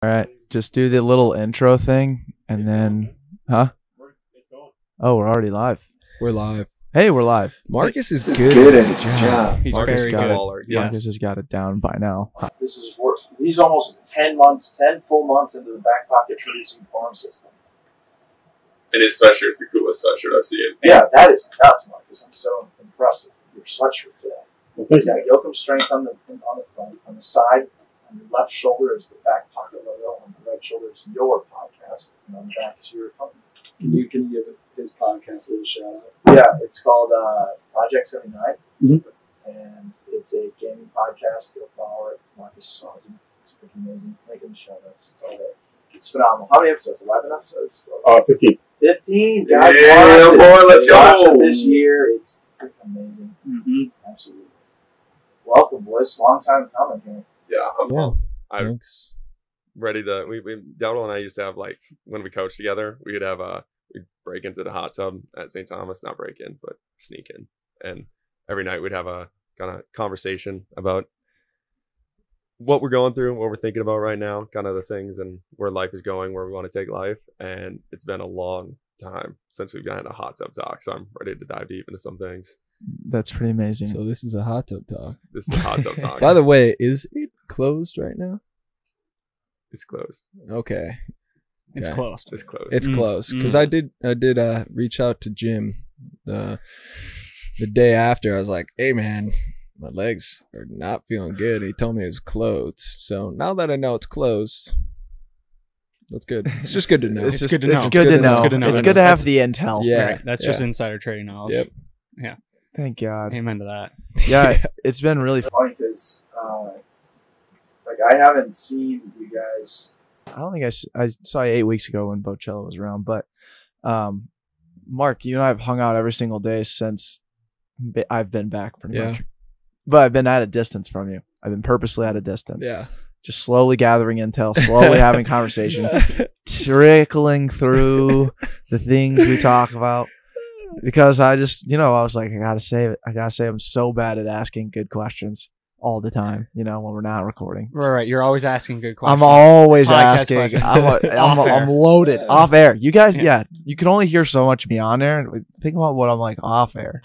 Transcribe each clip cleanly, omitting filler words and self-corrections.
All right, just do the little intro thing, and then, huh? It's going. Oh, we're already live. We're live. Hey, we're live. Marcus is He's good. good at his job. He's Marcus very got good. it. Marcus has got it down by now. This is work. He's almost 10 full months into the back pocket producing farm system. And his sweatshirt's the coolest sweatshirt I've seen. Yeah, that is nuts, Marcus. I'm so impressed with your sweatshirt today. Well, He's got Yoakum strength on the front, on the side. On the left shoulder is the back pocket logo. On the right shoulder is your podcast, and on the back is your company. Can you give his podcast a little shout out? Yeah, it's called Project 79, and it's a gaming podcast. They'll follow it. Marcus Swanson. It's freaking amazing. Link in the show notes. It's all there. It's phenomenal. How many episodes? 11 episodes? 15. 15. Yeah, Guys, watch it. boy, let's Watch go. it this year. It's freaking amazing. Mm-hmm. Absolutely. Welcome, boys. Long time coming here. Yeah, I'm pumped. I'm Thanks. ready to. We Dowdle and I used to have, like, when we coached together, we'd have we'd break into the hot tub at St. Thomas, not break in, but sneak in, and every night we'd have a kind of conversation about what we're going through, what we're thinking about right now, kind of the things and where life is going, where we want to take life. And it's been a long time since we've gotten a hot tub talk, so I'm ready to dive deep into some things. That's pretty amazing. So this is a hot tub talk. This is a hot tub talk. By the way, is it closed right now? It's closed. Okay. It's Okay. closed. It's closed. It's closed because I did reach out to Jim the day after. I was like, "Hey man, my legs are not feeling good." He told me it was closed. So now that I know it's closed, that's good. It's just good to know. It's good to know. It's good to know. It's good to know. It's good to have the intel. Yeah. Right. That's just insider trading knowledge. Yep. Thank God. Amen to that. Yeah, it's been really fun. Funny because, like, I haven't seen you guys. I don't think I saw you 8 weeks ago when Bocello was around, but Mark, you and I have hung out every single day since I've been back pretty Yeah. much. But I've been at a distance from you. I've been purposely at a distance. Yeah. Just slowly gathering intel, slowly having conversation, trickling through the things we talk about. Because I just, I was like, I gotta say I'm so bad at asking good questions all the time, when we're not recording. Right. You're always asking good questions. I'm always Podcast asking. questions. I'm loaded Yeah. off air. You guys, you can only hear so much of me on air. Think about what I'm like off air.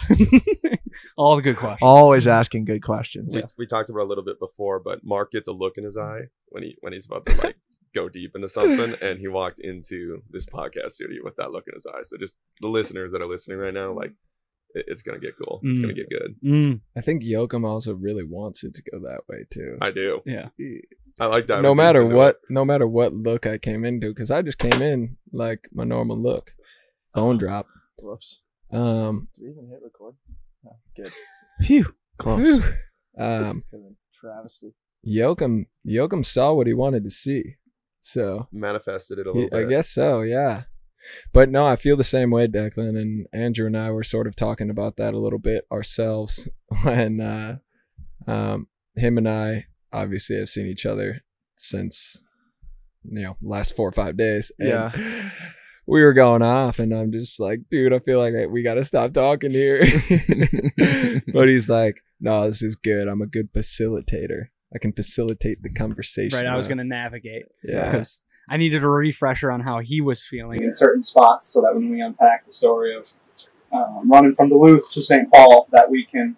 All the good questions. Always asking good questions. We talked about it a little bit before, but Mark gets a look in his eye when he's about to, like, go deep into something, and he walked into this podcast studio with that look in his eye. So just the listeners that are listening right now, like, it's gonna get cool. It's gonna get good. I think Yoakum also really wants it to go that way too. I do. Yeah. I like that. No matter what look I came into, because I just came in like my normal look. Phone drop. Whoops. Um, Did we even hit record? No, good. Phew. Close. whew. Um, Travesty. Yoakum saw what he wanted to see. So manifested it a little I bit. guess so, yeah. But no, I feel the same way, Declan, and Andrew and I were sort of talking about that a little bit ourselves when him and I obviously have seen each other since last 4 or 5 days. And Yeah. we were going off, and I'm just like, dude, I feel like we got to stop talking here. But he's like, no, this is good. I'm a good facilitator. I can facilitate the conversation. Right. I was going to navigate. Yeah. Because I needed a refresher on how he was feeling. in certain spots so that when we unpack the story of running from Duluth to St. Paul, that we can,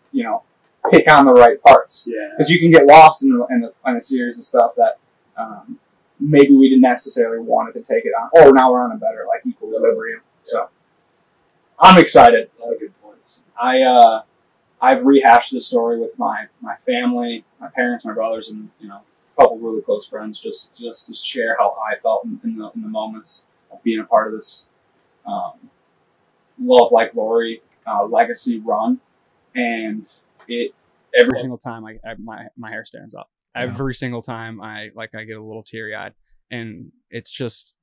pick on the right parts. Yeah. Because you can get lost in a series of stuff that maybe we didn't necessarily want it to take it on. Oh, now we're on a better, equilibrium. So I'm excited. A lot of good points. I've rehashed this story with my family, my parents, my brothers, and a couple really close friends, just to share how I felt in the moments of being a part of this Love Like Glory legacy run, and Every single time my hair stands up. Every single time I get a little teary eyed, and it's just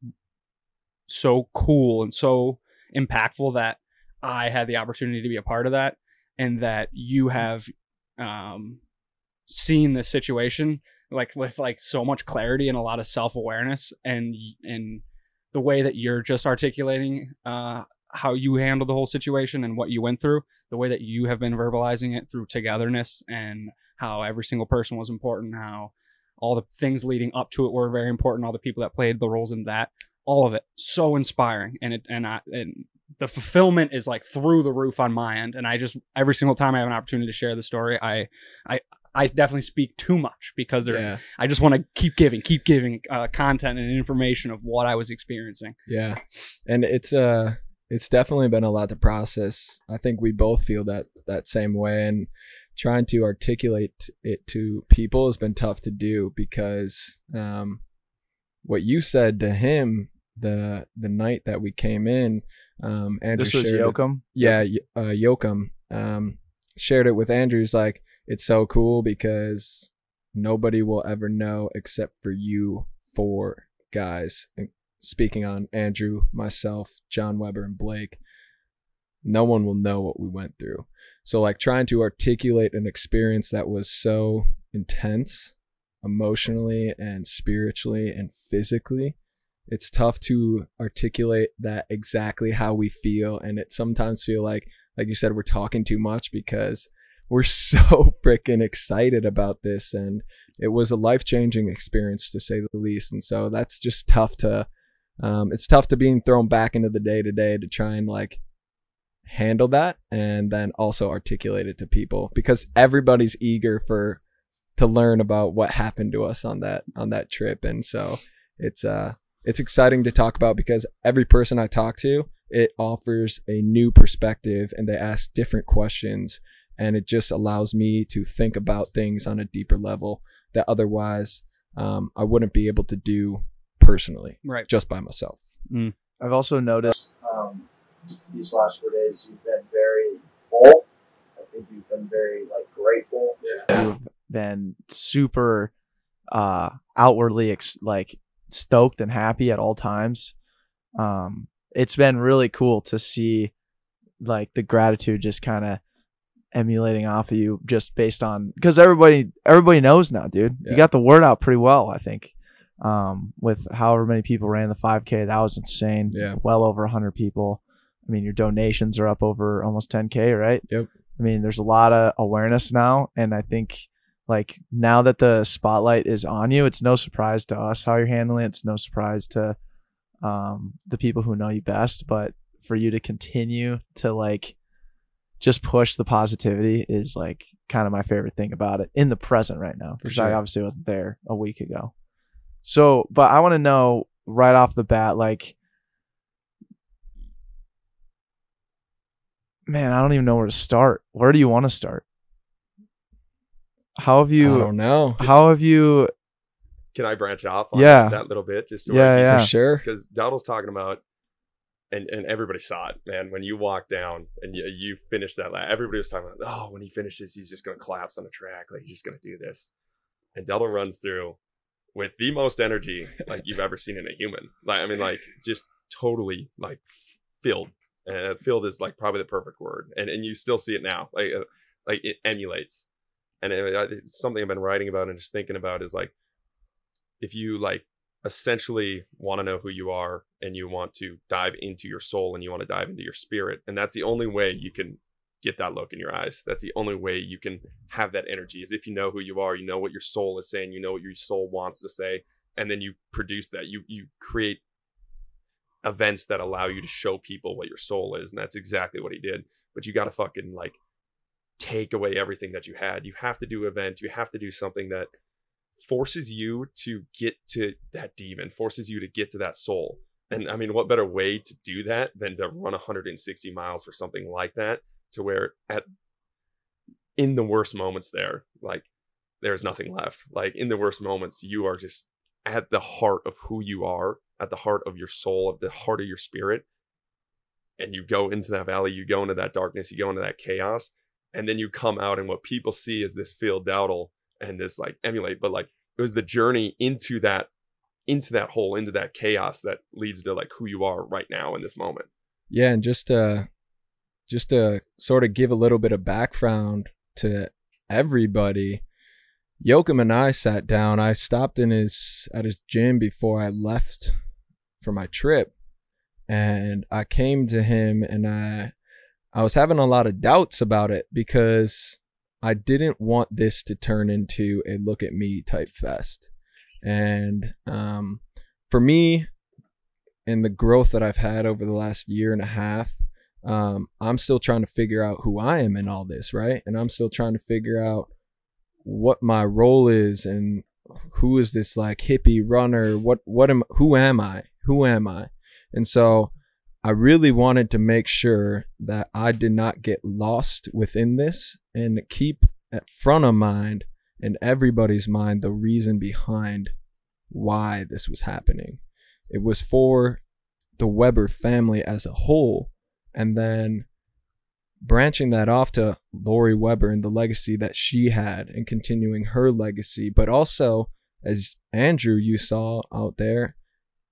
so cool and so impactful that I had the opportunity to be a part of that. And that you have seen this situation with so much clarity and a lot of self-awareness, and the way that you're just articulating how you handled the whole situation and what you went through, the way that you have been verbalizing it through togetherness, and how every single person was important, how all the things leading up to it were very important. All the people that played the roles in that, all of it, so inspiring. And the fulfillment is like through the roof on my end. And I just, every single time I have an opportunity to share the story, I definitely speak too much because I just want to keep giving content and information of what I was experiencing. Yeah. And it's definitely been a lot to process. I think we both feel that same way, and trying to articulate it to people has been tough to do because what you said to him the night that we came in, Andrew, this was Yoakum? Yoakum shared it with Andrew. He's like, it's so cool because nobody will ever know except for you four guys. And speaking on Andrew, myself, John Weber, and Blake, no one will know what we went through. So like trying to articulate an experience that was so intense emotionally and spiritually and physically, it's tough to articulate that exactly how we feel. And it sometimes feel like you said, we're talking too much because we're so freaking excited about this. And it was a life-changing experience, to say the least. And so that's just tough to, it's tough to being thrown back into the day-to-day to try and like handle that and then also articulate it to people, because everybody's eager to learn about what happened to us on that trip. And so it's exciting to talk about because every person I talk to, it offers a new perspective and they ask different questions, and it just allows me to think about things on a deeper level that otherwise I wouldn't be able to do personally, right, just by myself. I've also noticed these last 4 days you've been very full. I think you've been very like grateful. You've been super outwardly stoked and happy at all times. It's been really cool to see like the gratitude just kind of emulating off of you, just based on, because everybody knows now, dude. You got the word out pretty well, I think. With however many people ran the 5K, that was insane. Well over 100 people. I mean, your donations are up over almost 10K, right? Yep. I mean, there's a lot of awareness now, and I think like now that the spotlight is on you, it's no surprise to us how you're handling it. It's no surprise to the people who know you best, but for you to continue to like just push the positivity is like kind of my favorite thing about it in the present right now, because I obviously wasn't there a week ago. So, but I want to know right off the bat, like, man, I don't even know where to start. Where do you want to start? How have you? I don't know. How have you? Can I branch off on Yeah. that little bit? Just to Yeah. For sure. Because Dowdle's talking about, and everybody saw it, man. When you walked down and you finished that lap, everybody was talking about, oh, when he finishes, he's just going to collapse on the track. Like, he's just going to do this. And Dowdle runs through with the most energy like you've ever seen in a human. Like, I mean, like just totally like filled. Filled is like probably the perfect word. And you still see it now. Like it emulates. And it's something I've been writing about and just thinking about is like, if you like essentially want to know who you are and you want to dive into your soul and you want to dive into your spirit, and that's the only way you can get that look in your eyes. That's the only way you can have that energy, is if you know who you are, you know what your soul is saying, you know what your soul wants to say, and then you produce that. You create events that allow you to show people what your soul is, and that's exactly what he did. But you got to fucking like take away everything that you had. You have to do an event. You have to do something that forces you to get to that demon, forces you to get to that soul. And I mean, what better way to do that than to run 160 miles for something like that, to where in the worst moments there, like there's nothing left. Like in the worst moments, you are just at the heart of who you are, at the heart of your soul, at the heart of your spirit. And you go into that valley, you go into that darkness, you go into that chaos, and then you come out, and what people see is this Phil Dowdle and this like emulate, but like it was the journey into that hole, into that chaos that leads to like who you are right now in this moment. Yeah. And just to sort of give a little bit of background to everybody, Yoakum and I sat down. I stopped at his gym before I left for my trip, and I came to him, and I was having a lot of doubts about it, because I didn't want this to turn into a look at me type fest. And for me, and the growth that I've had over the last year and a half, I'm still trying to figure out who I am in all this, right? And I'm still trying to figure out what my role is and who is this like hippie runner? Who am I? And so I really wanted to make sure that I did not get lost within this and keep at front of mind in everybody's mind the reason behind why this was happening. It was for the Weber family as a whole, and then branching that off to Lori Weber and the legacy that she had and continuing her legacy. But also, as Andrew, you saw out there,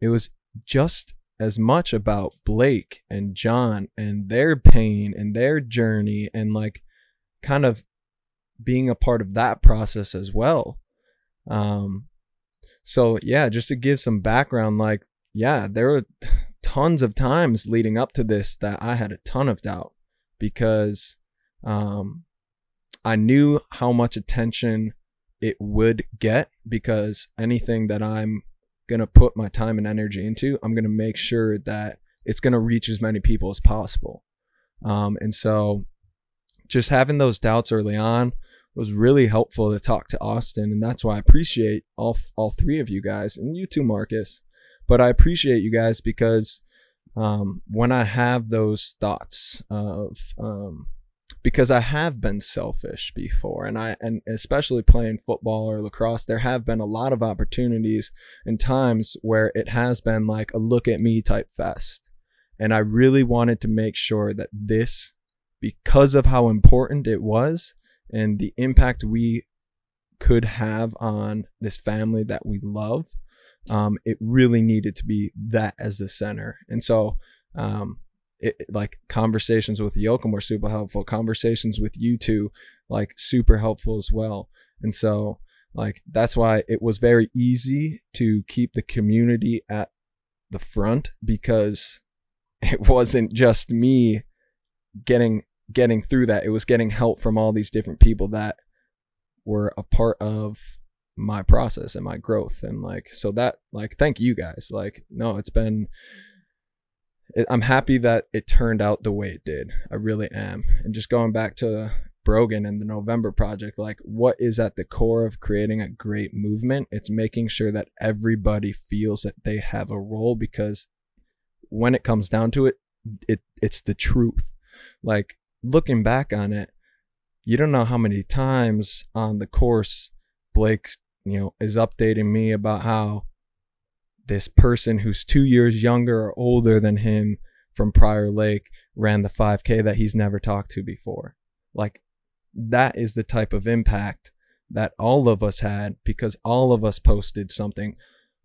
it was just as much about Blake and John and their pain and their journey and like kind of being a part of that process as well. So yeah, just to give some background, like, yeah, there were tons of times leading up to this that I had a ton of doubt because I knew how much attention it would get, because anything that I'm going to put my time and energy into, I'm going to make sure that it's going to reach as many people as possible. And so just having those doubts early on was really helpful to talk to Austin. And that's why I appreciate all three of you guys, and you too, Marcus. But I appreciate you guys because when I have those thoughts of, because I have been selfish before, and especially playing football or lacrosse, there have been a lot of opportunities and times where it has been like a look at me type fest. And I really wanted to make sure that this, because of how important it was and the impact we could have on this family that we love, it really needed to be that as the center. And so like conversations with Joachim were super helpful. Conversations with you two, like, super helpful as well. And so like that's why it was very easy to keep the community at the front, because it wasn't just me getting through that. It was getting help from all these different people that were a part of my process and my growth. And like, so that, like, thank you guys. Like, no, I'm happy that it turned out the way it did. I really am. And just going back to Brogan and the November project, like, what is at the core of creating a great movement? It's making sure that everybody feels that they have a role, because when it comes down to it, it's the truth. Like, looking back on it, you don't know how many times on the course Blake, is updating me about how this person who's 2 years younger or older than him from Prior Lake ran the 5K that he's never talked to before. Like, that is the type of impact that all of us had, because all of us posted something.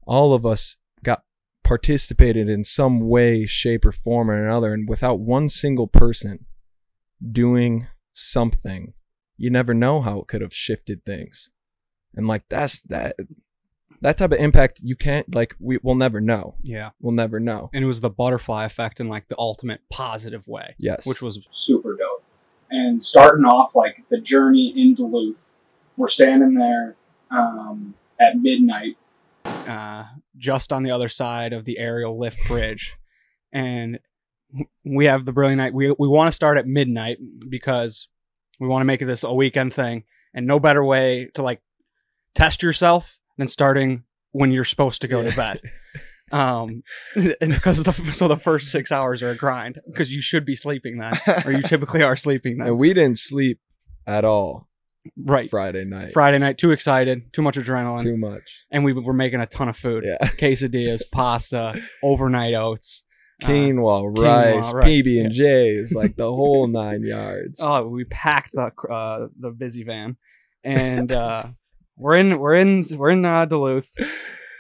All of us participated in some way, shape, or form or another. And without one single person doing something, you never know how it could have shifted things. And like, that's that type of impact you can't, like, we'll never know. Yeah. We'll never know. And it was the butterfly effect in like the ultimate positive way. Yes. Which was super dope. And starting off, like, the journey in Duluth, we're standing there at midnight. Just on the other side of the aerial lift bridge. And we have the brilliant night. We want to start at midnight because we want to make this a weekend thing. And no better way to, like, test yourself than starting when you're supposed to go to bed. And because the first 6 hours are a grind, because you should be sleeping then, or you typically are sleeping then. And we didn't sleep at all. Right. Friday night, too excited, too much adrenaline. Too much. And we were making a ton of food. Yeah. Quesadillas, pasta, overnight oats. Quinoa, rice, PB&Js, like the whole 9 yards. Oh, we packed the busy van, and we're in Duluth,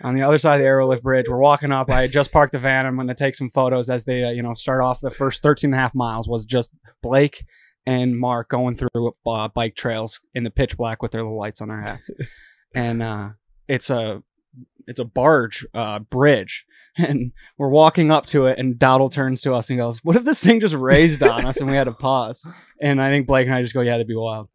on the other side of the aerial lift bridge. We're walking up. I just parked the van. I'm going to take some photos as they start off. The first 13 and a half miles was just Blake and Mark going through bike trails in the pitch black with their little lights on their hats, and it's a barge bridge. And we're walking up to it, and Dowdle turns to us and goes, "What if this thing just raised on us?" And we had to pause. And I think Blake and I just go, "Yeah, that'd be wild."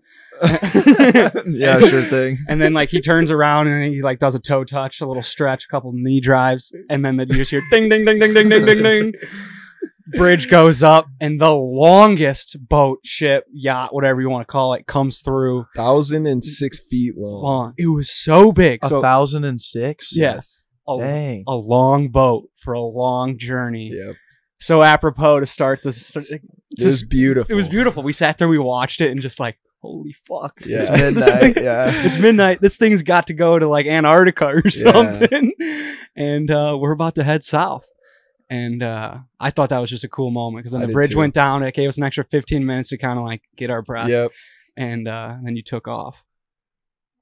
Yeah, sure thing. And then like he turns around and he like does a toe touch, a little stretch, a couple knee drives, and then you just hear ding ding ding ding ding ding ding ding. Bridge goes up, and the longest boat, ship, yacht, whatever you want to call it, comes through. 1,006 feet long. It was so big. 1,006. Yes. Dang. A long boat for a long journey. Yep. So apropos to start this. It was beautiful. It was beautiful. We sat there, we watched it, and just like, holy fuck. Yeah. It's midnight. Yeah. It's midnight. This thing's got to go to like Antarctica or something. And we're about to head south. And I thought that was just a cool moment because then I the did bridge too. went down. It gave us an extra 15 minutes to kind of like get our breath. Yep. And then you took off.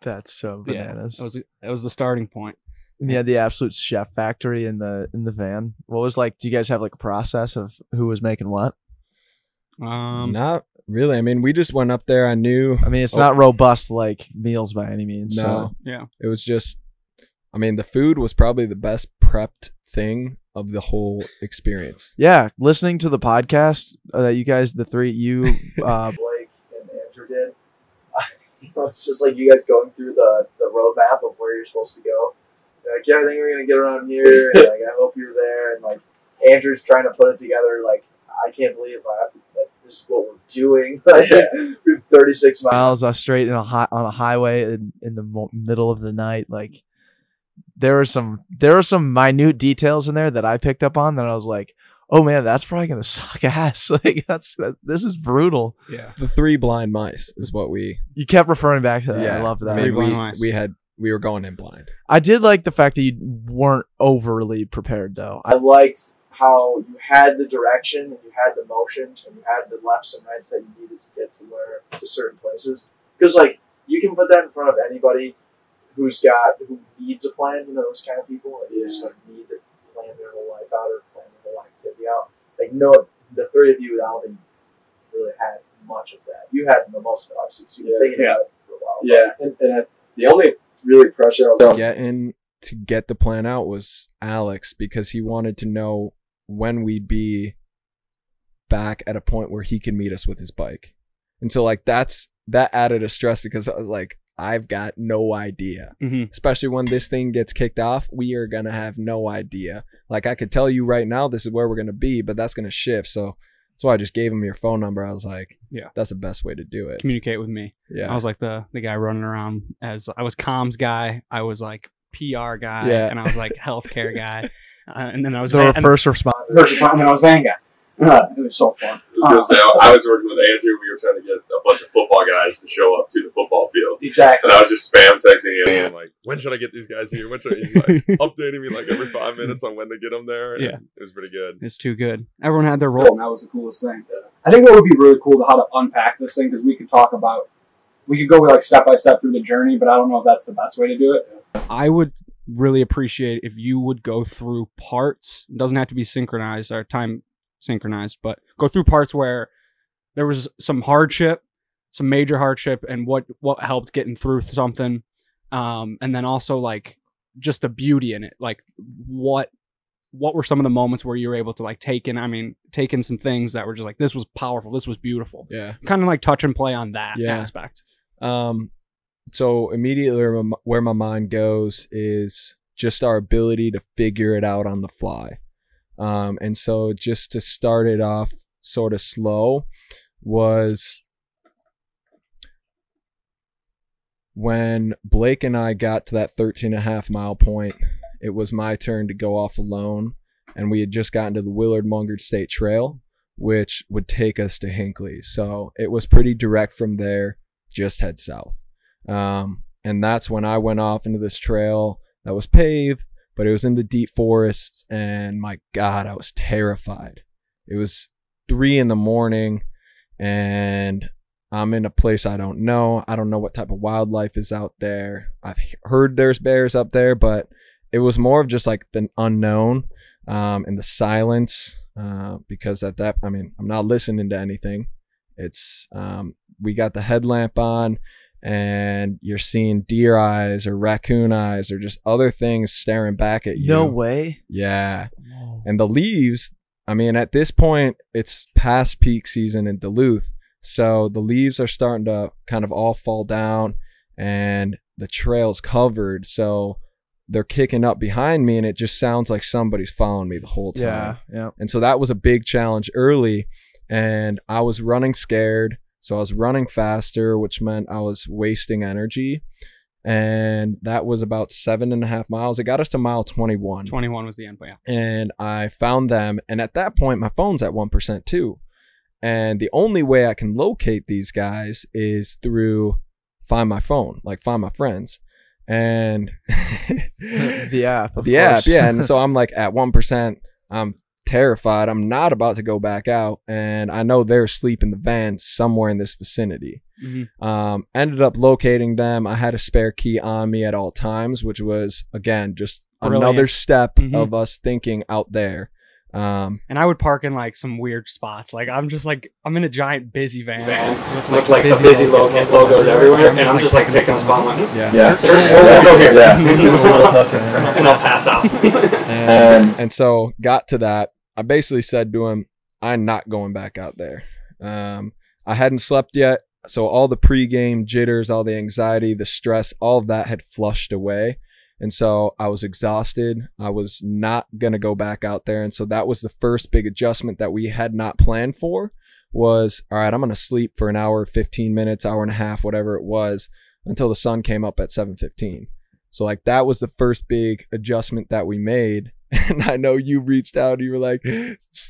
That's so bananas. That was the starting point. And you had the absolute chef factory in the van. What was like? Do you guys have like a process of who was making what? Not really. I mean, we just went up there. I knew. I mean, it's not robust like meals by any means. No. So Yeah. It was just, I mean, the food was probably the best prepped thing of the whole experience. yeah, listening to the podcast that you guys, the three, you, Blake and Andrew did. It's just like you guys going through the roadmap of where you're supposed to go. You're like, yeah, I think we're gonna get around here. And, like, I hope you're there. And like Andrew's trying to put it together. Like, I can't believe this is what we're doing. Like, we're 36 miles. miles straight on a highway in the middle of the night. Like there were some minute details in there that I picked up on that I was like, oh man, that's probably gonna suck ass. Like this is brutal. Yeah. The 3 blind mice is what we. You kept referring back to that. I love that. I mean, Blind mice. we were going in blind. I did like the fact that you weren't overly prepared though. I liked how you had the direction and you had the motion and you had the lefts and rights that you needed to get to certain places. Because like you can put that in front of anybody who needs a plan. You know, those kind of people that just like need to plan their whole life out or plan their whole activity out. Like no, the 3 of you, I don't think really had much of that. You had the most of it, obviously. So you were thinking about it for a while. Yeah, and the only really pressure I was Getting to get the plan out was Alex, because he wanted to know when we'd be back at a point where he can meet us with his bike. And so like that added a stress, because I was like, I've got no idea. Mm-hmm. Especially when this thing gets kicked off, we are going to have no idea. Like I could tell you right now, this is where we're going to be, but that's going to shift. So that's why I just gave him your phone number. I was like, yeah, that's the best way to do it. Communicate with me. Yeah. I was like the guy running around as I was comms guy. I was like PR guy. Yeah. And I was like healthcare guy. And then I was The first responder. First department, I was van guy. It was so fun. I was gonna say, I was working with Andrew. We were trying to get a bunch of football guys to show up to the football field, Exactly. and I was just spam texting him. And like, when should I get these guys here? When should I? He's like updating me like every 5 minutes on when to get them there. And Yeah. it was pretty good. It's too good. Everyone had their role. And that was the coolest thing. I think what would be really cool to how to unpack this thing, because we could go like step by step through the journey, but I don't know if that's the best way to do it. I would really appreciate if you would go through parts. It doesn't have to be synchronized or time synchronized, but go through parts where there was some hardship, some major hardship, and what helped getting through something. And then also like just the beauty in it. Like what were some of the moments where you were able to like take in some things that were just like, this was powerful, this was beautiful. Yeah. Kind of like touch and play on that Yeah. aspect. So immediately where my mind goes is just our ability to figure it out on the fly. And so just to start it off sort of slow was when Blake and I got to that 13.5 mile point. It was my turn to go off alone, and we had just gotten to the Willard Mungard State Trail, which would take us to Hinckley. So it was pretty direct from there, just head south. And that's when I went off into this trail that was paved, but it was in the deep forests, and my God, I was terrified. It was 3 a.m, and I'm in a place I don't know. I don't know what type of wildlife is out there. I've heard there's bears up there, but it was more of just like the unknown, and the silence, because I'm not listening to anything. It's, we got the headlamp on, and you're seeing deer eyes or raccoon eyes or just other things staring back at you. No way. Yeah. And the leaves, I mean, at this point, it's past peak season in Duluth. So the leaves are starting to kind of all fall down and the trail's covered. So they're kicking up behind me and it just sounds like somebody's following me the whole time. Yeah. Yeah. And so that was a big challenge early. And I was running scared. So I was running faster, which meant I was wasting energy. And that was about 7.5 miles. It got us to mile 21. 21 was the end point. Yeah. And I found them. And at that point, my phone's at 1% too. And the only way I can locate these guys is through Find My Phone, like Find My Friends. And The app. Of the app, course. yeah. And so I'm like at 1%. I'm terrified. I'm not about to go back out. And I know they're asleep in the van somewhere in this vicinity. Ended up locating them. I had a spare key on me at all times, which was, again, just Brilliant. another step of us thinking out there. And I would park in like some weird spots. Like I'm in a giant busy van With like the busy logos everywhere, and I'm just like picking a spot. I'm like, Yeah. we'll go here. Yeah. And I'll pass out. And so got to that. I basically said to him, I'm not going back out there. I hadn't slept yet. So all the pregame jitters, all the anxiety, the stress, all of that had flushed away. And so I was exhausted. I was not going to go back out there. And so that was the first big adjustment that we had not planned for was, all right, I'm going to sleep for an hour, 15 minutes, hour and a half, whatever it was, until the sun came up at 7:15. So like that was the first big adjustment that we made. And I know you reached out and you were like,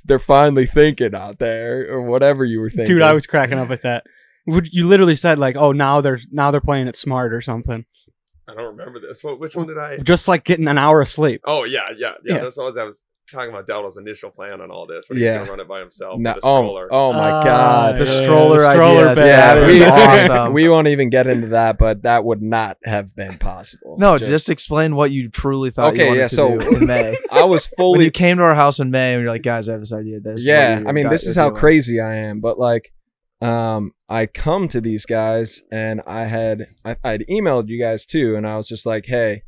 they're finally thinking out there or whatever you were thinking. Dude, I was cracking up with that. You literally said like, oh, now they're playing it smart or something. I don't remember this. Which one did I? Just like getting an hour of sleep. Oh yeah. Yeah. That's always I was talking about Dowdle's initial plan on all this. When he was gonna run it by himself. No, with the stroller. oh my God. The stroller idea. bed. Yeah, that is awesome. We won't even get into that, but that would not have been possible. No, just explain what you truly thought you Okay, wanted yeah, to so- do in May. I was When fully you came to our house in May and you're like, guys, I have this idea. This is what yeah, your I mean, this idea is how was. crazy I am. But like, I come to these guys and I'd emailed you guys too, and I was just like, hey,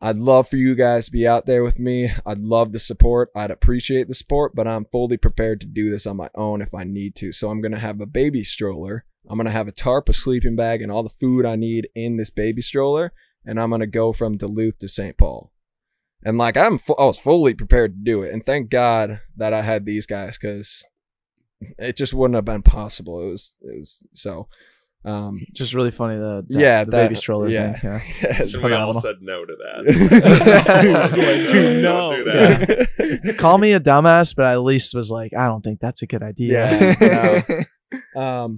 I'd love for you guys to be out there with me. I'd love the support. I'd appreciate the support, but I'm fully prepared to do this on my own if I need to. So I'm gonna have a baby stroller. I'm gonna have a tarp, a sleeping bag, and all the food I need in this baby stroller, and I'm gonna go from Duluth to St. Paul. And like I was fully prepared to do it, and thank God that I had these guys because it just wouldn't have been possible. It was so. Just really funny the that baby stroller yeah. thing. Yeah. Yes. So we all phenomenal. said no to that. Dude, Don't do Yeah. that. Call me a dumbass, but I at least was like, I don't think that's a good idea. Yeah,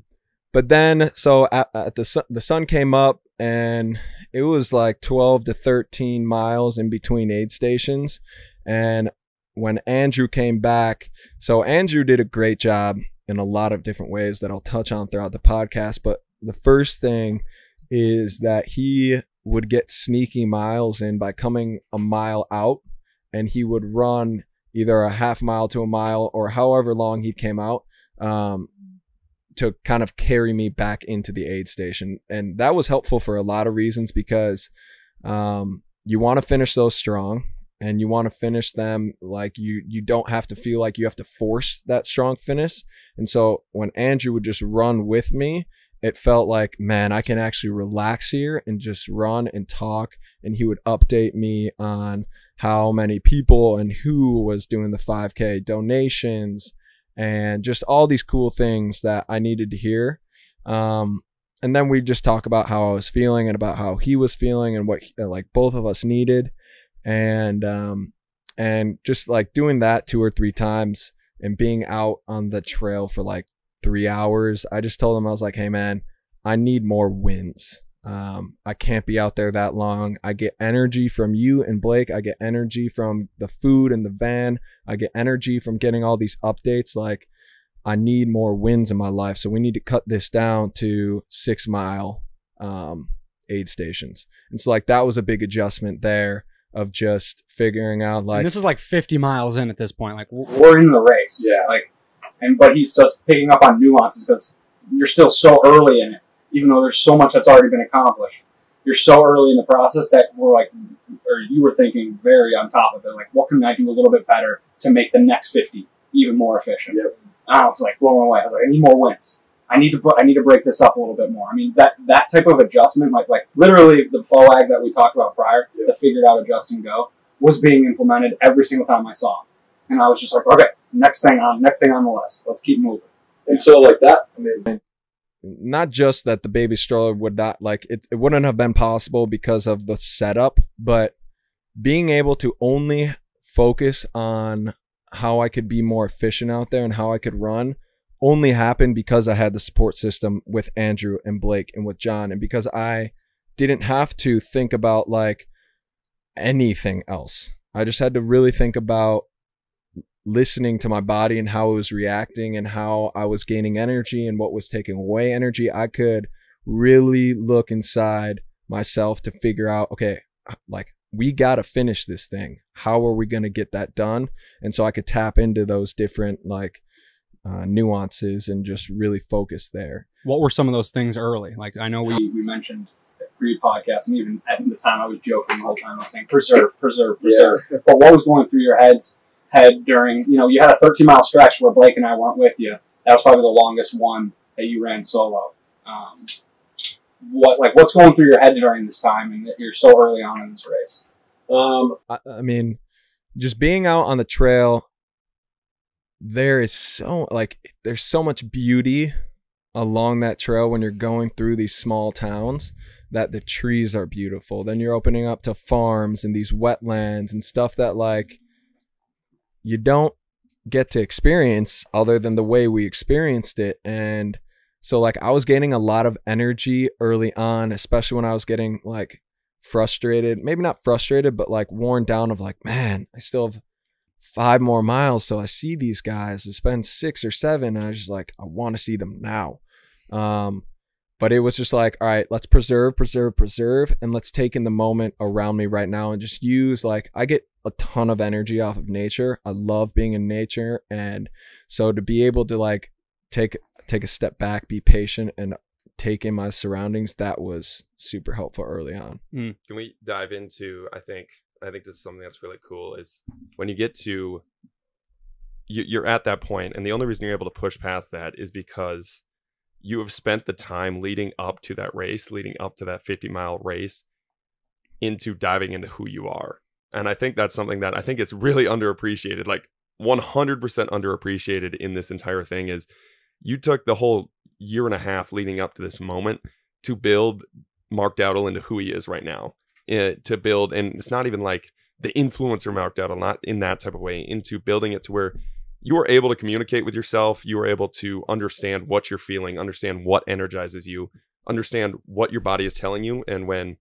but then so at the sun came up and it was like 12 to 13 miles in between aid stations. And when Andrew came back, so Andrew did a great job in a lot of different ways that I'll touch on throughout the podcast. But the first thing is that he would get sneaky miles in by coming a mile out, and he would run either a half mile to a mile or however long he came out to kind of carry me back into the aid station. And that was helpful for a lot of reasons because you want to finish those strong. And you want to finish them like you don't have to feel like you have to force that strong finish. And so when Andrew would just run with me, it felt like, man, I can actually relax here and just run and talk. And he would update me on how many people and who was doing the 5K, donations, and just all these cool things that I needed to hear. And then we just talk about how I was feeling and about how he was feeling and what like both of us needed. And just like doing that 2 or 3 times and being out on the trail for like 3 hours, I just told him, I was like, hey man, I need more wins. I can't be out there that long. I get energy from you and Blake. I get energy from the food in the van. I get energy from getting all these updates. Like I need more wins in my life. So we need to cut this down to 6 mile aid stations. And so like that was a big adjustment there. Of just figuring out like And this is like 50 miles in at this point. Like We're in the race. Yeah. But he's just picking up on nuances because you're still so early in it. even though there's so much that's already been accomplished. You're so early in the process that we're like, or you were thinking very on top of it, like, what can I do a little bit better to make the next 50 even more efficient? Yep. And I was like blown away. I was like, I need more wins. I need to break this up a little bit more. I mean, that type of adjustment, like literally the FOAG that we talked about prior, the figured out, adjust, and go, was being implemented every single time I saw him. And I was just like, okay, next thing on the list. Let's keep moving. And so like that, I mean, not just that the baby stroller would not, like, it wouldn't have been possible because of the setup, but being able to only focus on how I could be more efficient out there and how I could run only happened because I had the support system with Andrew and Blake and with John, and because I didn't have to think about like anything else. I just had to really think about listening to my body and how it was reacting and how I was gaining energy and what was taking away energy. I could really look inside myself to figure out, okay, like, we got to finish this thing. How are we going to get that done? And so I could tap into those different like nuances and just really focus there. What were some of those things early? Like, I know We mentioned pre-podcast, and even at the time I was joking the whole time. I was saying, preserve. Yeah. But what was going through your head during, you had a 13-mile stretch where Blake and I weren't with you. That was probably the longest one that you ran solo. What's going through your head during this time, and that you're so early on in this race? I mean, just being out on the trail, there's so much beauty along that trail when you're going through these small towns, that the trees are beautiful. Then you're opening up to farms and these wetlands and stuff that like you don't get to experience other than the way we experienced it. And so like I was gaining a lot of energy early on, especially when I was getting like frustrated, maybe not frustrated, but like worn down of like, man, I still have 5 more miles till I see these guys. It's been 6 or 7. And I was just like, I want to see them now. But it was just like, all right, let's preserve, and let's take in the moment around me right now and just use, like, I get a ton of energy off of nature. I love being in nature. And so to be able to like take a step back, be patient, and take in my surroundings, that was super helpful early on. Can we dive into, I think this is something that's really cool, is when you get to, you're at that point, and the only reason you're able to push past that is because you have spent the time leading up to that race, leading up to that 50-mile race, into diving into who you are. And I think that's something that I think it's really underappreciated, like 100% underappreciated in this entire thing, is you took the whole year and a half leading up to this moment to build Mark Dowdle into who he is right now. To build, and it's not even like the influencer Mark Dowdle, not in that type of way, into building it to where you are able to communicate with yourself. You are able to understand what you're feeling, understand what energizes you, understand what your body is telling you. And when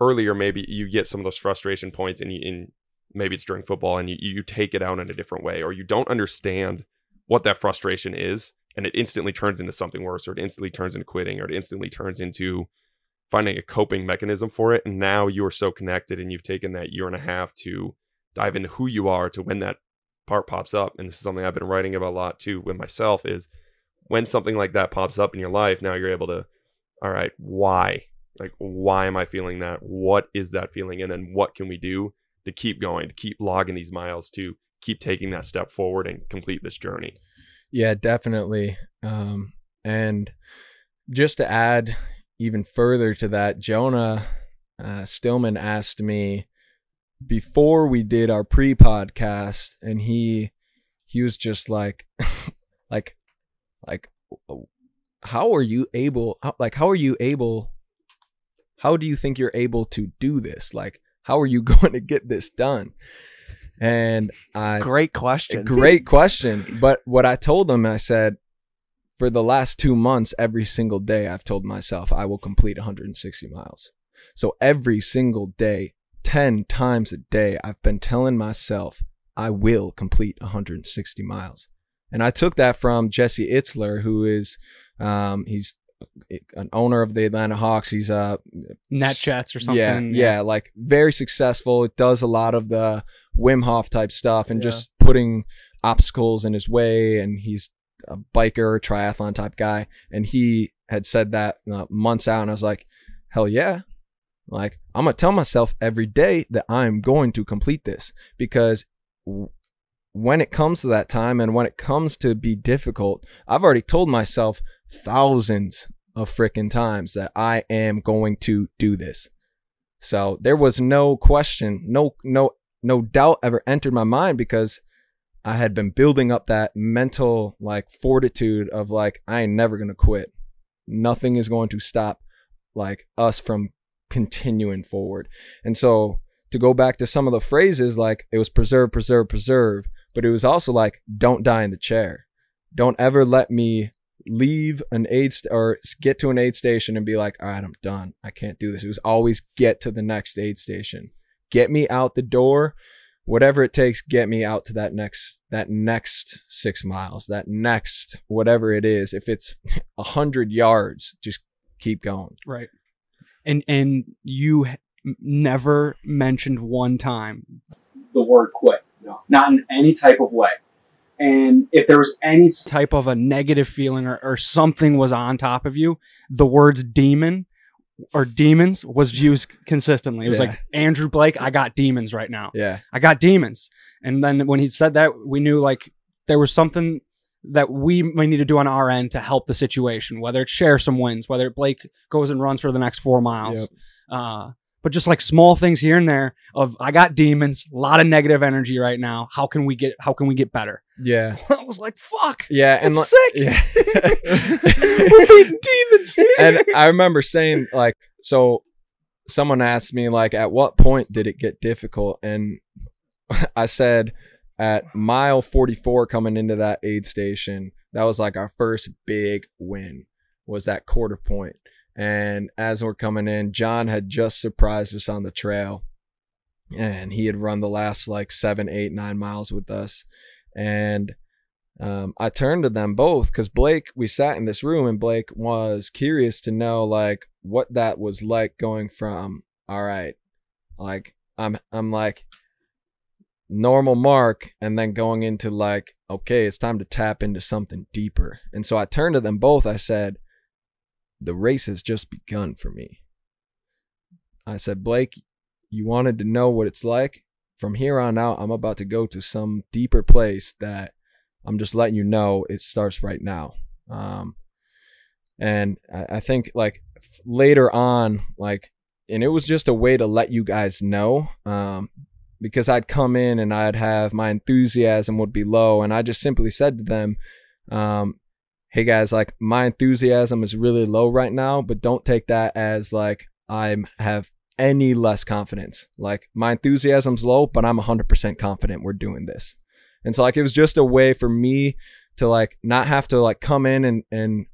earlier, maybe you get some of those frustration points and maybe it's during football and you take it out in a different way, or you don't understand what that frustration is, and it instantly turns into something worse, or it instantly turns into quitting, or it instantly turns into finding a coping mechanism for it. And now you are so connected, and you've taken that year and a half to dive into who you are, to when that part pops up. And this is something I've been writing about a lot too with myself, is when something like that pops up in your life, now you're able to, all right, why am I feeling that? What is that feeling? And then what can we do to keep going, to keep logging these miles, to keep taking that step forward and complete this journey? Yeah, definitely. And just to add even further to that, Jonah Stillman asked me before we did our pre-podcast, and he was just like, how do you think you're able to do this? Like, how are you going to get this done? And great question. But what I told him, I said, for the last 2 months, every single day, I've told myself I will complete 160 miles. So every single day, 10 times a day, I've been telling myself I will complete 160 miles. And I took that from Jesse Itzler, who is, he's an owner of the Atlanta Hawks. He's Net Chats or something. Yeah, like very successful. It does a lot of the Wim Hof type stuff and just putting obstacles in his way. And he's a biker, triathlon type guy. And he had said that months out. And I was like, hell yeah. Like, I'm going to tell myself every day that I'm going to complete this, because when it comes to that time and when it comes to be difficult, I've already told myself thousands of freaking times that I am going to do this. So there was no question, no doubt ever entered my mind, because I had been building up that mental like fortitude of like, I ain't never going to quit. Nothing is going to stop like us from continuing forward. And so to go back to some of the phrases, like it was preserve, preserve, preserve, but it was also like, don't die in the chair. Don't ever let me leave an aid or get to an aid station and be like, all right, I'm done. I can't do this. It was always get to the next aid station. Get me out the door, whatever it takes, get me out to that next 6 miles, that next, whatever it is. If it's 100 yards, just keep going. Right. And you never mentioned one time the word quit. No. Not in any type of way. And if there was any type of a negative feeling or something was on top of you, the words demon or demons was used consistently. It was like, Andrew Blake, I got demons right now. Yeah. I got demons. And then when he said that, we knew like there was something that we might need to do on our end to help the situation, whether it's share some wins, whether Blake goes and runs for the next 4 miles. Yep. But just like small things here and there of, I got demons, a lot of negative energy right now. How can we get better? Yeah. I was like, fuck. Yeah. And that's sick. Yeah. We're beating demons. And I remember saying like, so someone asked me like, at what point did it get difficult? And I said at mile 44 coming into that aid station, that was like our first big win, was that quarter point. And as we're coming in, John had just surprised us on the trail, and he had run the last like 7, 8, 9 miles with us. And I turned to them both, because Blake, we sat in this room, and Blake was curious to know like what that was like, going from, all right, like I'm like normal Mark, and then going into like, okay, it's time to tap into something deeper. And so I turned to them both. I said, the race has just begun for me. I said, Blake, you wanted to know what it's like? From here on out, I'm about to go to some deeper place that I'm just letting you know it starts right now. And I think like later on, like, and it was just a way to let you guys know, because I'd come in and I'd have my enthusiasm would be low, and I just simply said to them, hey guys, like my enthusiasm is really low right now, but don't take that as like I have any less confidence. Like my enthusiasm's low, but I'm 100% confident we're doing this. And so like it was just a way for me to like not have to like come in and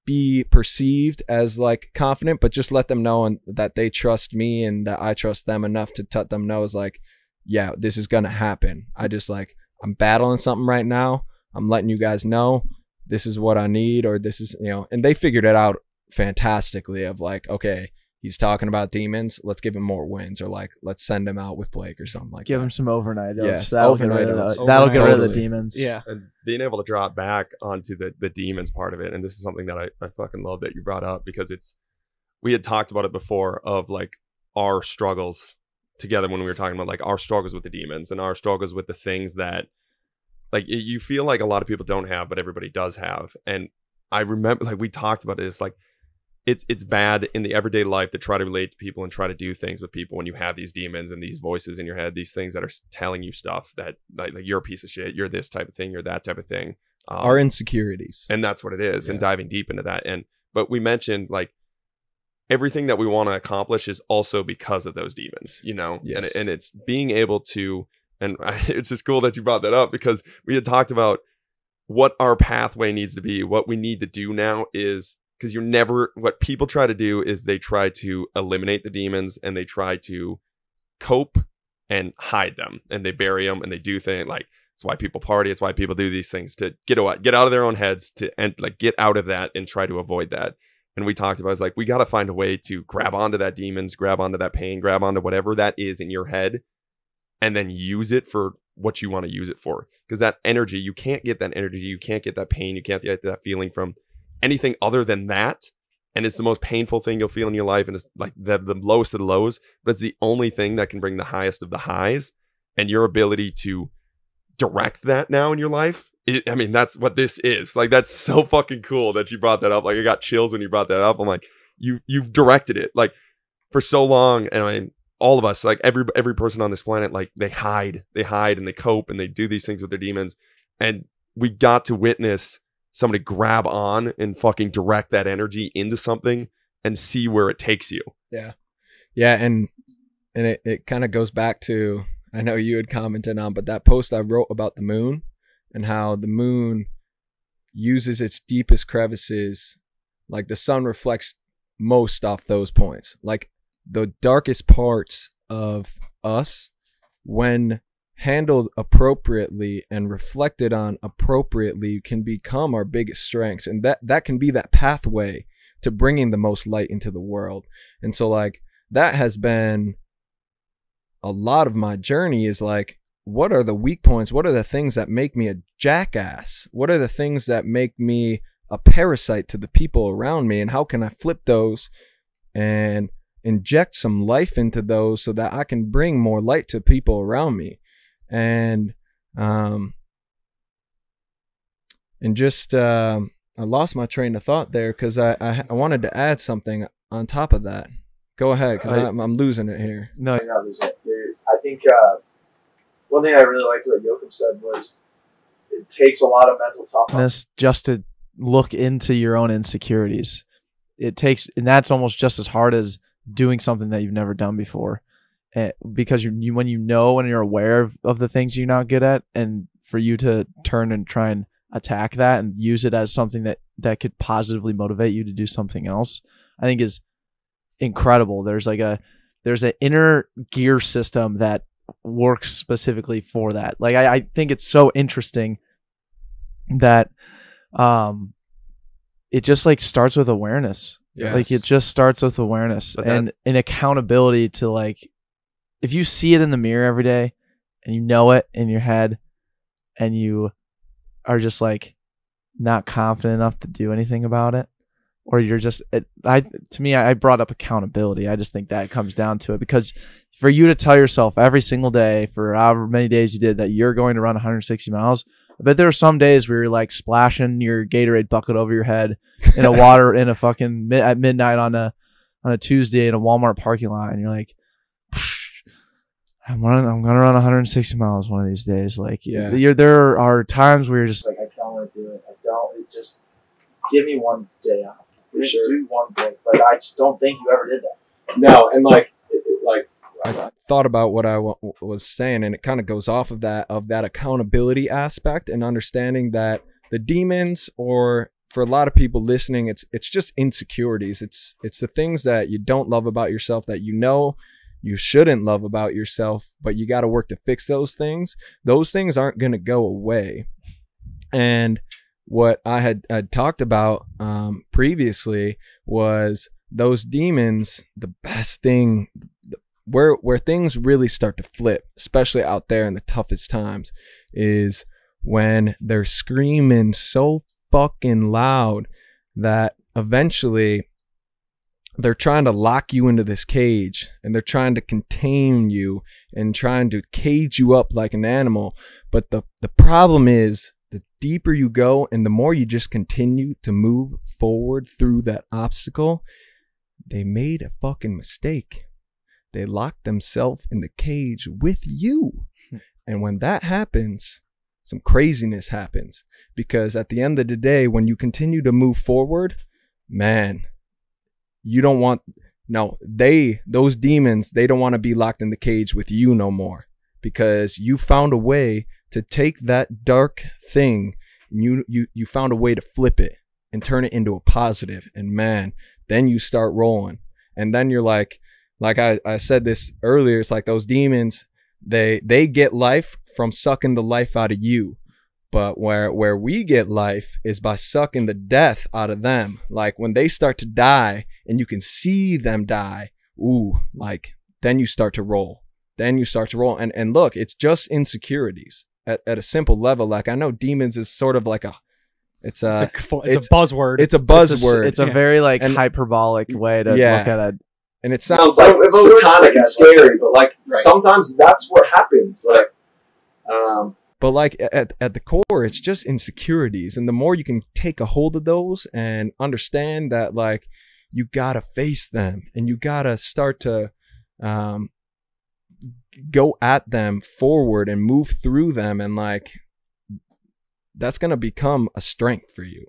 be perceived as like confident, but just let them know and that they trust me and that I trust them enough to let them know is like, yeah, this is gonna happen. I just like, I'm battling something right now. I'm letting you guys know this is what I need, or this is, you know, and they figured it out fantastically of like, okay, he's talking about demons, let's give him more wins, or like, let's send him out with Blake or something like that. Give him some overnight oats. Yeah, That'll get rid of the demons. Yeah. And being able to draw it back onto the demons part of it. And this is something that I fucking love that you brought up, because we had talked about it before of like our struggles together when we were talking about like our struggles with the demons and our struggles with the things that like you feel like a lot of people don't have, but everybody does have. And I remember like we talked about this, like it's bad in the everyday life to try to relate to people and try to do things with people when you have these demons and these voices in your head, these things that are telling you stuff that like you're a piece of shit, you're this type of thing, you're that type of thing. Our insecurities. And that's what it is. Yeah. And diving deep into that. But we mentioned like everything that we want to accomplish is also because of those demons, you know. Yes. And it's being able to, and it's just cool that you brought that up, because we had talked about what our pathway needs to be. What we need to do now is, because what people try to do is they try to eliminate the demons and they try to cope and hide them, and they bury them and they do things like, it's why people party. It's why people do these things, to get out of their own heads, and like get out of that and try to avoid that. And we talked about, it's like, we got to find a way to grab onto that demons, grab onto that pain, grab onto whatever that is in your head, and then use it for what you want to use it for. Because that energy, you can't get that energy, you can't get that pain, you can't get that feeling from anything other than that. And it's the most painful thing you'll feel in your life, and it's like the lowest of the lows, but it's the only thing that can bring the highest of the highs. And your ability to direct that now in your life, I mean, that's what this is. Like, that's so fucking cool that you brought that up. Like, I got chills when you brought that up. I'm like, you've directed it like for so long. And I mean, all of us, like every person on this planet, like they hide and they cope and they do these things with their demons. And we got to witness somebody grab on and fucking direct that energy into something and see where it takes you. Yeah. Yeah. And it kind of goes back to, I know you had commented on, but that post I wrote about the moon and how the moon uses its deepest crevices. Like the sun reflects most off those points. Like the darkest parts of us, when handled appropriately and reflected on appropriately, can become our biggest strengths. And that can be that pathway to bringing the most light into the world. And so like that has been a lot of my journey, is like, what are the weak points? What are the things that make me a jackass? What are the things that make me a parasite to the people around me? And how can I flip those and inject some life into those so that I can bring more light to people around me? And just I lost my train of thought there because I wanted to add something on top of that. Go ahead, because I'm losing it here. No, You're not losing it. I think one thing I really liked what Joachim said was it takes a lot of mental toughness just to look into your own insecurities. It takes, and that's almost just as hard as doing something that you've never done before. Because when you know and you're aware of the things you're not good at, and for you to turn and try and attack that and use it as something that could positively motivate you to do something else, I think is incredible. There's an inner gear system that works specifically for that. Like I think it's so interesting that it just like starts with awareness. Yes. Like it just starts with awareness and an accountability to, like, if you see it in the mirror every day and you know it in your head and you are just like not confident enough to do anything about it, or you're just, to me, I brought up accountability. I just think that comes down to it, because for you to tell yourself every single day for however many days you did that you're going to run 160 miles, I bet there are some days where you're like splashing your Gatorade bucket over your head in a water in a fucking at midnight on a Tuesday in a Walmart parking lot, and you're like, I'm gonna run 160 miles one of these days. Like, there are times where you're just like, I don't want to do it. Just give me one day off. For sure. Do one day, but I just don't think you ever did that. No, and like I thought about what I was saying, and it kind of goes off of that accountability aspect, and understanding that the demons, or for a lot of people listening, it's just insecurities. It's the things that you don't love about yourself, that you know you shouldn't love about yourself, but you got to work to fix those things. Those things aren't going to go away. And what I had talked about previously was those demons. The best thing, where things really start to flip, especially out there in the toughest times, is when they're screaming so fucking loud that eventually they're trying to lock you into this cage, and they're trying to contain you and trying to cage you up like an animal. But the problem is, the deeper you go and the more you just continue to move forward through that obstacle, they made a fucking mistake. They locked themselves in the cage with you. And when that happens, some craziness happens. Because at the end of the day, when you continue to move forward, man, you don't want, those demons, they don't want to be locked in the cage with you no more. Because you found a way to take that dark thing, and you found a way to flip it and turn it into a positive. And man, then you start rolling. And then you're like I said this earlier, it's like those demons, they get life from sucking the life out of you. But where we get life is by sucking the death out of them. Like when they start to die and you can see them die, then you start to roll. then you start to roll. And look, it's just insecurities at a simple level. Like, I know demons is sort of like it's a buzzword. It's a buzzword. It's a very like hyperbolic way to look at it. And it sounds like satanic and scary, but like sometimes that's what happens. Like, but like at the core, it's just insecurities. And the more you can take a hold of those and understand that, like, you gotta face them and you gotta start to go at them forward and move through them, and like that's gonna become a strength for you.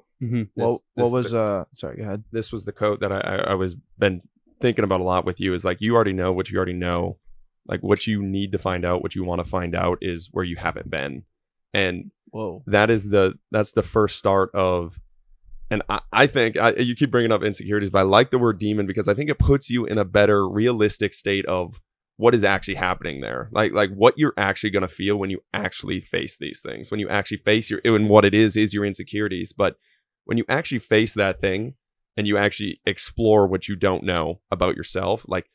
What was sorry, go ahead. This was the quote that I was been thinking about a lot with you, is like, you already know what you already know. Like, what you need to find out, what you want to find out, is where you haven't been. And that's the first start of, and I think you keep bringing up insecurities, but I like the word demon because I think it puts you in a better realistic state of what is actually happening there. Like what you're actually going to feel when you actually face these things, when you actually face and what it is your insecurities. But when you actually face that thing and you actually explore what you don't know about yourself, like,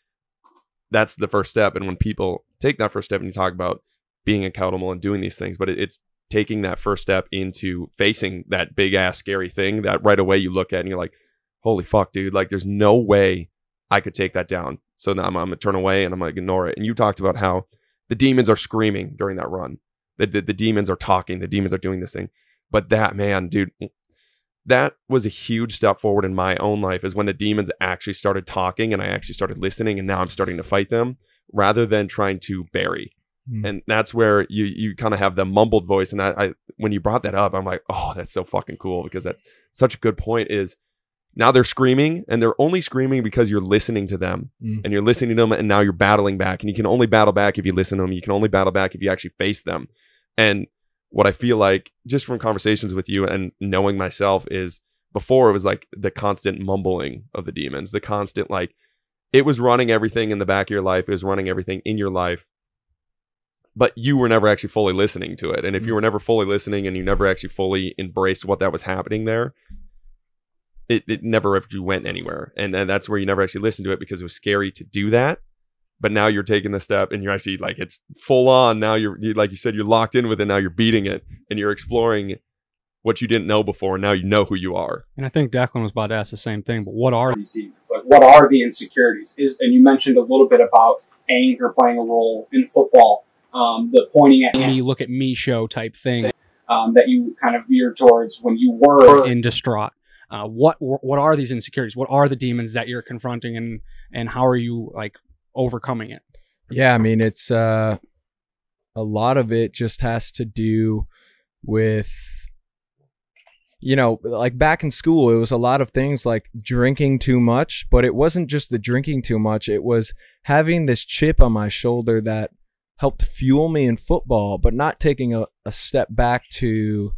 that's the first step. And when people take that first step, and you talk about being accountable and doing these things, but it's taking that first step into facing that big ass scary thing that right away you look at and you're like, holy fuck, dude, like, there's no way I could take that down. So now I'm going to turn away and I'm going to ignore it. And you talked about how the demons are screaming during that run. The demons are talking. The demons are doing this thing. But that, man, dude, that was a huge step forward in my own life, is when the demons actually started talking and I actually started listening, and now I'm starting to fight them rather than trying to bury. And that's where you kind of have the mumbled voice. And I when you brought that up, I'm like, oh, that's so fucking cool, because that's such a good point. Is now they're screaming, and they're only screaming because you're listening to them and you're listening to them, and now you're battling back, and you can only battle back if you listen to them. You can only battle back if you actually face them. And what I feel like, just from conversations with you and knowing myself, is before it was like the constant mumbling of the demons, the constant, like, it was running everything in the back of your life. It was running everything in your life, but you were never actually fully listening to it. And if you were never fully listening and you never actually fully embraced what that was happening there, it never actually went anywhere. And that's where you never actually listened to it, because it was scary to do that. But now you're taking the step and you're actually, like, it's full on. Now you're like you said, you're locked in with it. Now you're beating it and you're exploring what you didn't know before. And now you know who you are. And I think Declan was about to ask the same thing, but what are these demons? Like, what are the insecurities? And you mentioned a little bit about anger playing a role in football. The pointing at me, look at me show type thing that you kind of veered towards when you were in distraught. What are these insecurities? What are the demons that you're confronting, and how are you, like, overcoming it? Yeah, I mean, it's a lot of it just has to do with, you know, like back in school, it was a lot of things like drinking too much, but it wasn't just the drinking too much. It was having this chip on my shoulder that helped fuel me in football, but not taking a step back to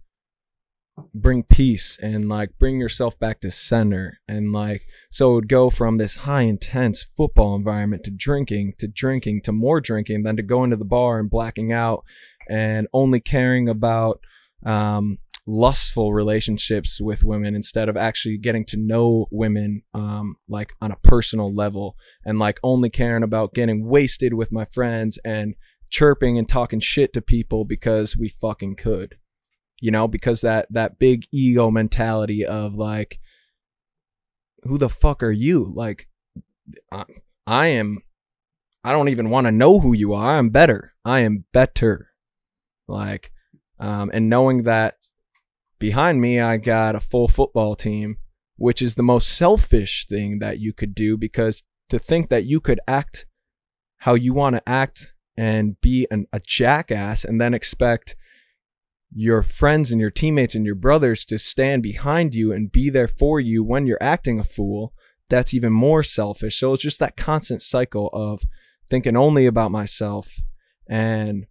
bring peace and, like, bring yourself back to center. And, like, so it would go from this high intense football environment to drinking to more drinking, then to go into the bar and blacking out and only caring about lustful relationships with women instead of actually getting to know women like on a personal level, and, like, only caring about getting wasted with my friends and chirping and talking shit to people because we fucking could. You know, because that big ego mentality of, like, who the fuck are you? Like, I don't even want to know who you are. I'm better. I am better. Like, and knowing that behind me, I got a full football team, which is the most selfish thing that you could do, because to think that you could act how you want to act and be a jackass and then expect your friends and your teammates and your brothers to stand behind you and be there for you when you're acting a fool, that's even more selfish. So it's just that constant cycle of thinking only about myself. And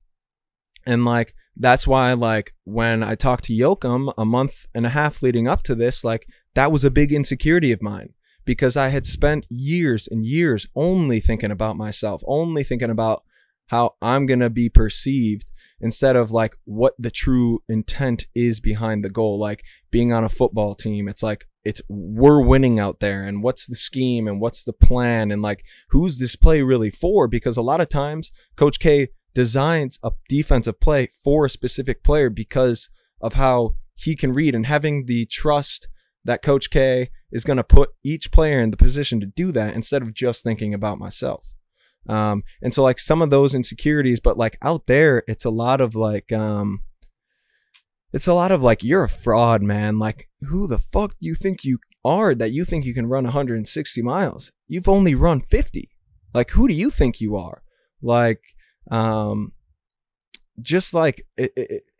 like, that's why, like, when I talked to Joachim a month and a half leading up to this, like, that was a big insecurity of mine, because I had spent years and years only thinking about myself, only thinking about how I'm going to be perceived, instead of, like, what the true intent is behind the goal. Like, being on a football team, it's like, we're winning out there, and what's the scheme and what's the plan, and like who's this play really for? Because a lot of times Coach K designs a defensive play for a specific player because of how he can read, and having the trust that Coach K is going to put each player in the position to do that instead of just thinking about myself. And so like some of those insecurities, but like out there, it's a lot of like, you're a fraud, man. Like, who the fuck do you think you are that you think you can run 160 miles? You've only run 50. Like, who do you think you are? Like, just like,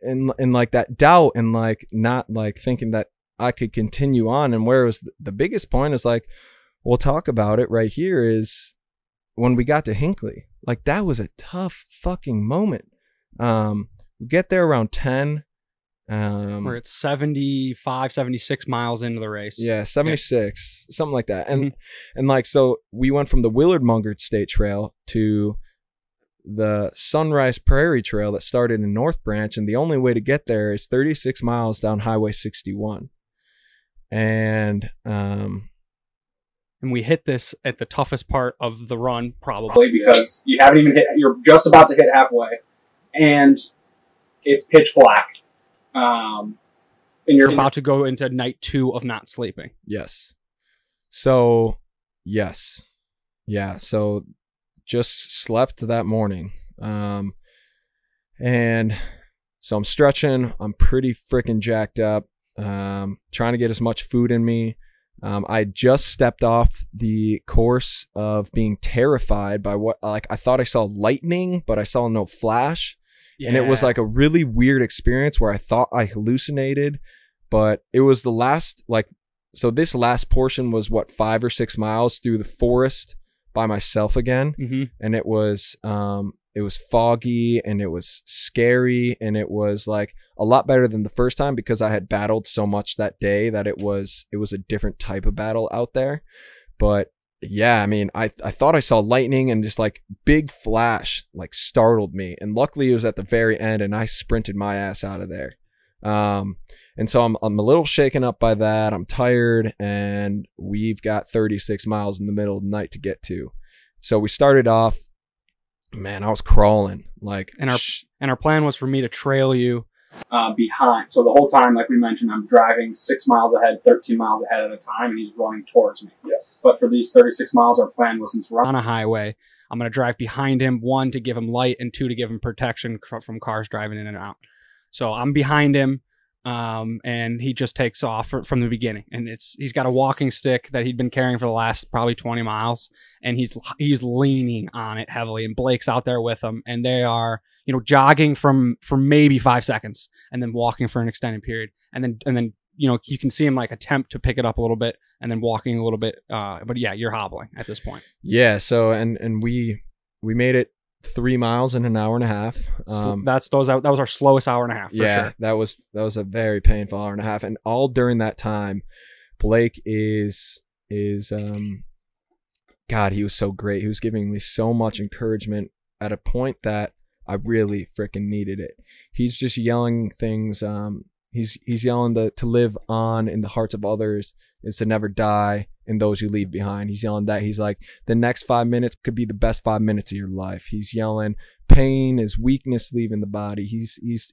and like that doubt, and like not like thinking that I could continue on. And where it was the biggest point is like, we'll talk about it right here, is when we got to Hinckley. Like, that was a tough fucking moment. We get there around 10. We're at 75, 76 miles into the race. Yeah, 76, something like that. And and like, so we went from the Willard Mungard State Trail to the Sunrise Prairie Trail that started in North Branch, and the only way to get there is 36 miles down Highway 61. And we hit this at the toughest part of the run, probably, because you haven't even hit, you're just about to hit halfway, and it's pitch black. And you're about to go into night 2 of not sleeping. Yes. So, yes. Yeah. So just slept that morning. And so I'm stretching. I'm pretty freaking jacked up. Trying to get as much food in me. I just stepped off the course of being terrified by what, like, I thought I saw lightning, but I saw no flash. Yeah. And it was like a really weird experience where I thought I hallucinated, but it was the last, like, so this last portion was what, 5 or 6 miles through the forest by myself again. And it was foggy, and it was scary, and it was like a lot better than the first time because I had battled so much that day that it was a different type of battle out there. But yeah, I mean, I thought I saw lightning, and just like big flash like startled me, and luckily it was at the very end, and I sprinted my ass out of there. And so I'm a little shaken up by that. I'm tired, and we've got 36 miles in the middle of the night to get to. So we started off, man, I was crawling like, and our plan was for me to trail you behind. So the whole time, like we mentioned, I'm driving 6 miles ahead, 13 miles ahead at a time, and he's running towards me. Yes. But for these 36 miles, our plan was, since we're on a highway, I'm going to drive behind him, 1, to give him light, and 2, to give him protection from cars driving in and out. So I'm behind him, and he just takes off from the beginning. And he's got a walking stick that he'd been carrying for the last probably 20 miles, and he's leaning on it heavily. And Blake's out there with him, and they are, you know, jogging for maybe 5 seconds, and then walking for an extended period, and then you know, you can see him like attempt to pick it up a little bit, and then walking a little bit. But yeah, you're hobbling at this point. Yeah. So and we made it 3 miles in an hour and a half. That was our slowest hour and a half. For sure. that was a very painful hour and a half. And all during that time, Blake is God, he was so great. He was giving me so much encouragement at a point that I really freaking needed it. He's just yelling things. He's yelling to live on in the hearts of others is to never die in those you leave behind. He's yelling that. He's like, the next 5 minutes could be the best 5 minutes of your life. He's yelling pain is weakness leaving the body. He's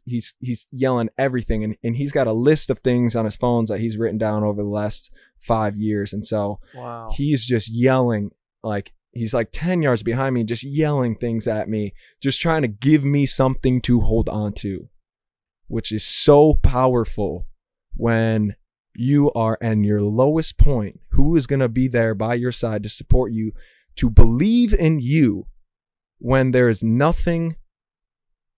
yelling everything, and he's got a list of things on his phones that he's written down over the last 5 years. And so wow, he's just yelling, like he's like 10 yards behind me, just yelling things at me, just trying to give me something to hold on to, which is so powerful when you are at your lowest point. Who is going to be there by your side to support you, to believe in you when there is nothing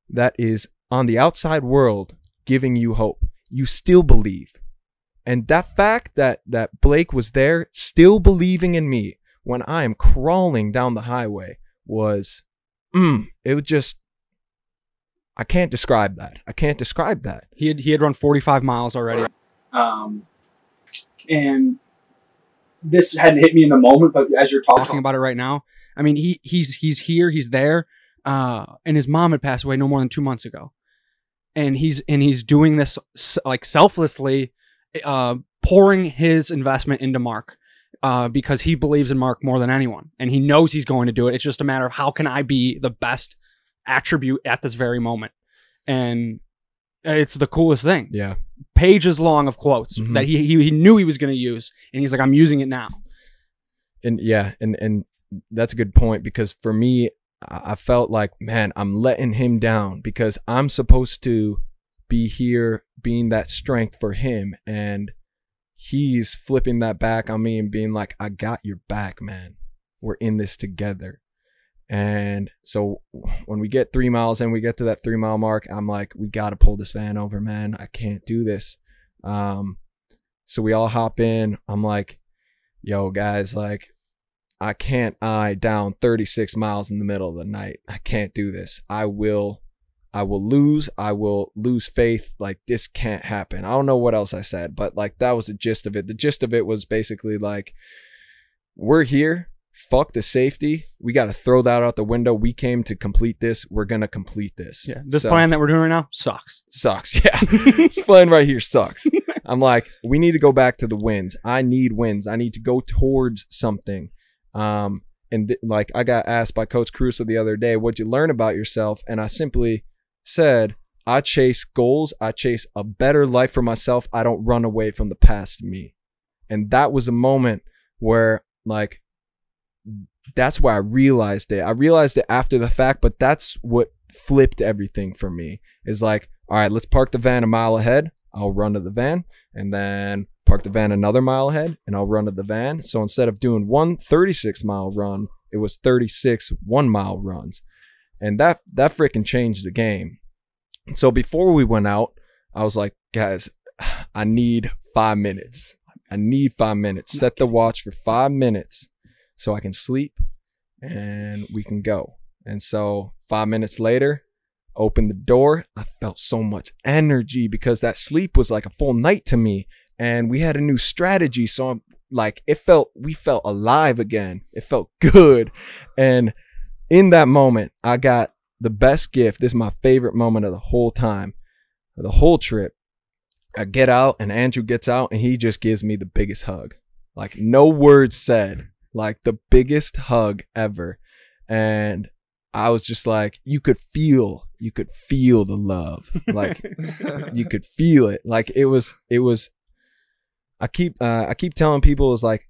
that is on the outside world giving you hope? You still believe. And that fact that Blake was there still believing in me when I am crawling down the highway was, it was just, I can't describe that. I can't describe that. He had run 45 miles already. And this hadn't hit me in the moment, but as you're talking about it right now, I mean, he's here, he's there, and his mom had passed away no more than 2 months ago, and he's doing this like selflessly, pouring his investment into Mark because he believes in Mark more than anyone. And he knows he's going to do it. It's just a matter of how can I be the best attribute at this very moment. And it's the coolest thing. Yeah. Pages long of quotes that he knew he was going to use. And he's like, I'm using it now. And yeah, and that's a good point, because for me, I felt like, man, I'm letting him down because I'm supposed to be here being that strength for him. And he's flipping that back on me and being like, I got your back, man. We're in this together. And so when we get 3 miles in, we get to that 3 mile mark, I'm like, we got to pull this van over, man. I can't do this. So we all hop in. I'm like, yo, guys, like, I can't eye down 36 miles in the middle of the night. I can't do this. I will lose. I will lose faith. Like, this can't happen. I don't know what else I said, but like, that was the gist of it. The gist of it was basically like, we're here. Fuck the safety. We got to throw that out the window. We came to complete this. We're going to complete this. Yeah. This plan that we're doing right now sucks. Sucks. Yeah. This plan right here sucks. I'm like, we need to go back to the wins. I need wins. I need to go towards something. Like, I got asked by Coach Caruso the other day, what'd you learn about yourself? And I simply said, I chase goals. I chase a better life for myself. I don't run away from the past me. And that was a moment where, like, that's why I realized it. I realized it after the fact, but that's what flipped everything for me. Is like, all right, let's park the van a mile ahead. I'll run to the van, and then park the van another mile ahead, and I'll run to the van. So instead of doing one 36-mile run, it was 36 1-mile runs. And that freaking changed the game. So before we went out, I was like, guys, I need 5 minutes. I need 5 minutes. Set the watch for 5 minutes so I can sleep and we can go. And so 5 minutes later, opened the door. I felt so much energy because that sleep was like a full night to me. And we had a new strategy. So I'm like, we felt alive again. It felt good. And in that moment, I got the best gift. This is my favorite moment of the whole time, of the whole trip. I get out and Andrew gets out and he just gives me the biggest hug. Like, no words said, like the biggest hug ever. And I was just like, you could feel the love. Like, you could feel it. Like, it was, I keep telling people, it's like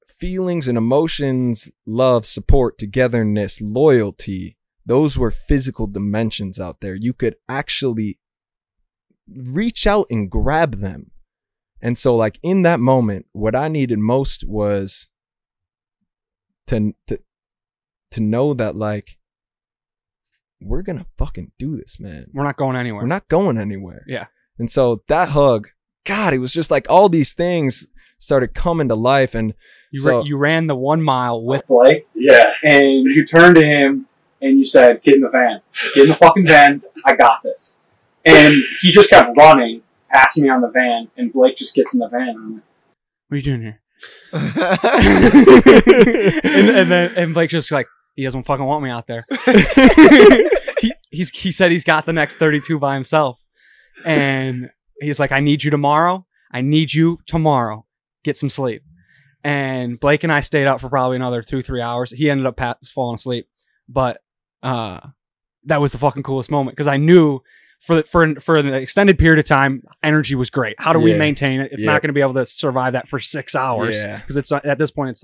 feelings and emotions, love, support, togetherness, loyalty. Those were physical dimensions out there. You could actually reach out and grab them. And so, like, in that moment, what I needed most was to know that, like, we're gonna fucking do this, man. We're not going anywhere. We're not going anywhere. Yeah. And so that hug, God, it was just like all these things started coming to life. And you ran the 1 mile with Blake. Yeah. And you turned to him and you said, get in the van. Get in the fucking van. I got this. And he just kept running, passing me on the van, and Blake just gets in the van. And I'm like, what are you doing here? and Blake just like, he doesn't fucking want me out there. He said he's got the next 32 by himself. And he's like, I need you tomorrow. I need you tomorrow. Get some sleep. And Blake and I stayed out for probably another 2-3 hours. He ended up falling asleep. But that was the fucking coolest moment because I knew for an extended period of time, energy was great. How do we maintain it? It's not going to be able to survive that for 6 hours because it's at this point it's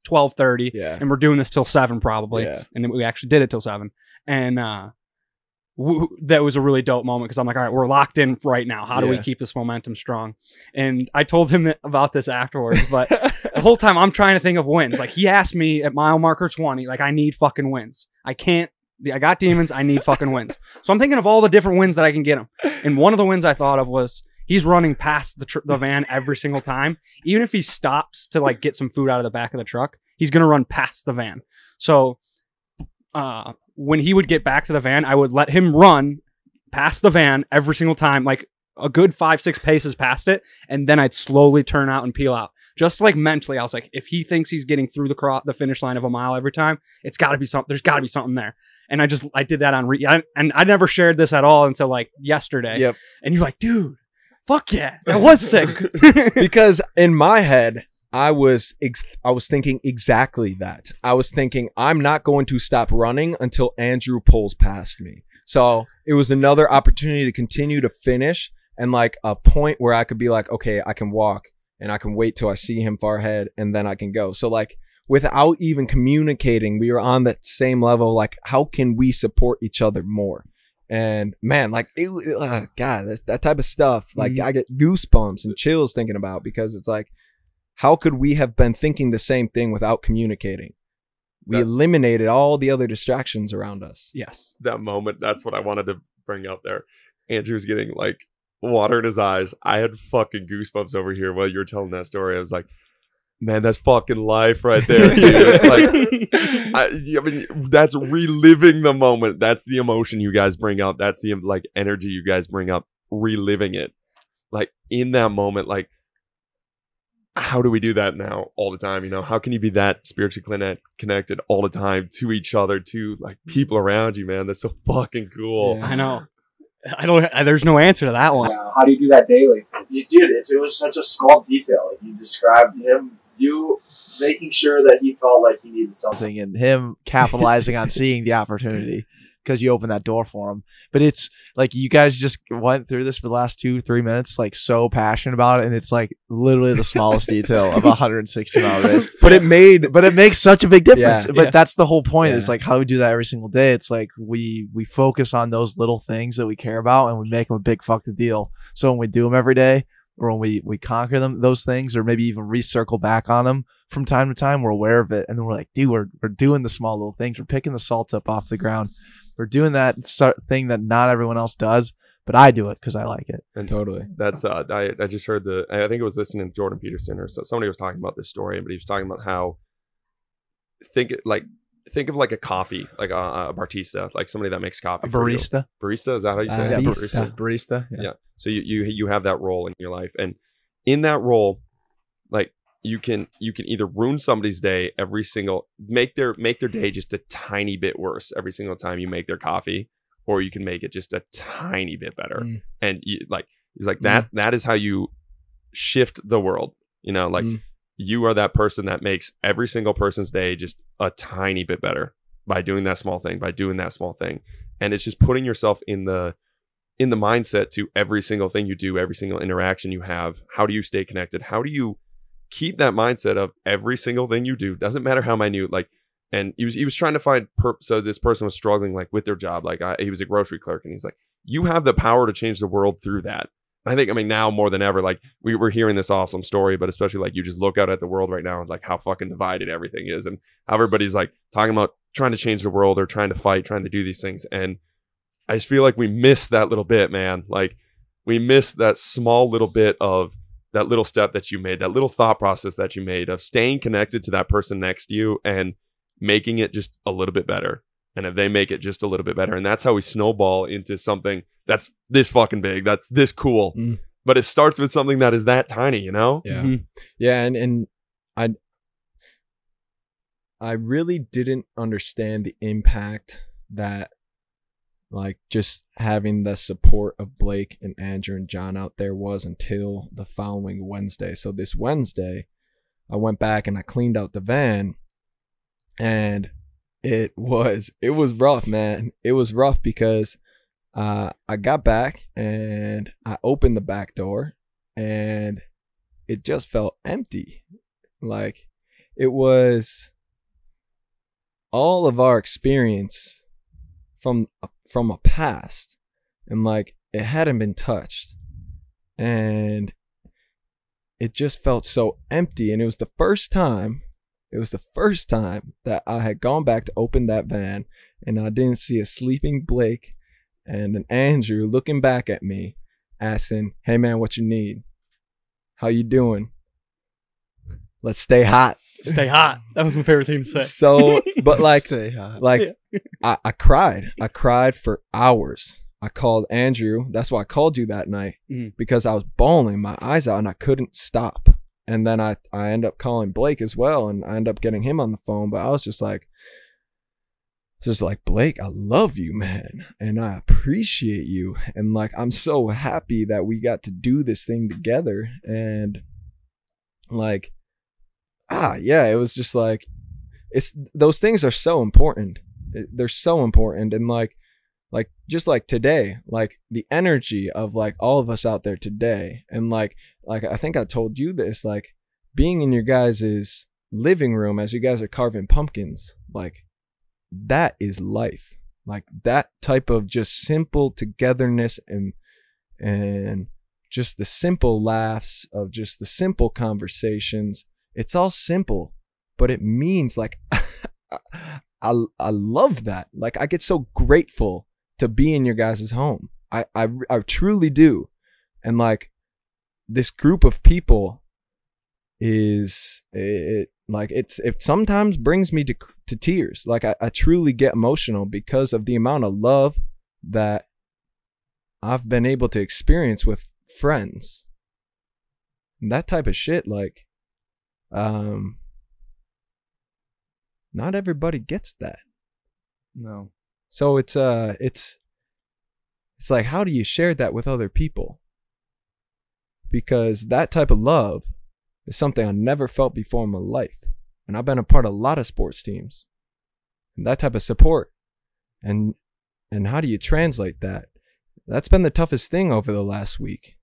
12:30 and we're doing this till 7 probably. And we actually did it till 7. And that was a really dope moment because I'm like, all right, we're locked in right now. How do we keep this momentum strong? And I told him about this afterwards, but the whole time I'm trying to think of wins. Like, he asked me at mile marker 20, like, I need fucking wins. I got demons. I need fucking wins. So I'm thinking of all the different wins that I can get him. And one of the wins I thought of was he's running past the van every single time. Even if he stops to like get some food out of the back of the truck, he's going to run past the van. So, when he would get back to the van, I would let him run past the van every single time, like a good 5-6 paces past it. And then I'd slowly turn out and peel out. Just like mentally, I was like, if he thinks he's getting through the finish line of a mile every time, it's got to be something. There's got to be something there. And I did that on and I never shared this at all until like yesterday. Yep. And you're like, dude, Fuck yeah, that was sick. Because in my head, I was thinking exactly that. I was thinking I'm not going to stop running until Andrew pulls past me. So it was another opportunity to continue to finish, and like a point where I could be like, okay, I can walk and I can wait till I see him far ahead and then I can go. So like without even communicating, we were on that same level. Like, how can we support each other more? And man, like, God, that type of stuff, like I get goosebumps and chills thinking about, because it's like, how could we have been thinking the same thing without communicating? We eliminated all the other distractions around us. Yes. That moment, that's what I wanted to bring up there. Andrew's getting like water in his eyes. I had fucking goosebumps over here while you were telling that story. I was like, man, that's fucking life right there, dude. Like, I mean, that's reliving the moment. That's the emotion you guys bring up. That's the like energy you guys bring up, reliving it. Like in that moment, like, how do we do that now all the time? You know, how can you be that spiritually connected all the time to each other, to like people around you, man? That's so fucking cool. Yeah. I know. There's no answer to that one. How do you do that daily? You did it. It was such a small detail. Like, you described him, you making sure that he felt like he needed something, and him capitalizing on seeing the opportunity because you opened that door for him. But it's like you guys just went through this for the last 2-3 minutes, like so passionate about it, and it's like literally the smallest detail of a 160-mile race. But it makes such a big difference. But that's the whole point. It's like how we do that every single day. It's like we focus on those little things that we care about, and we make them a big fucking deal. So when we do them every day, or when we conquer them, those things, or maybe even recircle back on them from time to time, we're aware of it, and then we're like, dude, we're doing the small little things. We're picking the salt up off the ground. We're doing that thing that not everyone else does, but I do it because I like it. And totally, that's I just heard I think it was listening to Jordan Peterson or somebody was talking about this story, but he was talking about how think of like a coffee, like a barista, like somebody that makes coffee. A barista. Barista, is that how you say it? Yeah, barista. Yeah. So you have that role in your life, and in that role, like you can either ruin somebody's day make their day just a tiny bit worse every single time you make their coffee, or you can make it just a tiny bit better. And he's like that is how you shift the world. You know, like you are that person that makes every single person's day just a tiny bit better by doing that small thing, and it's just putting yourself in the mindset to every single thing you do, every single interaction you have. How do you stay connected? How do you keep that mindset of every single thing you do? Doesn't matter how minute. Like, and he was trying to find so this person was struggling like with their job. Like he was a grocery clerk, and he's like, you have the power to change the world through that. I think, I mean, now more than ever, like we're hearing this awesome story, but especially like you just look out at the world right now and like how fucking divided everything is, and how everybody's like talking about trying to change the world or trying to fight, trying to do these things. And I just feel like we miss that little bit, man. Like we miss that small little bit of that little step that you made, that little thought process that you made of staying connected to that person next to you and making it just a little bit better. And if they make it just a little bit better, and that's how we snowball into something that's this fucking big, that's this cool. But it starts with something that is that tiny, you know? Yeah. Yeah. And I really didn't understand the impact that like just having the support of Blake and Andrew and John out there was until the following Wednesday. So this Wednesday, I went back and I cleaned out the van, and it was rough, man. It was rough because I got back and I opened the back door and it just felt empty. Like it was all of our experience from a past, and like it hadn't been touched, and it just felt so empty. And it was the first time that I had gone back to open that van and I didn't see a sleeping Blake and an Andrew looking back at me asking, hey man, what you need? How you doing? Let's stay hot. Stay hot. That was my favorite thing to say. So, but like, Stay hot. like I cried for hours. I called Andrew. That's why I called you that night, because I was bawling my eyes out and I couldn't stop. And then I ended up calling Blake as well, and I ended up getting him on the phone. But I was just like just like, Blake, I love you, man, and I appreciate you, and like I'm so happy that we got to do this thing together. And like, yeah, it was just like, it's, those things are so important. They're so important. And like just like today, like the energy of like all of us out there today, and like I think I told you this, like being in your guys' living room as you guys are carving pumpkins, like that is life. Like that type of just simple togetherness and just the simple laughs of just the simple conversations. It's all simple, but it means like I love that. Like I get so grateful to be in your guys' home. I truly do. And like this group of people is it sometimes brings me to tears. Like I truly get emotional because of the amount of love that I've been able to experience with friends. And that type of shit, like not everybody gets that. No. So it's like, how do you share that with other people? Because that type of love is something I never felt before in my life. And I've been a part of a lot of sports teams. And that type of support. And how do you translate that? That's been the toughest thing over the last week,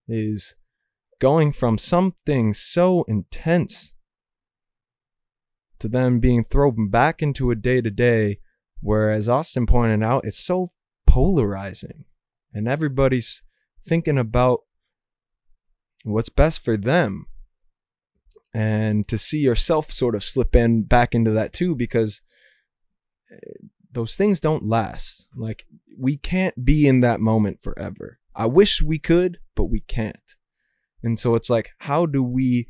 is going from something so intense to then being thrown back into a day-to-day where, as Austin pointed out, it's so polarizing. And everybody's thinking about what's best for them. And to see yourself sort of slip back into that too, because those things don't last. Like, we can't be in that moment forever. I wish we could, but we can't. And so it's like, how do we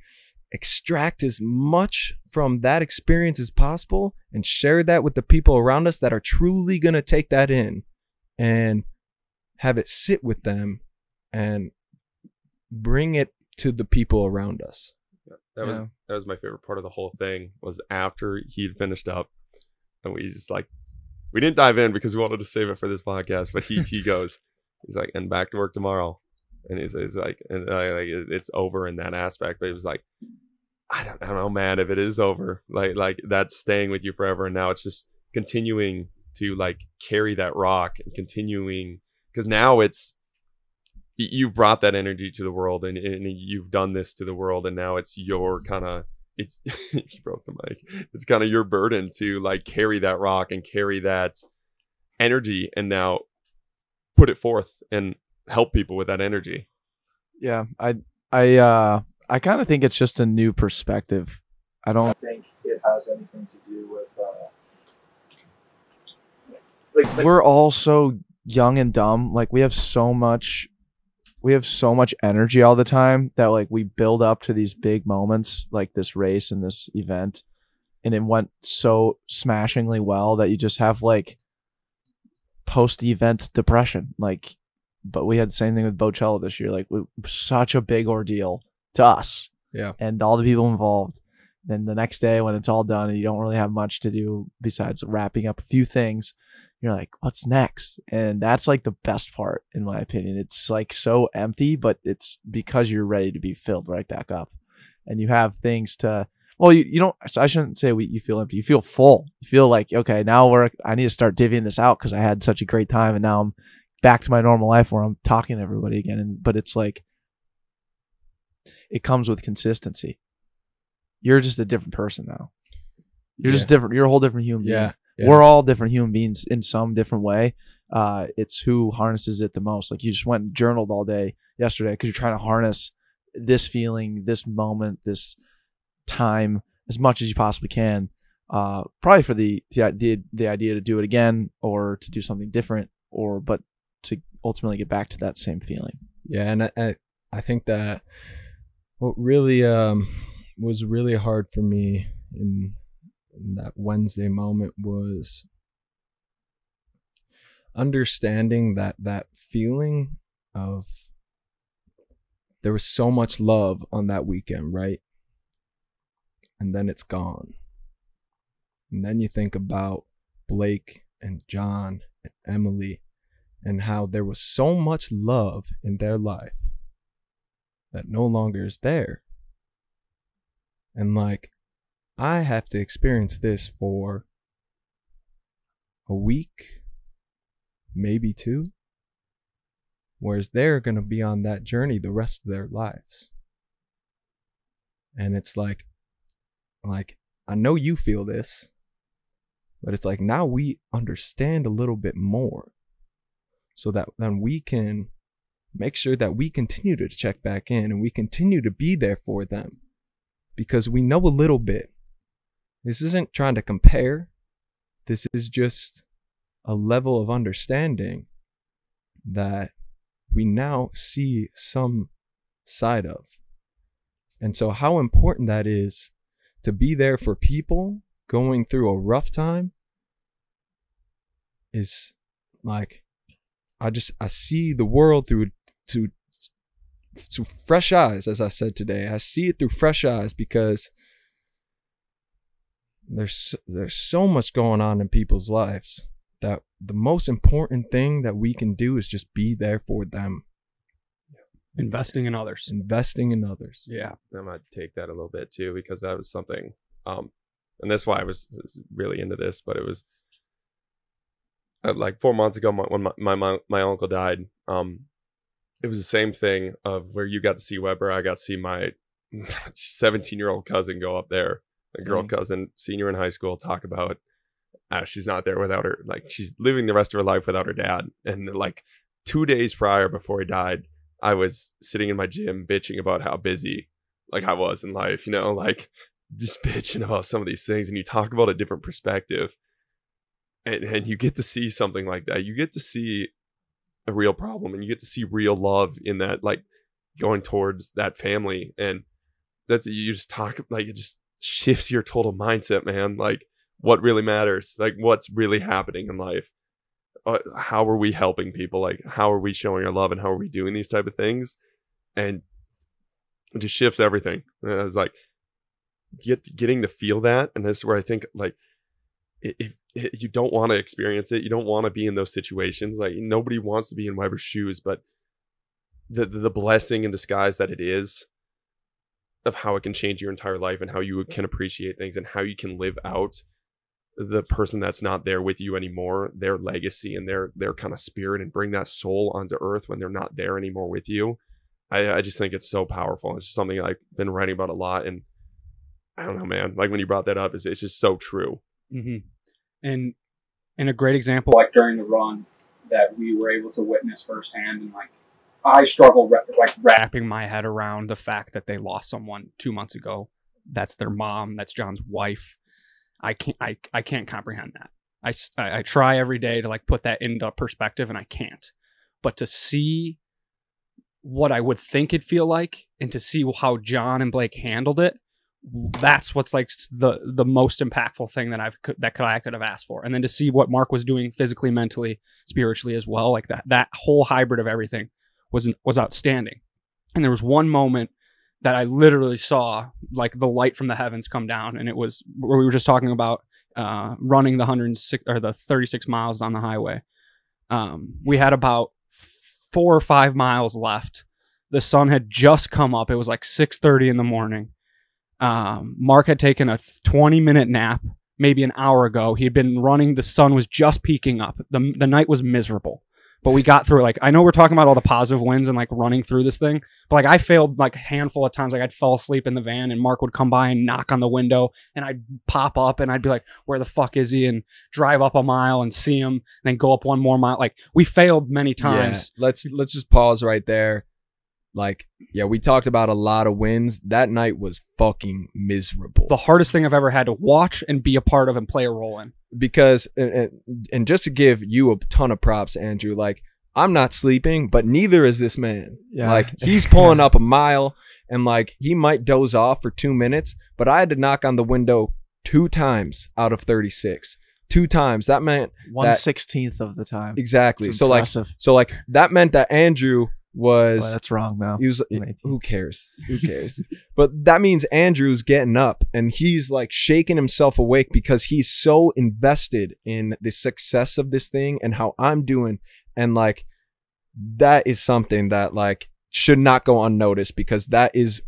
extract as much from that experience as possible and share that with the people around us that are truly going to take that in and have it sit with them and bring it to the people around us. That was my favorite part of the whole thing, was after he'd finished up and we just like, we didn't dive in because we wanted to save it for this podcast, but he goes, he's like, and back to work tomorrow. And he's like, and like it's over in that aspect. But he was like, I don't know, man, if it is over, like that's staying with you forever. And now it's just continuing to like carry that rock and continuing, because now you've brought that energy to the world and you've done this to the world. And now it's your kind of, he broke the mic. It's kind of your burden to like carry that rock and carry that energy and now put it forth and help people with that energy. Yeah, I kind of think it's just a new perspective. I don't think it has anything to do with we're all so young and dumb. Like we have so much energy all the time that like we build up to these big moments like this race and this event, and it went so smashingly well that you just have like post-event depression. Like, but we had the same thing with Bocello this year. Like, such a big ordeal to us, yeah, and all the people involved. Then the next day when it's all done and you don't really have much to do besides wrapping up a few things, you're like, what's next? And that's like the best part, in my opinion. It's like so empty, but it's because you're ready to be filled right back up, and you have things to. Well, you don't. So I shouldn't say you feel empty. You feel full. You feel like, okay, now I need to start divvying this out because I had such a great time, and now I'm back to my normal life where I'm talking to everybody again. But it's like, it comes with consistency. You're just a different person now. You're just different. You're a whole different human being. Yeah. We're all different human beings in some different way. It's who harnesses it the most. Like, you just went and journaled all day yesterday because you're trying to harness this feeling, this moment, this time as much as you possibly can. Probably for the idea to do it again or to do something different, but to ultimately get back to that same feeling. Yeah, and I think that what really was really hard for me in that Wednesday moment was understanding that feeling of there was so much love on that weekend, right? And then it's gone. And then you think about Blake and John and Emily, and how there was so much love in their life that no longer is there. And like, I have to experience this for a week, maybe 2, whereas they're going to be on that journey the rest of their lives. And it's like, I know you feel this, but it's like now we understand a little bit more, so that then we can make sure that we continue to check back in and we continue to be there for them, because we know a little bit. This isn't trying to compare. This is just a level of understanding that we now see some side of. And so how important that is to be there for people going through a rough time is like, I see the world through fresh eyes, as I said today. I see it through fresh eyes because there's so much going on in people's lives that the most important thing that we can do is just be there for them. Investing in others. Investing in others. Yeah. I might take that a little bit too, because that was something, and that's why I was really into this, but it was like 4 months ago when my uncle died. It was the same thing of where you got to see Weber. I got to see my 17-year-old cousin go up there, a girl cousin, senior in high school, talk about she's not there without her, like she's living the rest of her life without her dad. And like 2 days prior before he died, I was sitting in my gym bitching about how busy like I was in life, you know, like just bitching about some of these things. And you talk about a different perspective, and you get to see something like that. You get to see a real problem, and you get to see real love in that, like going towards that family. And that's, you just talk, like it just shifts your total mindset, man. Like what really matters, like what's really happening in life. How are we helping people? Like, how are we showing our love, and how are we doing these type of things? And it just shifts everything. And it's like getting to feel that. And this is where I think, like, if you don't want to experience it, you don't want to be in those situations. Like nobody wants to be in Weber's shoes, but the blessing in disguise that it is, of how it can change your entire life, and how you can appreciate things, and how you can live out the person that's not there with you anymore, their legacy and their kind of spirit, and bring that soul onto earth when they're not there anymore with you. I just think it's so powerful. It's just something I've been writing about a lot, and I don't know, man, like when you brought that up, it's just so true. Mm-hmm. And a great example, like during the run, that we were able to witness firsthand, and like I struggle wrapping my head around the fact that they lost someone 2 months ago. That's their mom. That's John's wife. I can't comprehend that. I try every day to like put that into perspective, and I can't. But to see what I would think it'd feel like, and to see how John and Blake handled it, that's what's like the most impactful thing that I could have asked for. And then to see what Mark was doing physically, mentally, spiritually as well, like that whole hybrid of everything was outstanding. And there was one moment that I literally saw like the light from the heavens come down, and it was where we were just talking about running the 106 or the 36 miles on the highway. We had about 4 or 5 miles left. The sun had just come up. It was like 6:30 in the morning. Mark had taken a 20-minute nap maybe an hour ago. He had been running. The sun was just peeking up. The night was miserable, but we got through it. Like, I know we're talking about all the positive wins and like running through this thing, but like I failed like a handful of times. Like I'd fall asleep in the van, and Mark would come by and knock on the window, and I'd pop up and I'd be like, where the fuck is he? And drive up a mile and see him, and then go up one more mile. Like we failed many times. Yeah, let's just pause right there. Like, yeah, we talked about a lot of wins. That night was fucking miserable. The hardest thing I've ever had to watch and be a part of and play a role in. Because, and just to give you a ton of props, Andrew, like, I'm not sleeping, but neither is this man. Yeah. Like, he's pulling up a mile, and like, he might doze off for 2 minutes, but I had to knock on the window 2 times out of 36. 2 times. That meant 1/16 of the time. Exactly. So like that meant that Andrew was Well, that's wrong now. he was who cares? Who cares? But that means Andrew's getting up and he's like shaking himself awake because he's so invested in the success of this thing and how I'm doing. And like that is something that like should not go unnoticed, because that is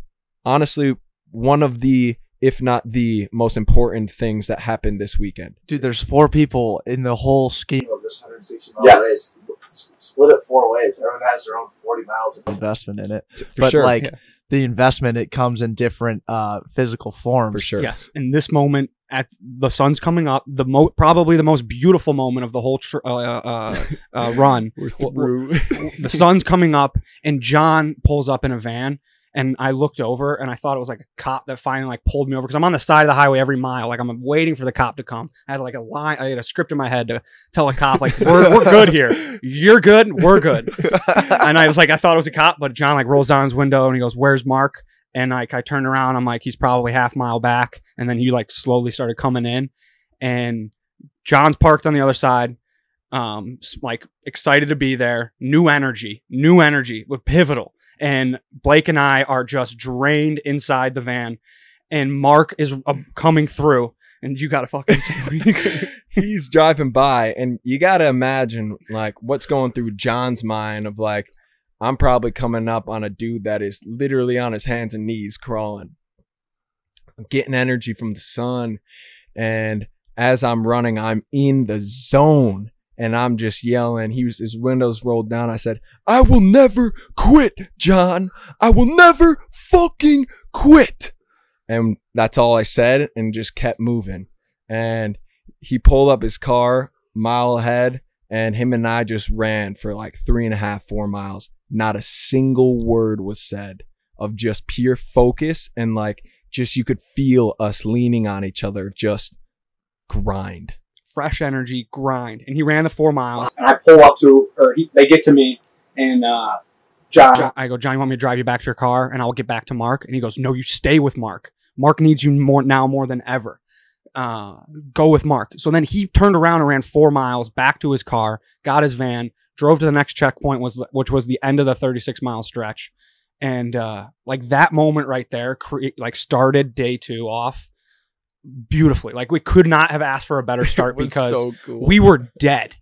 honestly one of the, if not the most important things that happened this weekend. Dude, there's 4 people in the whole scheme Of this 160-mile race, split it 4 ways. Everyone has their own 40 miles of of investment in it. For But sure. like the investment, it comes in different physical forms. For sure. Yes, in this moment, at the sun's coming up, probably the most beautiful moment of the whole run. We're through. The sun's coming up, and John pulls up in a van, and I looked over, and I thought it was like a cop that finally like pulled me over, because I'm on the side of the highway every mile, like I'm waiting for the cop to come. I had like a line, I had a script in my head to tell a cop like we're good here, you're good, we're good. And I was like, I thought it was a cop, but John like rolls down his window and he goes, "Where's Mark?" And like I turned around, I'm like, he's probably half mile back. And then he like slowly started coming in, and John's parked on the other side, like excited to be there. New energy with Pivotal. And Blake and I are just drained inside the van, and Mark is coming through, and you gotta fucking say He's driving by, and you gotta imagine like what's going through John's mind of like, I'm probably coming up on a dude that is literally on his hands and knees crawling, getting energy from the sun. And as I'm running, I'm in the zone and I'm just yelling. His windows rolled down. I said, "I will never quit, John. I will never fucking quit." And that's all I said, and just kept moving. And he pulled up his car mile ahead, and him and I just ran for like 3.5, 4 miles. Not a single word was said, of just pure focus, and like just you could feel us leaning on each other, just grind. fresh energy, grind. And he ran the 4 miles. And I pull up to, they get to me, and John. I go, "John, you want me to drive you back to your car and I'll get back to Mark?" And he goes, "No, you stay with Mark. Mark needs you more than ever. Go with Mark." So then he turned around and ran 4 miles back to his car, got his van, drove to the next checkpoint, which was the end of the 36-mile stretch. And like that moment right there, started day 2 off beautifully. Like we could not have asked for a better start because so cool. we were dead.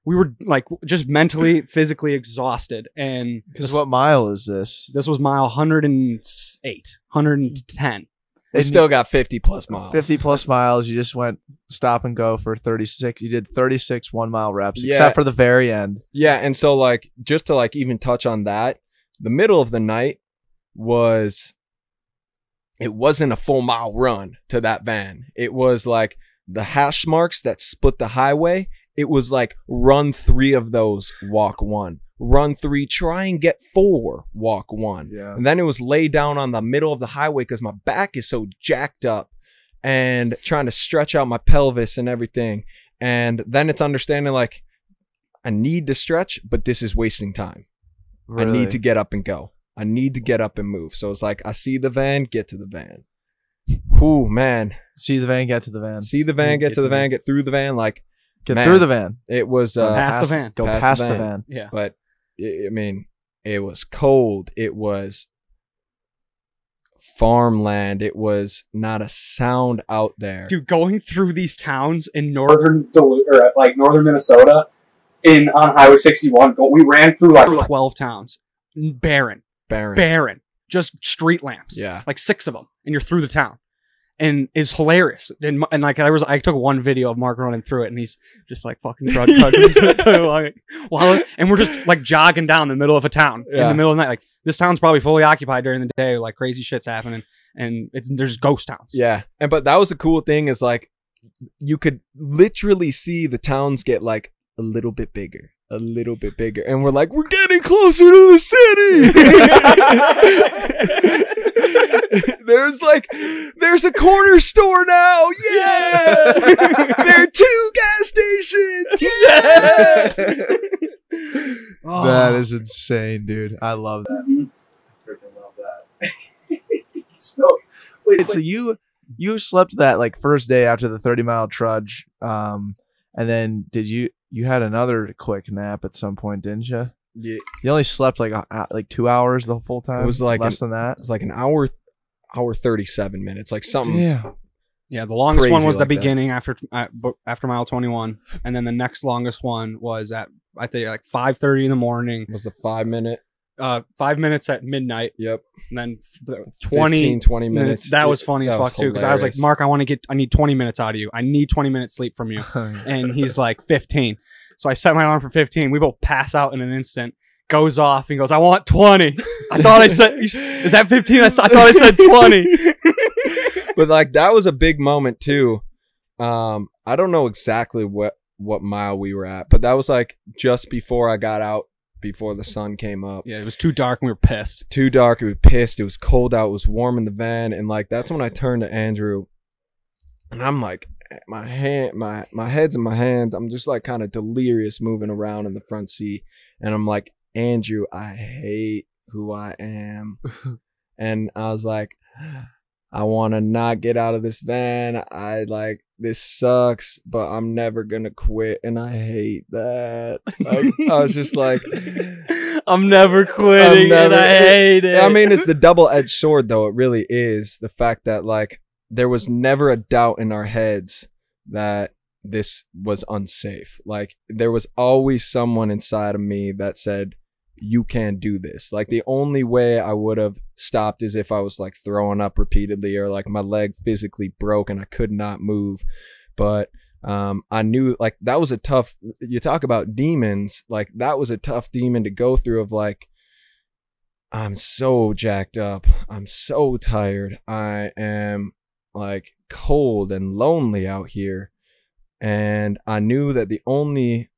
We were like just mentally, physically exhausted. And Because what mile is this? this was mile 108, 110. We still got 50 plus miles. 50 plus miles. You just went stop and go for 36. You did 36 1-mile reps, Yeah. except for the very end. Yeah, and so like just to like even touch on that, the middle of the night it wasn't a full mile run to that van. It was like the hash marks that split the highway. It was like run 3 of those, walk 1. Run 3, try and get 4, walk 1. Yeah. And then it was lay down on the middle of the highway because my back is so jacked up and trying to stretch out my pelvis and everything. And then it's understanding like I need to stretch, but this is wasting time. I need to get up and go. I need to get up and move. So it's like, I see the van, get to the van. Whew, man. See the van, get to the van. See the van, get to the van, get through the van. Like, Get man, through the van. It was Past the van. Go past past the the van. van. Yeah. But I mean, it was cold. It was farmland. It was not a sound out there. Dude, going through these towns in northern Minnesota, on Highway 61. We ran through like 12 towns. Barren. Just street lamps. Yeah. Like 6 of them. And you're through the town. And it's hilarious. And like I took one video of Mark running through it, and he's just like fucking trudging. And we're just like jogging down the middle of a town in the middle of the night. Like this town's probably fully occupied during the day. Like crazy shit's happening, and there's ghost towns. Yeah. But that was the cool thing is like you could literally see the towns get like a little bit bigger. And we're like, we're getting closer to the city. There's a corner store now. Yeah. There are 2 gas stations. Yeah. That is insane, dude. I love that. I freaking love that. So, wait, So you slept that like first day after the 30-mile trudge, and then you had another quick nap at some point, didn't you? Yeah, You only slept like 2 hours the full time. it was like less than that. It was like an hour 37 minutes, like something. Yeah, the longest one Crazy was the like that. beginning after mile 21, and then the next longest one was at I think like 5:30 in the morning. Was the 5 minute? 5 minutes at midnight, Yep. and then 20 minutes. That was funny as That was fuck too, because I was like, hilarious. Mark, I need 20 minutes out of you. I need 20 minutes sleep from you. And he's like 15. So I set my alarm for 15. We both pass out in an instant. Goes off and goes, I want 20. I thought I said, is that 15? I thought I said 20. But like that was a big moment too. I don't know exactly what mile we were at, but that was like just before I got out, before the sun came up. Yeah, it was too dark and we were pissed. Too dark. We were pissed. It was cold out. It was warm in the van, and like that's when I turned to Andrew, and I'm like, my head's in my hands. I'm just like kind of delirious, moving around in the front seat, and I'm like, Andrew, I hate who I am, and I was like, I want to not get out of this van. I like, this sucks, but I'm never gonna quit, and I hate that. Like, I was just like, I'm never quitting, and I hate it. I mean, it's the double-edged sword, though. It really is. The fact that like there was never a doubt in our heads that this was unsafe. Like there was always someone inside of me that said, you can't do this. Like the only way I would have stopped is if I was like throwing up repeatedly, or like my leg physically broke and I could not move. But I knew like that was a tough, you talk about demons, like that was a tough demon to go through, of like, I'm so jacked up, I'm so tired, I am like cold and lonely out here. And I knew that the only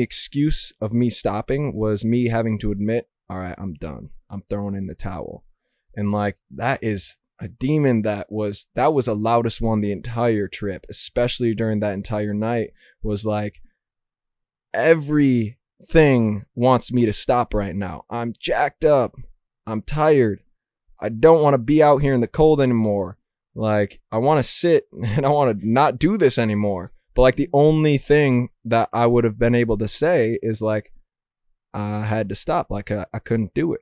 excuse of me stopping was me having to admit, all right, I'm done. I'm throwing in the towel. And like, that is a demon that was the loudest one the entire trip, especially during that entire night, was like, everything wants me to stop right now. I'm jacked up. I'm tired. I don't want to be out here in the cold anymore. Like, I want to sit and I want to not do this anymore. But like the only thing that I would have been able to say is like, I had to stop. Like I couldn't do it.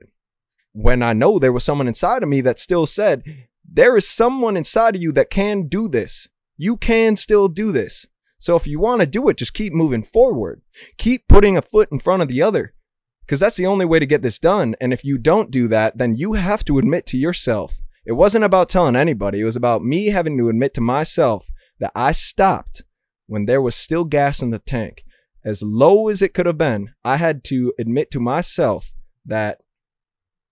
When I know there was someone inside of me that still said, there is someone inside of you that can do this. You can still do this. So if you want to do it, just keep moving forward. Keep putting a foot in front of the other, because that's the only way to get this done. And if you don't do that, then you have to admit to yourself. It wasn't about telling anybody. It was about me having to admit to myself that I stopped when there was still gas in the tank. As low as it could have been, I had to admit to myself that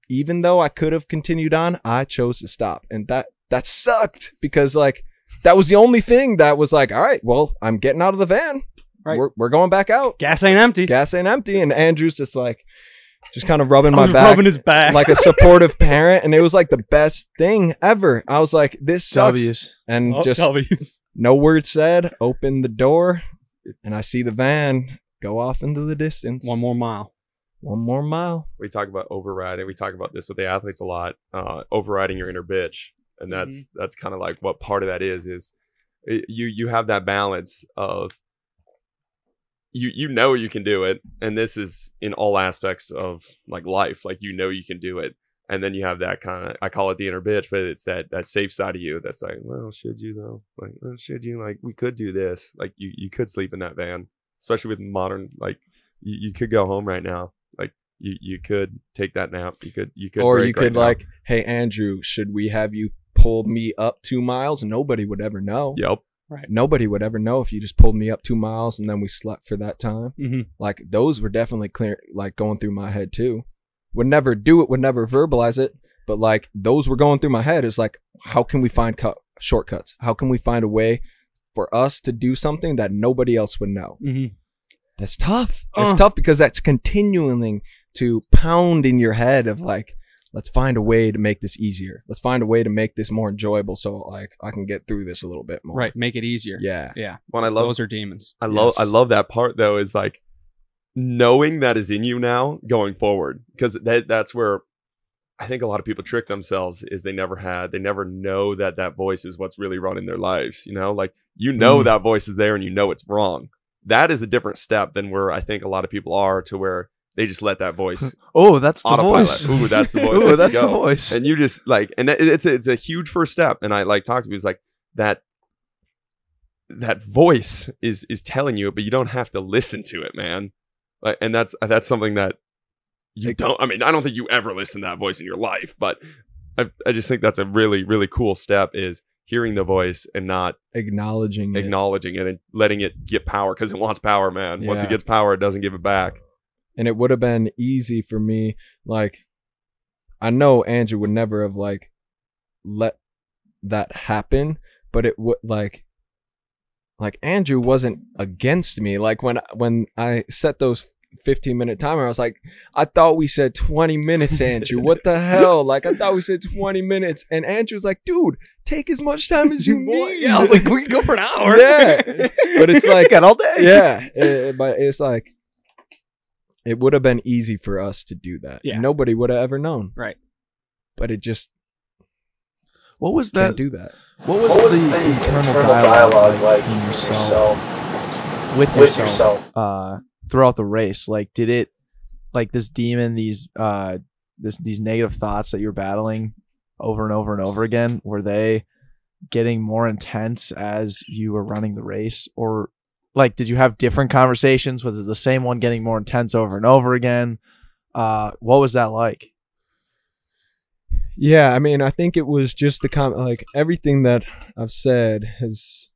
even though I could have continued on, I chose to stop. And that sucked, because like that was the only thing that was like, all right, well, I'm getting out of the van. Right. We're going back out. Gas ain't empty. Gas ain't empty. And Andrew's just like, just kind of rubbing my back, rubbing his back like a supportive parent. And it was like the best thing ever. I was like, this sucks. W's. And just W's. no word said, open the door, and I see the van go off into the distance. One more mile. We talk about overriding. We talk about this with the athletes a lot. Overriding your inner bitch, and that's kind of like what part of that is you have that balance of you know you can do it, and this is in all aspects of like life. Like you know you can do it, and then you have that kind of, I call it the inner bitch, but it's that safe side of you that's like, well, should you though? Like, well, should you? Like, we could do this. Like you could sleep in that van, especially with modern, like you could go home right now. Like you could take that nap. You could or break you could right like, hey Andrew, should we have you pull me up 2 miles? Nobody would ever know. Yep. Right. Nobody would ever know if you just pulled me up 2 miles and then we slept for that time. Mm-hmm. Like those were definitely clear, like going through my head too. Would never do it, would never verbalize it, but like those were going through my head. Is like, how can we find shortcuts? How can we find a way for us to do something that nobody else would know? Mm-hmm. That's tough. It's tough because that's continuing to pound in your head of like, let's find a way to make this easier. Let's find a way to make this more enjoyable, so like I can get through this a little bit more. Right. Make it easier. Yeah. Yeah. When I love Those are demons. I love that part though, is like knowing that is in you now going forward, because that's where I think a lot of people trick themselves, is they never know that voice is what's really running their lives. You know, like, that voice is there and you know it's wrong. That is a different step than where I think a lot of people are, to where they just let that voice Oh, that's the autopilot. voice. Ooh, that's the voice. Ooh, Let you that's the go. voice. And you just like, and it's a huge first step. And I like talked to me, it's like that voice is telling you it, but you don't have to listen to it, man. Like, and that's something that you don't. I mean, I don't think you ever listen to that voice in your life, but I just think that's a really, really cool step, is hearing the voice and not Acknowledging it. and letting it get power, because it wants power, man. Once it Yeah. gets power, it doesn't give it back. And it would have been easy for me. Like, I know Andrew would never have like let that happen, but it would like Andrew wasn't against me. Like when I set those 15-minute timer, I was like, I thought we said 20 minutes, Andrew. What the hell? Like, I thought we said 20 minutes. And Andrew's like, dude, take as much time as you need. Yeah, I was like, we can go for an hour. Yeah. But it's like, Got all day. yeah. But it's like, it would have been easy for us to do that. Yeah. Nobody would have ever known. Right. But it just What was can't that? do that. What was the internal dialogue like in yourself, with yourself, throughout the race? Like, did it, like this demon, these negative thoughts that you're battling over and over and over again, were they getting more intense as you were running the race? Or like, did you have different conversations? Was it the same one getting more intense over and over again? What was that like? Yeah, I mean, I think it was just like everything that I've said is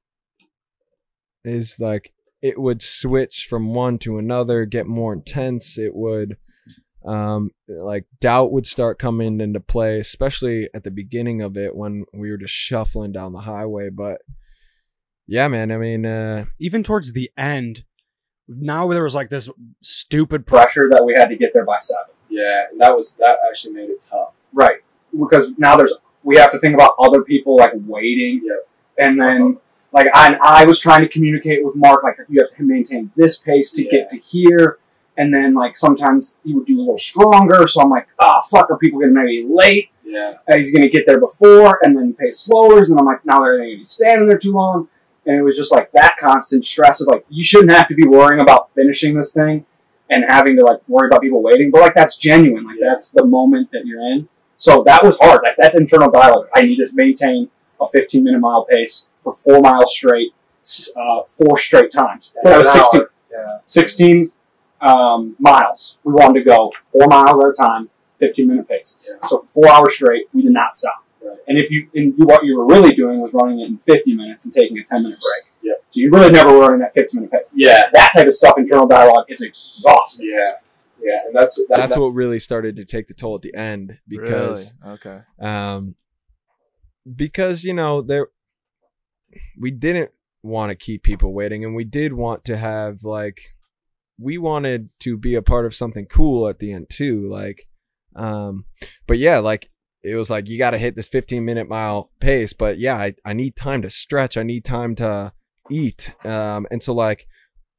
like it would switch from one to another, get more intense. It would like doubt would start coming into play, especially at the beginning of it when we were just shuffling down the highway. But yeah, man, I mean, Even towards the end, now there was like this stupid Pressure that we had to get there by 7. Yeah, and that actually made it tough. Right. Because now we have to think about other people like waiting. Yep. And then like I was trying to communicate with Mark, like you have to maintain this pace to get to here. And then like sometimes he would do a little stronger. So I'm like, fuck, are people going to be late? Yeah. And he's going to get there before and then pace slower. And I'm like, now they're going to be standing there too long. And it was just like that constant stress of like, you shouldn't have to be worrying about finishing this thing and having to like worry about people waiting. But like, that's genuine. Like that's the moment that you're in. So that was hard. Like that's internal dialogue. I need to maintain a 15-minute mile pace for 4 miles straight, 4 straight times. That was 16 miles. We wanted to go 4 miles at a time, 15-minute paces. Yeah. So for 4 hours straight, we did not stop. Right. And what you were really doing was running it in 50 minutes and taking a 10-minute break. Yeah. So you really never were running that 15-minute pace. Yeah. That type of stuff, internal dialogue, is exhausting. Yeah. Yeah, and that's what really started to take the toll at the end because because you know we didn't want to keep people waiting, and we did want to have we wanted to be a part of something cool at the end too, but yeah, it was like you got to hit this 15-minute mile pace, but yeah, I need time to stretch, I need time to eat, and so a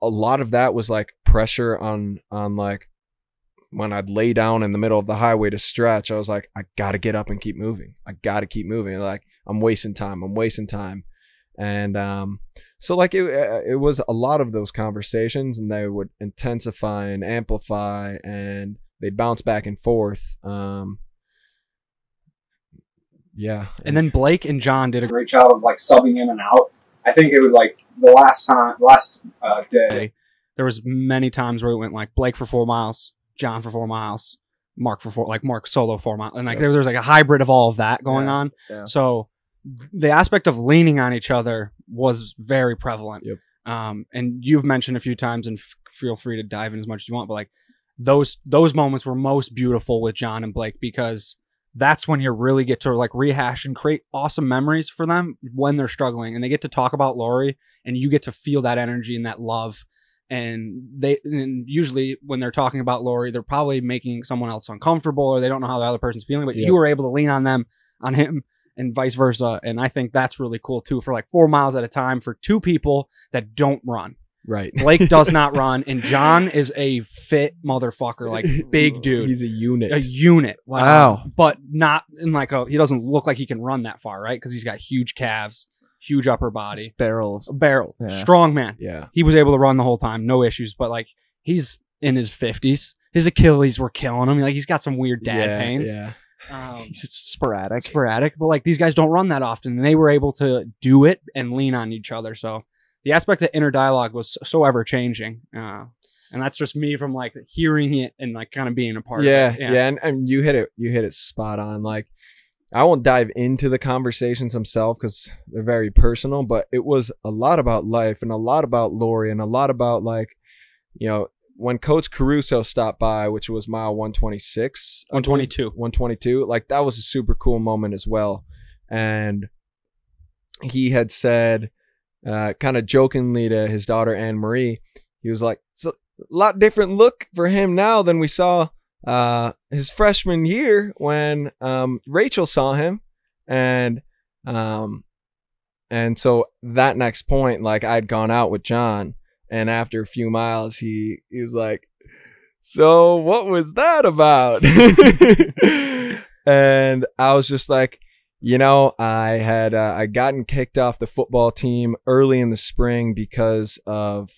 lot of that was pressure on when I'd lay down in the middle of the highway to stretch, I was like, I got to get up and keep moving. I got to keep moving. I'm wasting time. And so it was a lot of those conversations, and they would intensify and amplify, and they'd bounce back and forth. Yeah. And then Blake and John did a great job of subbing in and out. I think it was the last day. There was many times where it went Blake for 4 miles, John for 4 miles, Mark for 4, Mark solo 4 miles. And there was a hybrid of all of that going on. Yeah. So the aspect of leaning on each other was very prevalent. Yep. And you've mentioned a few times, and feel free to dive in as much as you want, but those moments were most beautiful with John and Blake, because that's when you really get to rehash and create awesome memories for them when they're struggling, and they get to talk about Lori, and you get to feel that energy and that love. And usually when they're talking about Lori, they're probably making someone else uncomfortable, or they don't know how the other person's feeling, but you were able to lean on them, on him, and vice versa. And I think that's really cool too, for 4 miles at a time for 2 people that don't run. Right. Blake does not run, and John is a fit motherfucker, big dude. He's a unit. A unit. Wow. But not in he doesn't look like he can run that far, right? Because he's got huge calves, huge upper body. Barrel. Yeah. Strong man. Yeah. He was able to run the whole time, no issues, but he's in his 50s, his Achilles were killing him. Like he's got some weird dad pains. Yeah. It's sporadic. But like these guys don't run that often, and they were able to do it and lean on each other. So the aspect of inner dialogue was so ever changing, and that's just me from like hearing it and like kind of being a part of it. Yeah, and you hit it spot on. Like I won't dive into the conversations themselves because they're very personal, but it was a lot about life and a lot about Lori and a lot about like, you know, when Coach Caruso stopped by, which was mile 126, 122, like that was a super cool moment as well. And he had said, kind of jokingly to his daughter Anne Marie, he was like, it's a lot different look for him now than we saw his freshman year when Rachel saw him. And so that next point, like I'd gone out with John. And after a few miles, he was like, so what was that about? And I was just like, you know, I had I gotten kicked off the football team early in the spring because of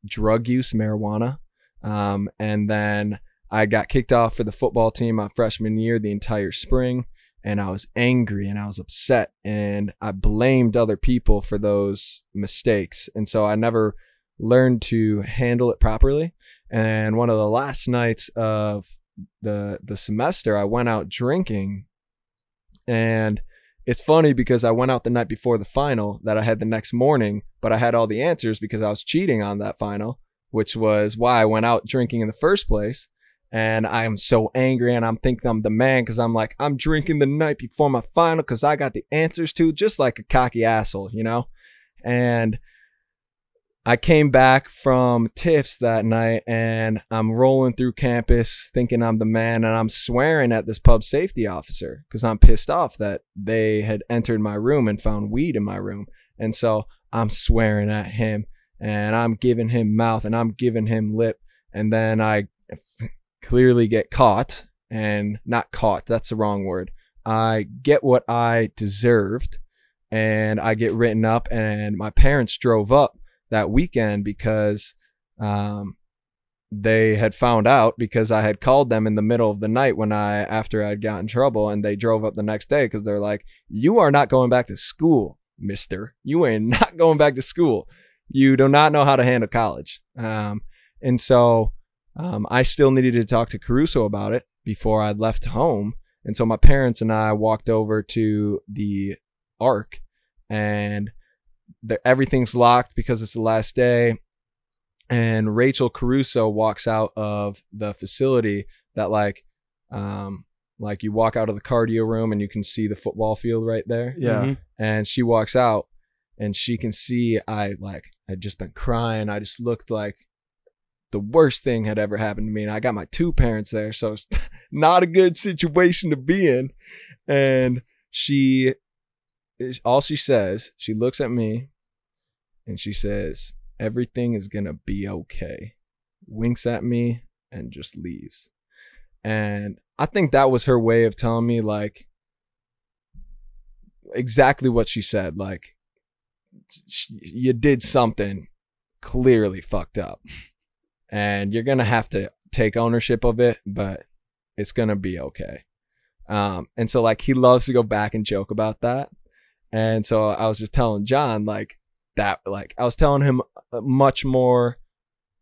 drug use, marijuana. And then I got kicked off for the football team my freshman year the entire spring. And I was angry and I was upset and I blamed other people for those mistakes. And so I never learned to handle it properly. And one of the last nights of the semester, I went out drinking. And it's funny because I went out the night before the final that I had the next morning, but I had all the answers because I was cheating on that final, which was why I went out drinking in the first place. And I am so angry and I'm thinking I'm the man because I'm like, I'm drinking the night before my final because I got the answers to, just like a cocky asshole, you know? And I came back from TIFFs that night and I'm rolling through campus thinking I'm the man and I'm swearing at this pub safety officer because I'm pissed off that they had entered my room and found weed in my room. And so I'm swearing at him and I'm giving him mouth and I'm giving him lip. And then I clearly get caught, and not caught, that's the wrong word. I get what I deserved and I get written up, and my parents drove up that weekend because they had found out because I had called them in the middle of the night after I'd got in trouble, and they drove up the next day because they're like, you are not going back to school, mister. You are not going back to school. You do not know how to handle college. And so I still needed to talk to Caruso about it before I left home. And so my parents and I walked over to the Arc, and everything's locked because it's the last day. And Rachel Caruso walks out of the facility that like you walk out of the cardio room and you can see the football field right there. Yeah. Mm-hmm. And she walks out and she can see I'd just been crying. I just looked like the worst thing had ever happened to me. And I got my two parents there, so it's not a good situation to be in. And all she says, she looks at me and she says, everything is going to be okay. Winks at me and just leaves. And I think that was her way of telling me like exactly what she said. Like, you did something clearly fucked up and you're going to have to take ownership of it, but it's going to be okay. And so like he loves to go back and joke about that. And so I was just telling John like that, like I was telling him much more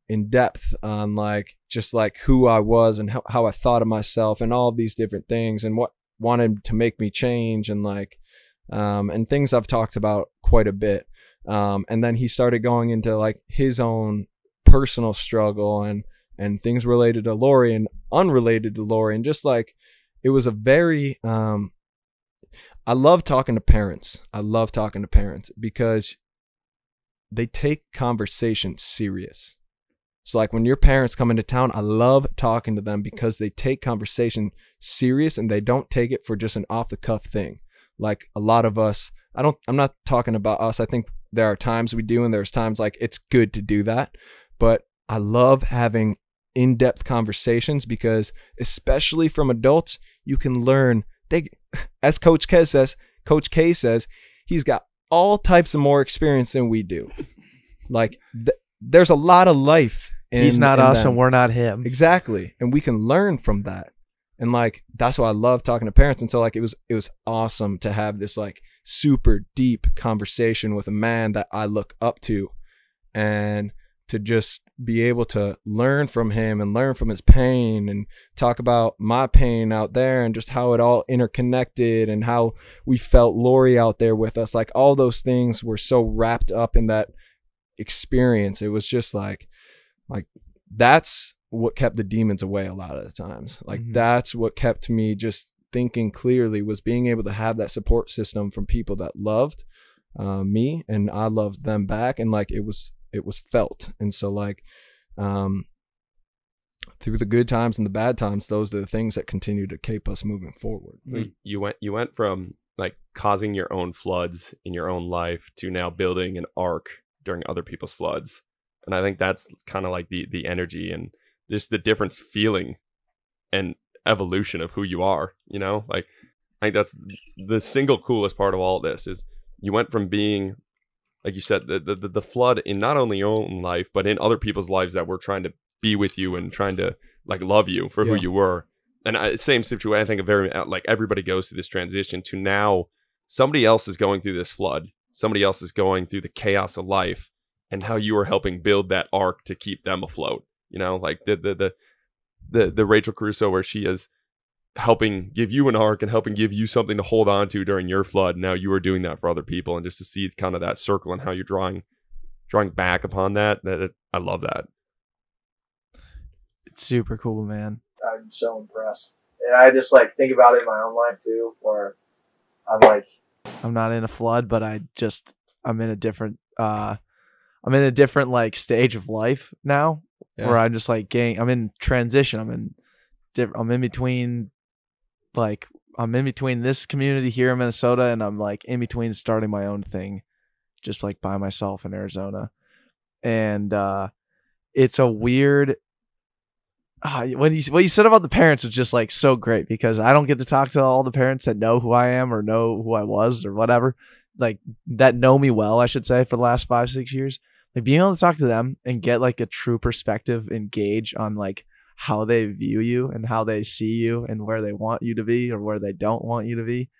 in depth on like just like who I was and how I thought of myself and all of these different things and what wanted to make me change and like and things I've talked about quite a bit. And then he started going into like his own personal struggle and things related to Lori and unrelated to Lori, and just like it was a very I love talking to parents. I love talking to parents because they take conversation serious. So like when your parents come into town, I love talking to them because they take conversation serious and they don't take it for just an off the cuff thing. Like a lot of us, I'm not talking about us. I think there are times we do, and there's times like it's good to do that. But I love having in-depth conversations because especially from adults, you can learn. As Coach K says, he's got all types of more experience than we do. Like there's a lot of life He's not us and we're not him. Exactly. And we can learn from that. And like, that's why I love talking to parents. And so like, it was awesome to have this like super deep conversation with a man that I look up to, and to just be able to learn from him and learn from his pain and talk about my pain out there and just how it all interconnected and how we felt Lori out there with us. Like all those things were so wrapped up in that experience. It was just like that's what kept the demons away a lot of the times. Like that's what kept me just thinking clearly, was being able to have that support system from people that loved me and I loved them back. And like, it was felt. And so like, through the good times and the bad times, those are the things that continue to keep us moving forward. You went from like causing your own floods in your own life to now building an ark during other people's floods. And I think that's kind of like the energy and just the difference feeling and evolution of who you are, you know? Like, I think that's the single coolest part of all of this is you went from being, like you said, the flood in not only your own life, but in other people's lives that were trying to be with you and trying to like love you for who you were. And same situation, I think like everybody goes through this transition to now somebody else is going through this flood. Somebody else is going through the chaos of life, and how you are helping build that ark to keep them afloat. You know, like the Rachel Caruso, where she is helping give you an ark and helping give you something to hold on to during your flood. Now you are doing that for other people, and just to see kind of that circle and how you're drawing back upon that I love that. It's super cool, man. I'm so impressed. And I just like think about it in my own life too, where I'm like, I'm not in a flood, but I'm in a different like stage of life now, where I'm just like I'm in transition. I'm in between this community here in Minnesota, and I'm like in between starting my own thing, just like by myself in Arizona. And it's a weird, what you said about the parents was just like so great, because I don't get to talk to all the parents that know who I am or know who I was or whatever, like that know me well, I should say, for the last 5-6 years. Like being able to talk to them and get like a true perspective and gauge on like how they view you and how they see you and where they want you to be or where they don't want you to be.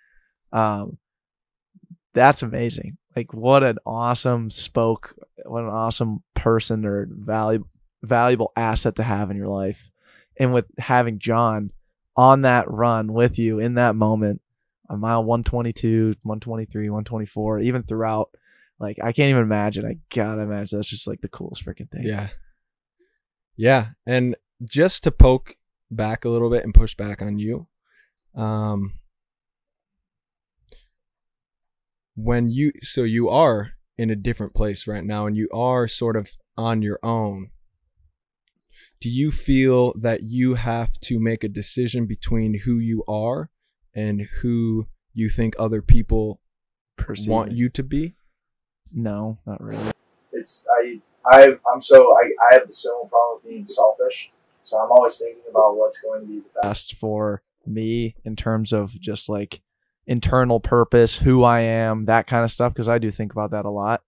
That's amazing. Like what an awesome person or valuable asset to have in your life. And with having John on that run with you in that moment, a mile 122, 123, 124, even throughout, like I can't even imagine. I gotta imagine that's just like the coolest freaking thing. Yeah. And just to poke back a little bit and push back on you, so you are in a different place right now and you are sort of on your own. Do you feel that you have to make a decision between who you are and who you think other people want you to be? No, not really. I have the similar problem with being selfish. So I'm always thinking about what's going to be the best for me in terms of just like internal purpose, who I am, that kind of stuff. Because I do think about that a lot.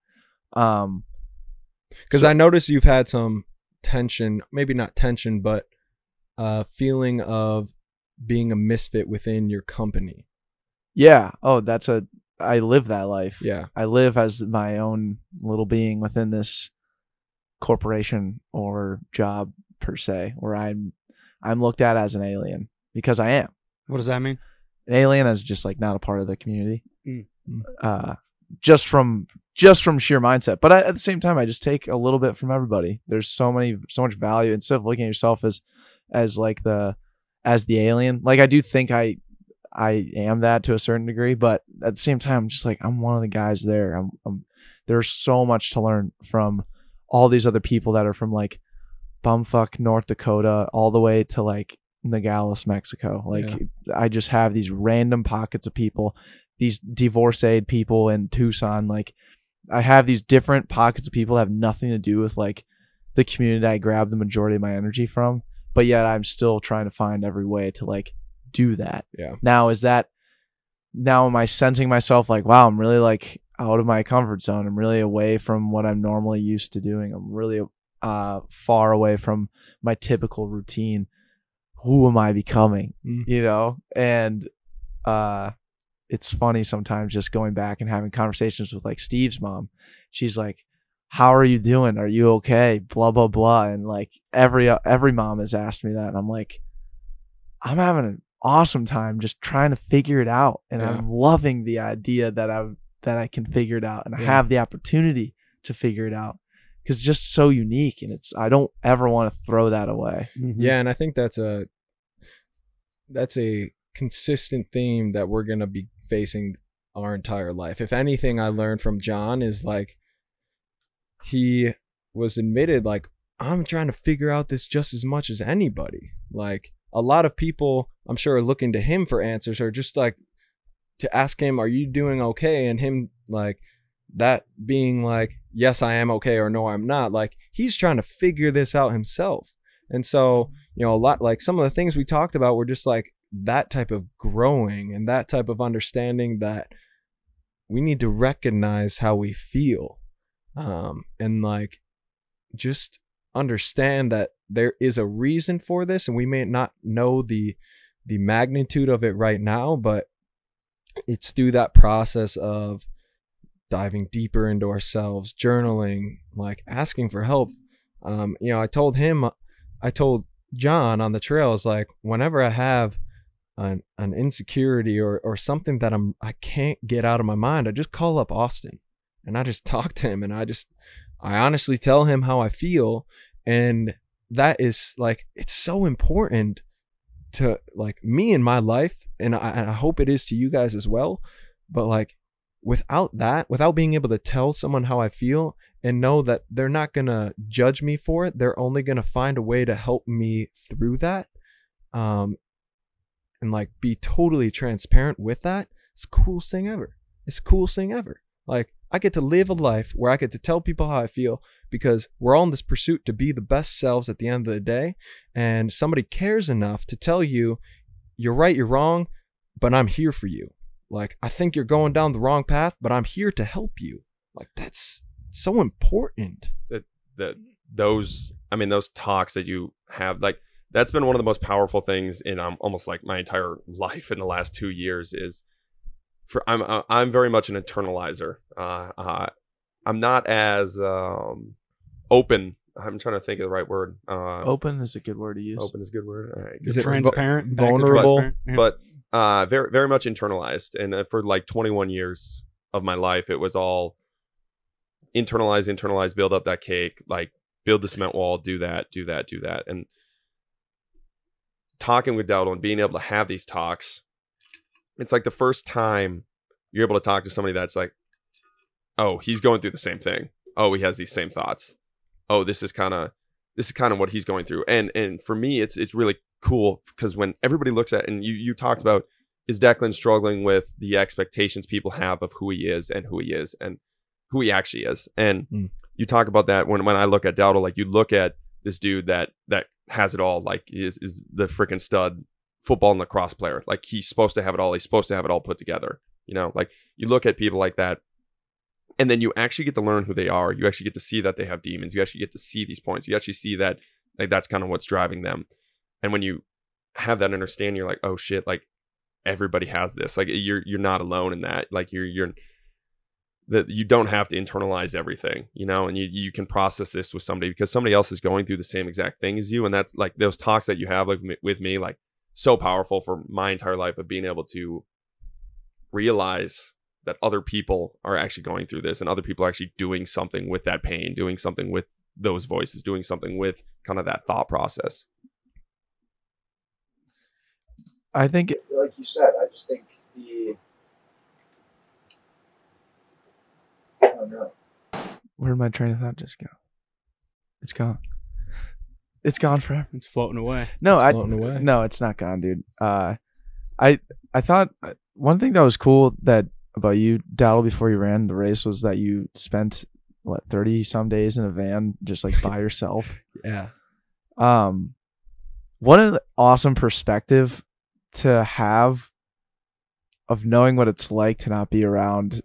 Because I noticed you've had some tension, maybe not tension, but feeling of being a misfit within your company. Yeah. Oh, I live that life. Yeah. I live as my own little being within this corporation or job per se, where I'm looked at as an alien, because I am. What does that mean? An alien is just like not a part of the community. Just from sheer mindset. But at the same time, I just take a little bit from everybody. There's so much value. Instead of looking at yourself as the alien, like I do think I am that to a certain degree, but at the same time, I'm just like, I'm one of the guys there. There's so much to learn from all these other people that are from like bumfuck North Dakota all the way to like Nogales, Mexico. Like I just have these random pockets of people, these divorced people in Tucson. Like I have these different pockets of people that have nothing to do with like the community I grab the majority of my energy from, but yet I'm still trying to find every way to like do that. Yeah. Now am I sensing myself like, wow, I'm really like out of my comfort zone. I'm really away from what I'm normally used to doing. I'm really far away from my typical routine. Who am I becoming? You know? And it's funny sometimes just going back and having conversations with like Steve's mom. She's like, how are you doing? Are you okay? Blah, blah, blah. And like every mom has asked me that. And I'm like, I'm having an awesome time just trying to figure it out. And I'm loving the idea that I can figure it out and I have the opportunity to figure it out, because it's just so unique, and I don't ever want to throw that away. Yeah. And I think that's a consistent theme that we're going to be facing our entire life. If anything I learned from John is like, he was admitted like, I'm trying to figure out this just as much as anybody. Like a lot of people I'm sure are looking to him for answers, or just like to ask him, are you doing okay? And him like that being like, yes, I am okay, or no, I'm not. Like he's trying to figure this out himself. And so, you know, a lot like some of the things we talked about were just like that type of growing and that type of understanding that we need to recognize how we feel. And like just understand that there is a reason for this, and we may not know the magnitude of it right now, but it's through that process of diving deeper into ourselves, journaling, like asking for help. You know, I told John on the trails, like whenever I have an insecurity or something that I can't get out of my mind, I just call up Austin and I just talk to him, and I honestly tell him how I feel. And that is like, it's so important to like me in my life, and I hope it is to you guys as well. But like without being able to tell someone how I feel and know that they're not gonna judge me for it, they're only gonna find a way to help me through that, and like be totally transparent with that, it's the coolest thing ever. It's the coolest thing ever. Like I get to live a life where I get to tell people how I feel, because we're all in this pursuit to be the best selves at the end of the day. And somebody cares enough to tell you, you're right, you're wrong, but I'm here for you. Like, I think you're going down the wrong path, but I'm here to help you. Like, that's so important. Those talks that you have, like, that's been one of the most powerful things in almost like my entire life in the last 2 years is, I'm very much an internalizer. I'm not as open. I'm trying to think of the right word. Open is a good word to use. Open is a good word. All right. Is it transparent? Vulnerable? But very, very much internalized. And for like 21 years of my life, it was all internalize, build up that cake, like build the cement wall, do that. And talking with Dowdle and being able to have these talks, it's like the first time you're able to talk to somebody that's like, oh, he's going through the same thing. Oh, he has these same thoughts. Oh, this is kind of what he's going through. And for me, it's really cool, because when everybody looks at, and you talked about, is Declan struggling with the expectations people have of who he is and who he actually is. And you talk about that when I look at Dowdle, like you look at this dude that has it all, like is the freaking stud football and lacrosse player. Like he's supposed to have it all. He's supposed to have it all put together. You know, like you look at people like that, and then you actually get to learn who they are. You actually get to see that they have demons. You actually get to see these points. You actually see that like that's kind of what's driving them. And when you have that understanding, you're like, oh shit, like everybody has this. Like you're not alone in that. Like you don't have to internalize everything, you know, and you can process this with somebody, because somebody else is going through the same exact thing as you. And that's like those talks that you have like with me, like so powerful for my entire life of being able to realize that other people are actually going through this, and other people are actually doing something with that pain, doing something with those voices, doing something with kind of that thought process. I think, like you said, I just think I don't know. Where did my train of thought just go? It's gone. It's gone forever. It's floating away. No, it's not gone, dude. I thought one thing that was cool about you, Dowdle, before you ran the race was that you spent 30 some days in a van just like by yourself. Yeah. What an awesome perspective to have of knowing what it's like to not be around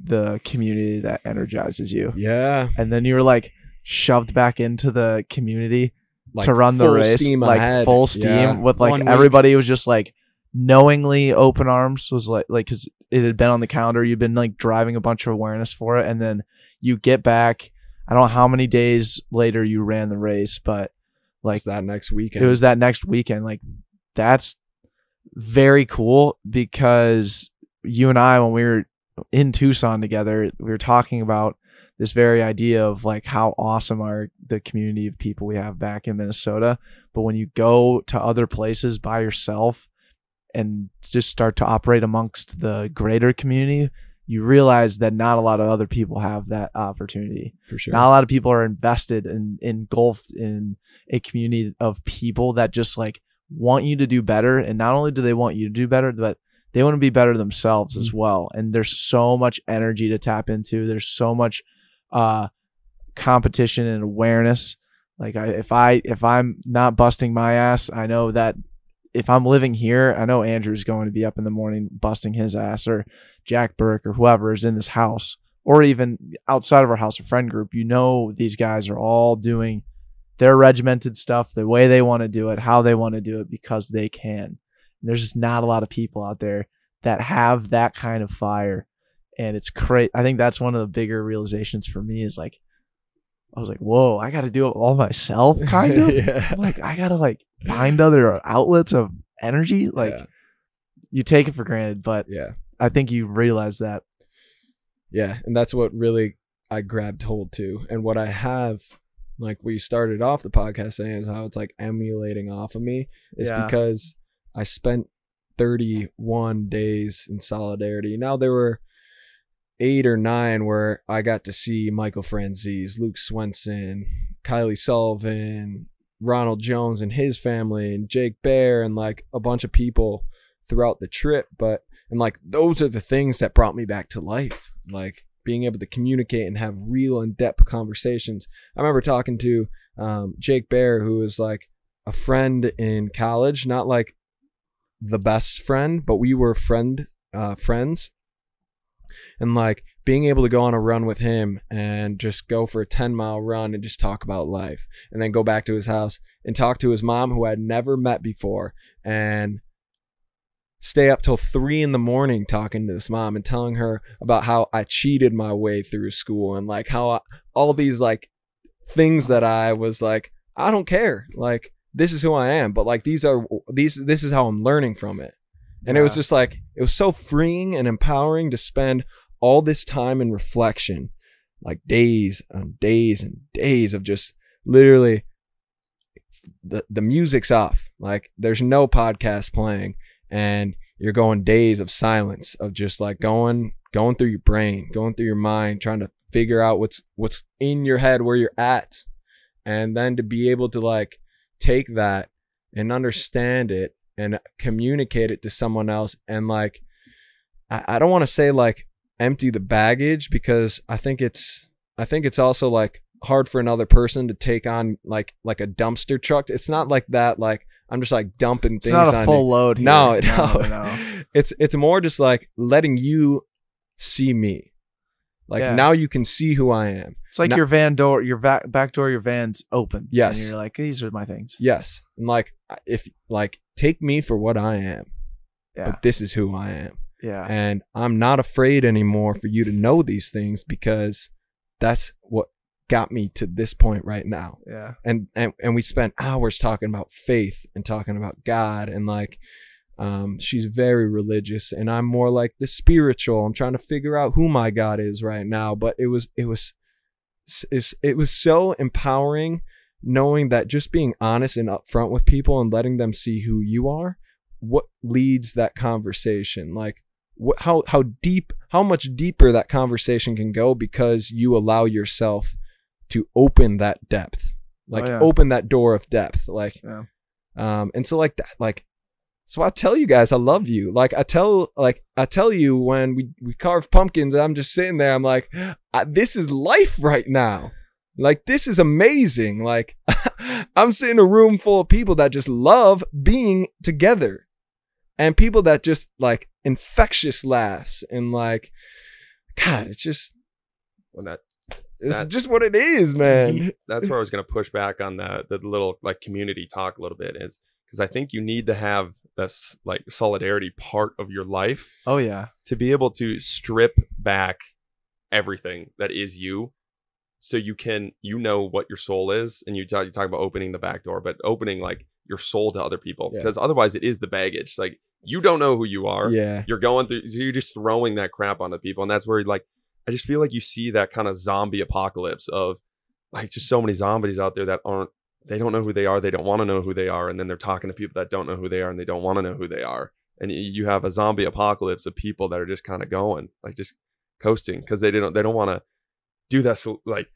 the community that energizes you. Yeah. And then you were like, shoved back into the community Like to run the full race, steam like ahead. full steam Yeah. with like 1 week. everybody was just like knowingly open arms, was like because it had been on the calendar. You'd been like driving a bunch of awareness for it, and then you get back. I don't know how many days later you ran the race, but like It's that next weekend. it was that next weekend. Like that's very cool because you and I, when we were in Tucson together, we were talking about this very idea of like how awesome are the community of people we have back in Minnesota. But when you go to other places by yourself and just start to operate amongst the greater community, you realize that not a lot of other people have that opportunity. for sure. Not a lot of people are invested and engulfed in a community of people that just like want you to do better. And not only do they want you to do better, but they want to be better themselves as well. And there's so much energy to tap into. There's so much competition and awareness. Like if I'm not busting my ass, I know that if I'm living here, I know Andrew's going to be up in the morning busting his ass, or Jack Burke or whoever is in this house, or even outside of our house or friend group. You know, these guys are all doing their regimented stuff the way they want to do it, how they want to do it, because they can. And there's just not a lot of people out there that have that kind of fire. And it's great. I think that's one of the bigger realizations for me is like, I was like, whoa, I got to do it all myself, kind of. Yeah. Like, I got to like find other outlets of energy. Like, Yeah. you take it for granted, but Yeah. I think you realize that. Yeah, and that's what really I grabbed hold to. And what I have, like we started off the podcast saying, is how it's like emulating off of me is Yeah. because I spent 31 days in Solidarity. Now there were 8 or 9 where I got to see Michael Franzese, Luke Swenson, Kylie Sullivan, Ronald Jones and his family, and Jake Bear, and like a bunch of people throughout the trip. And like those are the things that brought me back to life, like being able to communicate and have real in-depth conversations. I remember talking to Jake Bear, who was like a friend in college, not like the best friend, but we were friends. And like being able to go on a run with him and just go for a 10-mile run and just talk about life, and then go back to his house and talk to his mom, who I'd never met before, and stay up till 3 a.m. talking to this mom and telling her about how I cheated my way through school, and like how all these like things that I was like, I don't care, like this is who I am, but like this is how I'm learning from it. And it was just like, it was so freeing and empowering to spend all this time in reflection, like days and days and days of just literally the music's off, like there's no podcast playing, and you're going days of silence, of just like going through your brain, going through your mind, trying to figure out what's in your head, where you're at. And then to be able to like take that and understand it and communicate it to someone else, and like I don't want to say like empty the baggage, because I think it's also like hard for another person to take on like a dumpster truck. It's not like that, like I'm just like dumping things on you. It's not a full load here. No. It's more just like letting you see me. Like now you can see who I am. It's like your van door, your back door, your van's open. Yes. And you're like, these are my things. Yes. And like, if like, take me for what I am. Yeah. But this is who I am. Yeah. And I'm not afraid anymore for you to know these things, because that's what got me to this point right now. Yeah. And we spent hours talking about faith and talking about God, and like, she's very religious, and I'm more like the spiritual. I'm trying to figure out who my God is right now. But it was so empowering knowing that just being honest and upfront with people and letting them see who you are, what leads that conversation, like how much deeper that conversation can go, because you allow yourself to open that depth, like open that door of depth, like and so like that, like, so I tell you guys I love you. Like I tell you when we carve pumpkins, I'm just sitting there, I'm like, this is life right now. Like, this is amazing. Like, I'm sitting in a room full of people that just love being together, and people that just like infectious laughs, and like, God, it's just when that It's just what it is, man. That's where I was going to push back on the little like community talk a little bit, is because I think you need to have this like solidarity part of your life. Oh yeah. To be able to strip back everything that is you, so you can, you know what your soul is, and you talk about opening the back door, but opening like your soul to other people, because otherwise it is the baggage. Like, you don't know who you are. Yeah. You're going through, so you're just throwing that crap onto people, and that's where like I just feel like you see that kind of zombie apocalypse of like just so many zombies out there that they don't know who they are, they don't want to know who they are, and then they're talking to people that don't know who they are and they don't want to know who they are, and you have a zombie apocalypse of people that are just kind of going like just coasting because they don't want to do that. So, like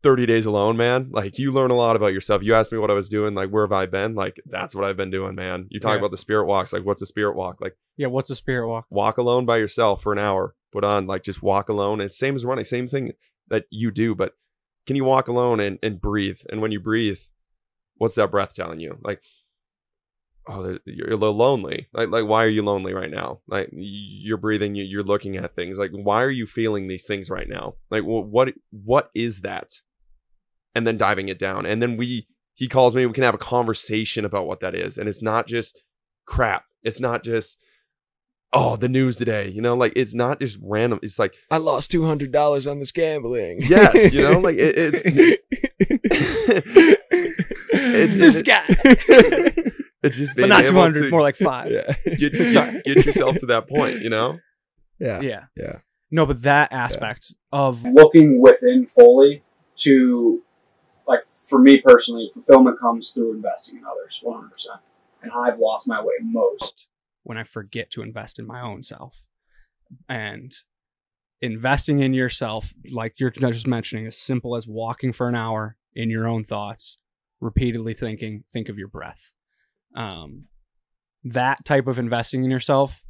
30 days alone, man, like you learn a lot about yourself. You asked me what I was doing, like where have I been, like that's what I've been doing, man. You talk about the spirit walks, like what's a spirit walk? Like, yeah, what's a spirit walk? Walk alone by yourself for an hour, put on like just walk alone. It's same as running, same thing that you do, but can you walk alone and breathe? And when you breathe, what's that breath telling you? Like, oh, you're a little lonely. Like why are you lonely right now? Like you're breathing, you're looking at things. Like, why are you feeling these things right now? Like, what is that? And then diving it down. And then he calls me, we can have a conversation about what that is. And it's not just crap. It's not just, oh, the news today, you know, like it's not just random. It's like, I lost $200 on this gambling. Yes, you know, like it's this guy. It's just being, but not 200, more like 5. Yeah. Get yourself to that point, you know? Yeah. No, but that aspect of looking within fully to, like, for me personally, fulfillment comes through investing in others, 100%. And I've lost my way most when I forget to invest in my own self. And investing in yourself, like you're just mentioning, as simple as walking for an hour in your own thoughts, repeatedly think of your breath. That type of investing in yourself,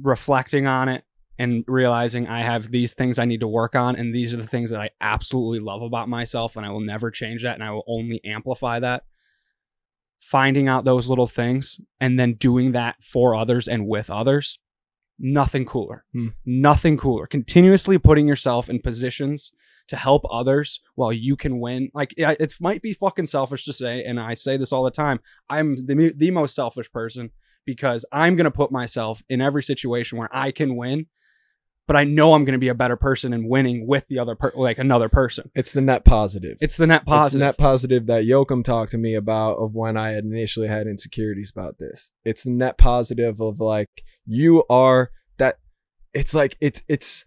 reflecting on it and realizing I have these things I need to work on, and these are the things that I absolutely love about myself, and I will never change that, and I will only amplify that. Finding out those little things and then doing that for others and with others, nothing cooler. Nothing cooler. Continuously putting yourself in positions to help others while you can win. Like, it might be fucking selfish to say, and I say this all the time, I'm the most selfish person because I'm going to put myself in every situation where I can win, but I know I'm going to be a better person and winning with the other another person. It's the net positive. It's the net positive. It's the net positive that Joachim talked to me about of when I had initially had insecurities about this. It's the net positive of like, you are that. It's like, it's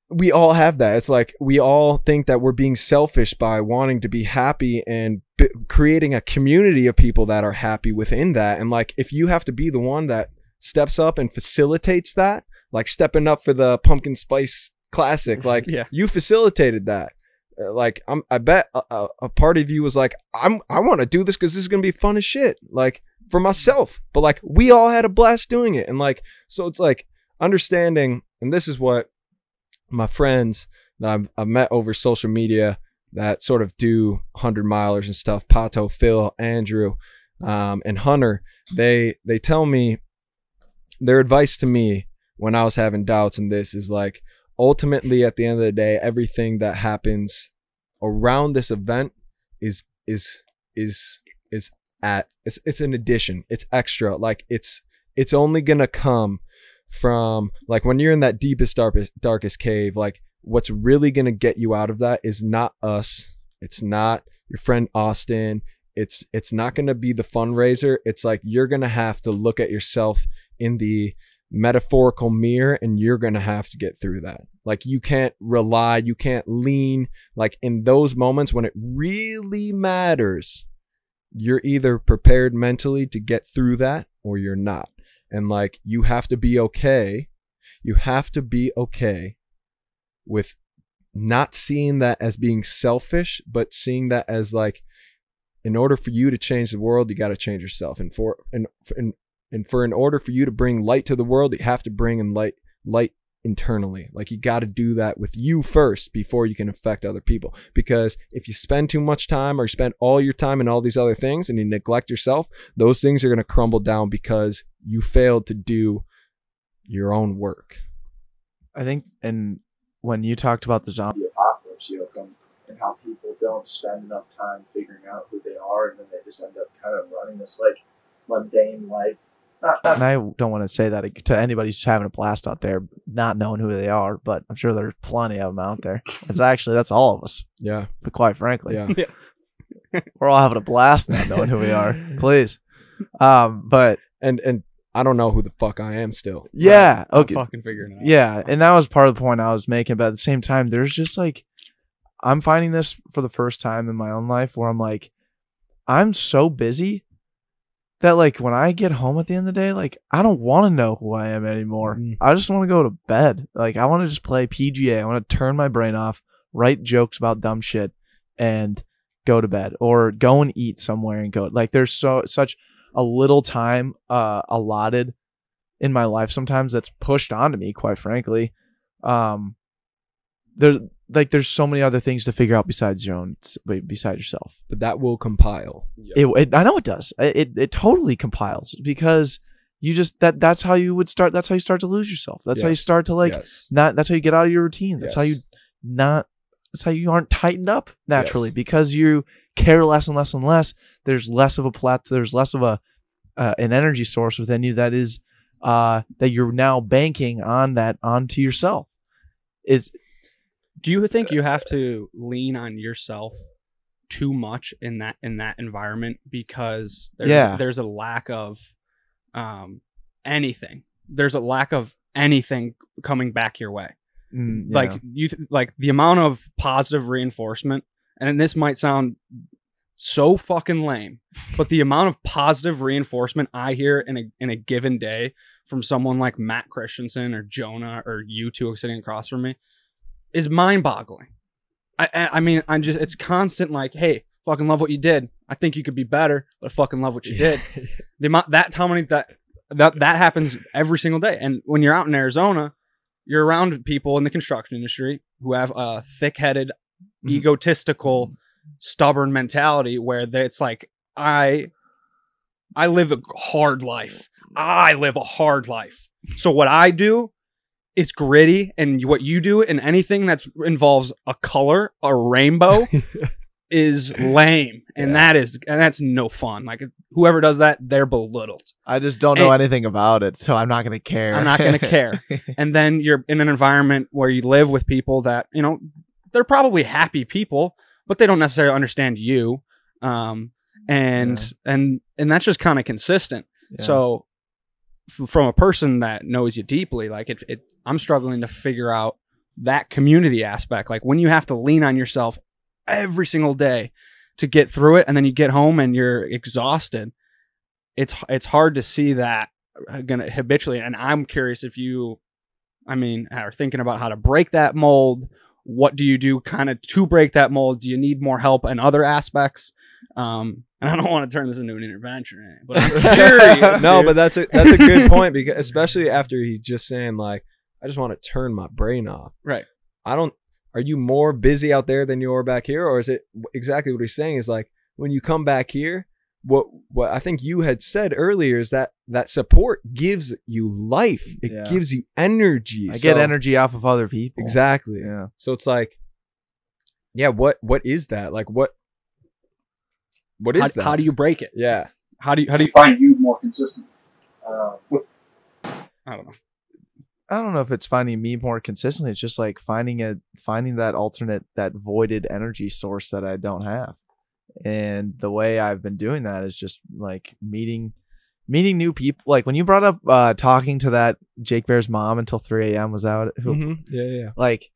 we all have that. It's like we all think that we're being selfish by wanting to be happy and creating a community of people that are happy within that. And like, if you have to be the one that steps up and facilitates that, like stepping up for the pumpkin spice classic, like you facilitated that. Like I bet a part of you was like, I want to do this because this is gonna be fun as shit, like for myself. But like we all had a blast doing it, and like so it's like understanding. And this is what my friends that I've met over social media that sort of do 100 milers and stuff, Pato, Phil, Andrew, and Hunter, they tell me their advice to me when I was having doubts in this is like, ultimately at the end of the day, everything that happens around this event is an addition. It's extra. Like it's only gonna come from like when you're in that deepest, darkest cave, like what's really gonna get you out of that is not us. It's not your friend Austin. It's not gonna be the fundraiser. It's like you're gonna have to look at yourself in the metaphorical mirror, and you're gonna have to get through that. Like you can't rely, you can't lean. Like in those moments when it really matters, you're either prepared mentally to get through that or you're not. And like you have to be okay. You have to be okay with not seeing that as being selfish, but seeing that as like, in order for you to change the world, you got to change yourself. And in order for you to bring light to the world, you have to bring in light internally. Like you got to do that with you first before you can affect other people. Because if you spend too much time or you spend all your time in all these other things and you neglect yourself, those things are going to crumble down because you failed to do your own work. I think, and when you talked about the zombie, the apocalypse, and how people don't spend enough time figuring out who they are, and then they just end up kind of running this like mundane life. And I don't want to say that to anybody who's having a blast out there, not knowing who they are, but I'm sure there's plenty of them out there. That's all of us. Yeah. But quite frankly, Yeah. we're all having a blast not knowing who we are. Please. But And I don't know who the fuck I am still. yeah, I'm okay. fucking figuring it out. Yeah, and that was part of the point I was making. But at the same time, there's just like, I'm finding this for the first time in my own life where I'm like, I'm so busy that like when I get home at the end of the day, like I don't want to know who I am anymore. I just want to go to bed. Like I want to just play PGA. I want to turn my brain off, write jokes about dumb shit, and go to bed, or go and eat somewhere and go. Like there's such a little time allotted in my life sometimes that's pushed onto me, quite frankly. There's so many other things to figure out besides yourself. But that will compile. I know it does. It totally compiles, because you just that's how you would start. That's how you start to lose yourself. That's how you start to that's how you get out of your routine. That's how you aren't tightened up naturally, because you care less and less and less. There's less of there's less of an energy source within you that is that you're now banking onto yourself. Do you think you have to lean on yourself too much in that environment, because there's a lack of anything. There's a lack of anything coming back your way. Like like the amount of positive reinforcement, and this might sound so fucking lame, but the amount of positive reinforcement I hear in a given day from someone like Matt Christensen or Jonah or you two sitting across from me is mind-boggling. I mean, it's constant like, hey, fucking love what you did. I think you could be better, but fucking love what you did. That happens every single day. And when you're out in Arizona, you're around people in the construction industry who have a thick-headed, egotistical, stubborn mentality where it's like, I live a hard life. I live a hard life. So what I do is gritty, and what you do in anything that involves a color, a rainbow, is lame, and that's no fun. Like whoever does that, they're belittled. I just don't know anything about it, so I'm not gonna care. I'm not gonna care. And then you're in an environment where you live with people that they're probably happy people, but they don't necessarily understand you, and that's just kind of consistent. Yeah. So from a person that knows you deeply, like I'm struggling to figure out that community aspect. Like when you have to lean on yourself every single day to get through it, and then you get home and you're exhausted. It's hard to see that gonna habitually. And I'm curious if you, are thinking about how to break that mold. What do you do kind of to break that mold? Do you need more help in other aspects? And I don't want to turn this into an intervention, but I'm curious. No, but that's a good point, because especially after he's just saying like, I just want to turn my brain off. Right. Are you more busy out there than you are back here? Or is it exactly what he's saying is like, when you come back here, what I think you had said earlier is that support gives you life. It gives you energy. I get energy off of other people. Exactly. Yeah. So it's like, what is that? Like what is that? How do you break it? Yeah. How do you find you more consistent? I don't know. I don't know if it's finding me more consistently. It's just like finding that alternate, that voided energy source that I don't have. And the way I've been doing that is just like meeting new people. Like when you brought up talking to that Jake Bear's mom until 3 a.m. was that who? Yeah. Like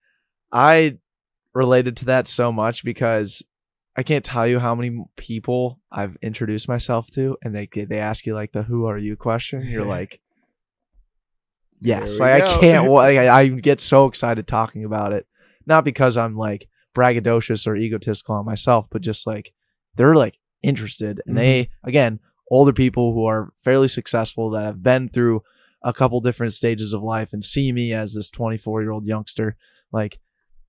I related to that so much, because I can't tell you how many people I've introduced myself to, and they ask you like the "Who are you?" question. You're like, yes, like I can't. I get so excited talking about it, not because I'm like braggadocious or egotistical on myself, but just like they're like interested, and they, again, older people who are fairly successful that have been through a couple different stages of life and see me as this 24-year-old youngster. Like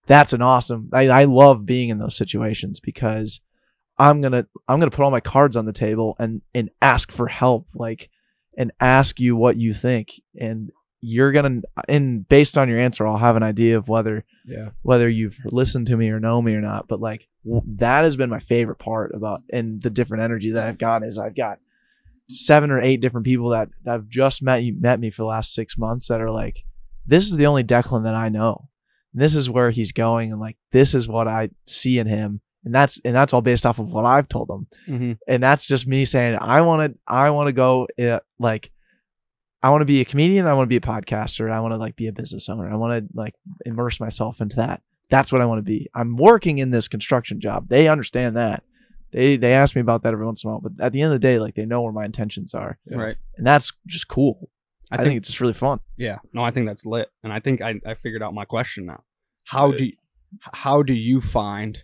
that's an awesome. I love being in those situations, because I'm gonna put all my cards on the table and ask for help, like, and ask you what you think, and you're gonna, and based on your answer, I'll have an idea of whether Yeah. whether you've listened to me or know me or not. But like that has been my favorite part about, and the different energy that I've gotten is I've got 7 or 8 different people that have just met me for the last 6 months that are like, this is the only Declan that I know. And this is where he's going. And like, this is what I see in him. And that's all based off of what I've told them. Mm-hmm. And that's just me saying, I want to go like, I want to be a comedian. I want to be a podcaster. I want to like be a business owner. I want to like immerse myself into that. That's what I want to be. I'm working in this construction job. They understand that. They ask me about that every once in a while, but at the end of the day, like they know where my intentions are. Yeah. Right. And that's just cool. I think it's just really fun. Yeah. No, I think that's lit. And I think I figured out my question now. How do you find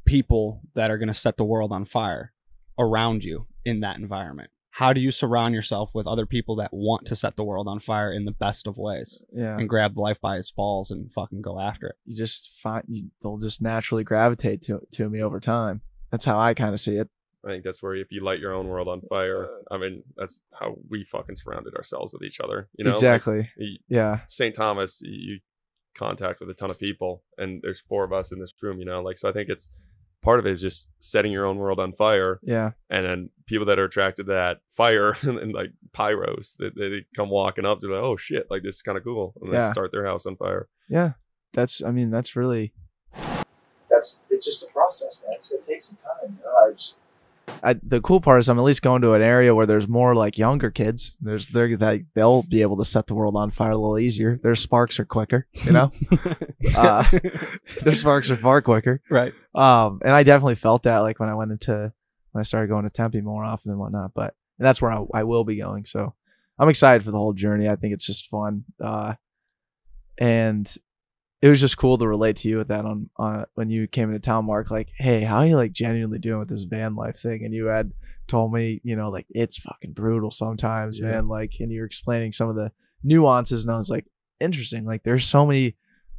people that are going to set the world on fire around you in that environment? How do you surround yourself with other people that want to set the world on fire in the best of ways and grab life by its balls and fucking go after it? You just they'll just naturally gravitate to me over time. That's how I kind of see it. I think that's where if you light your own world on fire, I mean, that's how we fucking surrounded ourselves with each other. You know, exactly. Like, St. Thomas, you contact with a ton of people, and there's 4 of us in this room. You know, like so. I think it's part of it is just setting your own world on fire. Yeah. And then people that are attracted to that fire and like pyros, they come walking up to like, oh shit, like this is kind of cool, and they start their house on fire. Yeah. That's really. It's just a process, man. It's gonna take some time. You know? The cool part is I'm at least going to an area where there's more like younger kids. They'll be able to set the world on fire a little easier. Their sparks are quicker, you know. Their sparks are far quicker, right? And I definitely felt that like when I started going to Tempe more often and whatnot. But that's where I will be going. So I'm excited for the whole journey. I think it's just fun, and it was just cool to relate to you with that on when you came into town, Mark. Like, hey, how are you like genuinely doing with this van life thing? And you had told me, you know, like it's fucking brutal sometimes, man. Like, and you're explaining some of the nuances, and I was like, interesting. Like, there's so many,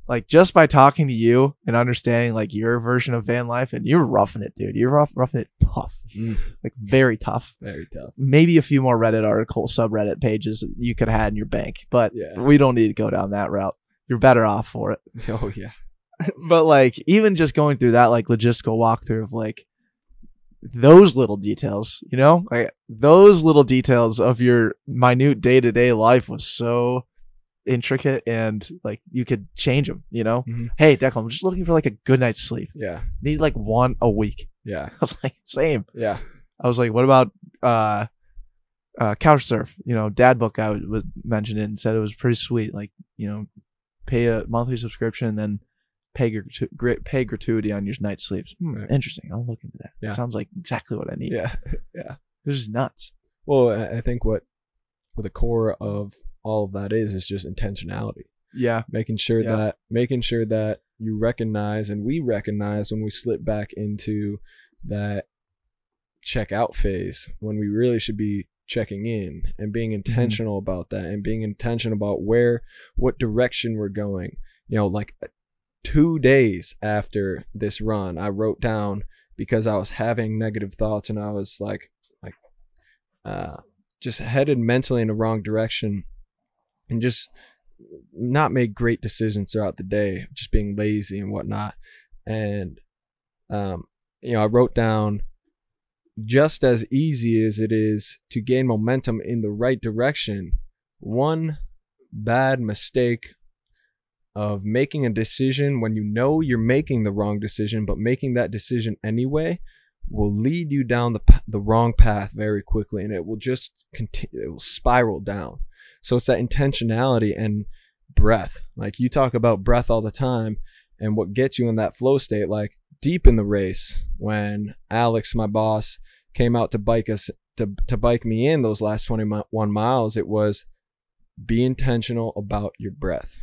like, just by talking to you and understanding like your version of van life, and you're roughing it, dude. You're roughing it tough, like very tough, very tough. Maybe a few more Reddit articles, subreddit pages you could have had in your bank, but we don't need to go down that route. You're better off for it. Oh yeah. But like even just going through that like logistical walkthrough of like those little details, you know, like those little details of your minute day-to-day life was so intricate, and like you could change them, you know. Hey Declan, I'm just looking for like a good night's sleep. Need like 1 a week. I was like, same. I was like, what about couch surf? You know, dad book I was mentioned it and said it was pretty sweet. Like, you know, pay a monthly subscription and then pay gratuity on your night sleeps. Interesting. I'll look into that. It sounds like exactly what I need. It was just nuts. Well, I think what the core of all of that is just intentionality. Making sure that you recognize, and we recognize when we slip back into that checkout phase when we really should be checking in and being intentional about that, and being intentional about what direction we're going. You know, like 2 days after this run, I wrote down, because I was having negative thoughts and I was like just headed mentally in the wrong direction and just not made great decisions throughout the day, just being lazy and whatnot. And you know, I wrote down, just as easy as it is to gain momentum in the right direction, one bad mistake of making a decision when you know you're making the wrong decision, but making that decision anyway, will lead you down the wrong path very quickly, and it will just continue. It will spiral down. So it's that intentionality and breath. Like you talk about breath all the time, and what gets you in that flow state. Like deep in the race, when Alex, my boss, came out to bike us to bike me in those last 21 miles, it was be intentional about your breath.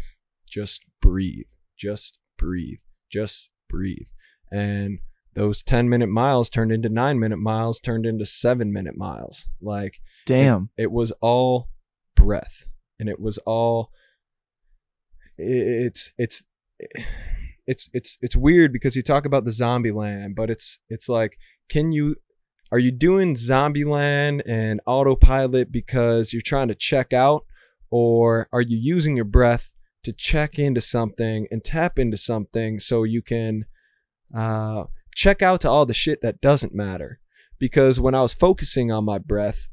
Just breathe. Just breathe. Just breathe. And those 10-minute miles turned into 9-minute miles, turned into 7-minute miles. Like, damn, it was all breath, and it was all. It's weird because you talk about the zombie land, but it's like, are you doing zombie land and autopilot because you're trying to check out, or are you using your breath to check into something and tap into something so you can check out to all the shit that doesn't matter. Because when I was focusing on my breath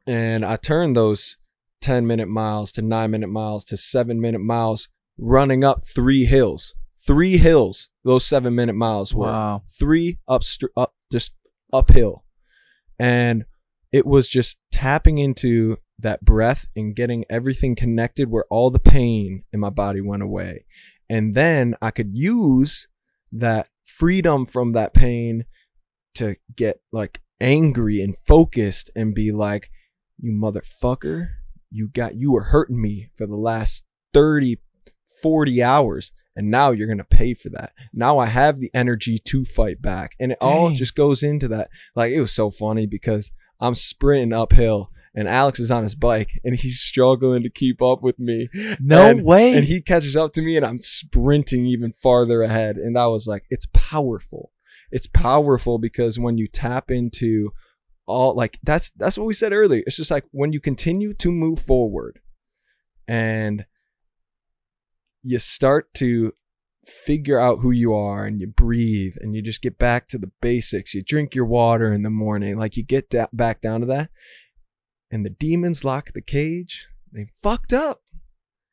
and I turned those 10-minute miles to 9-minute miles to 7-minute miles running up 3 hills, those 7-minute miles were. Wow. 3 just uphill. And it was just tapping into that breath and getting everything connected where all the pain in my body went away. And then I could use that freedom from that pain to get angry and focused and be like, you motherfucker, you were hurting me for the last 30, 40 hours. And now you're going to pay for that. Now I have the energy to fight back. And it all just goes into that. It was so funny because I'm sprinting uphill and Alex is on his bike and he's struggling to keep up with me. No way. And he catches up to me and I'm sprinting even farther ahead. And I was like, it's powerful. It's powerful because when you tap into all, that's what we said earlier. It's just when you continue to move forward and you start to figure out who you are and you breathe and you just get back to the basics. You drink your water in the morning. You get back down to that. And the demons lock the cage. They fucked up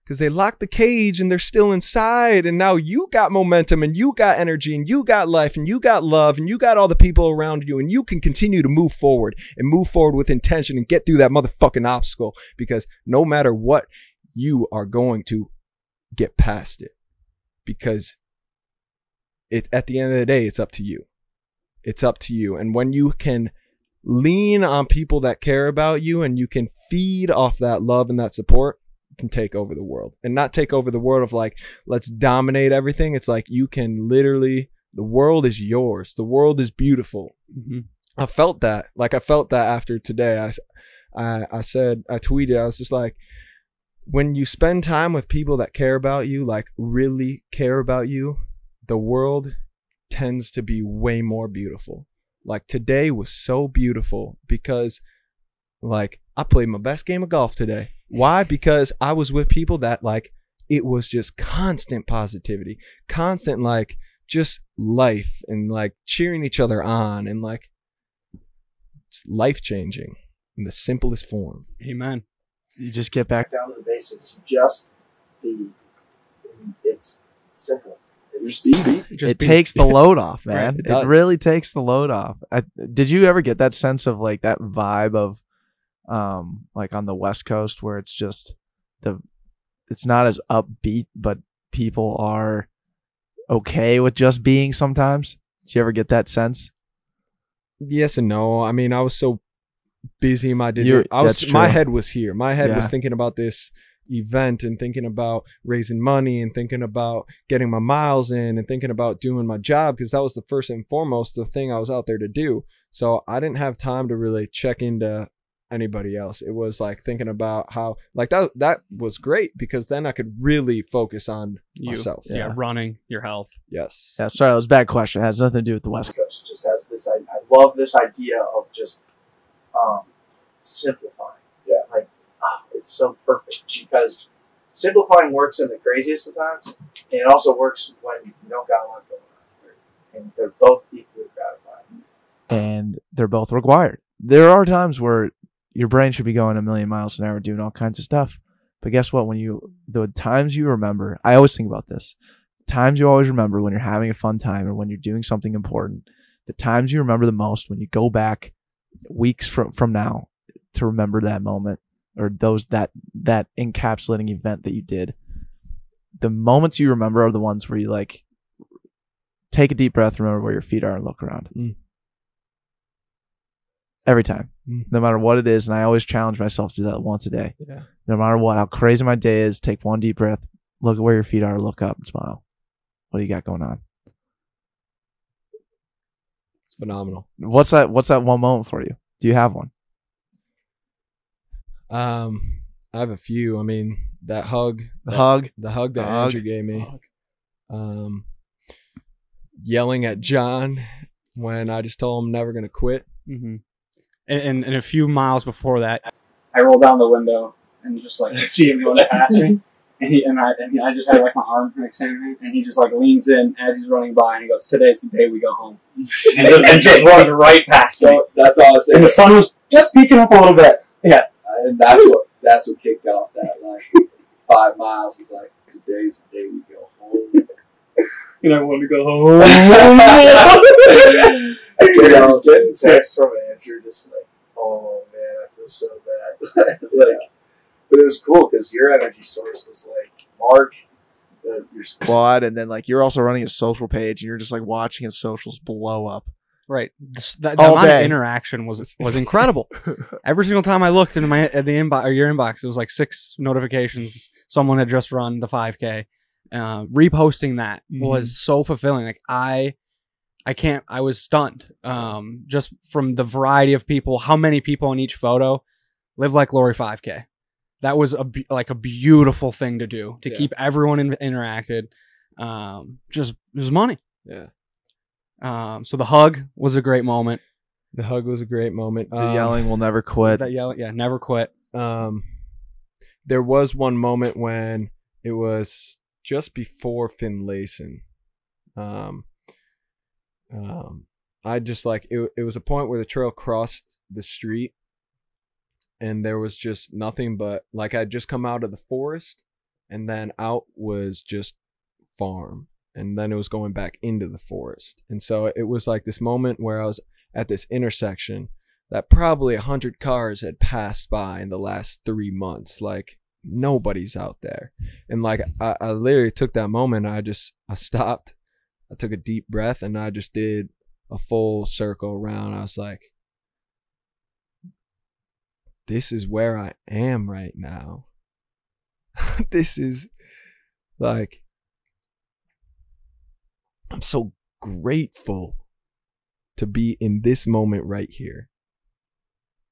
because they locked the cage and they're still inside. And now you got momentum and you got energy and you got life and you got love and you got all the people around you and you can continue to move forward and move forward with intention and get through that motherfucking obstacle, because no matter what, you are going to get past it, because at the end of the day, it's up to you. It's up to you. And when you can lean on people that care about you and you can feed off that love and that support, you can take over the world. And not take over the world of let's dominate everything. It's you can literally, the world is yours. The world is beautiful. Mm-hmm. I felt that. I felt that after today. I tweeted, I was just when you spend time with people that care about you, really care about you, the world tends to be way more beautiful. Today was so beautiful because I played my best game of golf today. Why? Because I was with people that it was just constant positivity, constant just life and cheering each other on, and it's life-changing in the simplest form. Amen. You just get back down to the basics. Just be. It's simple. It takes the load off, man. Right, it really takes the load off. Did you ever get that sense of that vibe of on the West Coast where it's just it's not as upbeat, but people are okay with just being sometimes? Did you ever get that sense? Yes and no. I mean, I was so busy. My head was here. My head was thinking about this event and thinking about raising money and thinking about getting my miles in and thinking about doing my job, because that was the first and foremost the thing I was out there to do. So I didn't have time to really check into anybody else. It was thinking about how that was great, because then I could really focus on myself. Yeah, running, your health. Yes. Yeah, sorry, that was a bad question. It has nothing to do with the West Coast. Just has this. I love this idea of just simplifying. Yeah, it's so perfect, because simplifying works in the craziest of times, and it also works when you don't got a lot going on, and they're both equally gratifying. And they're both required. There are times where your brain should be going a million miles an hour doing all kinds of stuff, but guess what? The times you remember, I always think about this. Times you always remember when you're having a fun time or when you're doing something important. The times you remember the most when you go back weeks from now to remember that moment, or that encapsulating event that you did. The moments you remember are the ones where you take a deep breath, remember where your feet are, and look around. Every time, no matter what it is. And I always challenge myself to do that once a day. Yeah. No matter what, how crazy my day is, take one deep breath, look at where your feet are, look up and smile. What do you got going on? It's phenomenal. What's that one moment for you? Do you have one? I have a few. I mean, the hug that Andrew gave me. Yelling at John when I just told him I'm never going to quit. Mm-hmm. And a few miles before that, I roll down the window and just see him going past me, and I just had like my arm extended, and he just like leans in as he's running by, and he goes, "Today's the day we go home," and just runs right past me. That's all I was saying. And the sun was just peeking up a little bit. Yeah, and that's what kicked off that like 5 miles. Is like, today's the day we go home. and I wanted to go home. Getting texts from Andrew, just like, oh man, I feel so bad. Like, but it was cool because your energy source was like Mark, your squad, and then like you're also running a social page, and you're just like watching his socials blow up. Right. The amount of interaction was incredible. Every single time I looked into the inbox or your inbox, it was like 6 notifications. Someone had just run the 5K. Reposting that was so fulfilling. Like I was stunned. Just from the variety of people, how many people in each photo live like Lori 5K. That was a beautiful thing to do, to keep everyone interacted. Just it was money. Yeah. So the hug was a great moment. The hug was a great moment. The yelling will never quit. That yelling, yeah, never quit. There was one moment when it was just before Finlayson. I just like it was a point where the trail crossed the street, and there was just nothing but like I'd just come out of the forest, and then out was just farm. And then it was going back into the forest. And so it was like this moment where I was at this intersection that probably 100 cars had passed by in the last 3 months. Like nobody's out there. And like I literally took that moment. I stopped. I took a deep breath, and I just did a full circle around. I was like, this is where I am right now. This is like, I'm so grateful to be in this moment right here.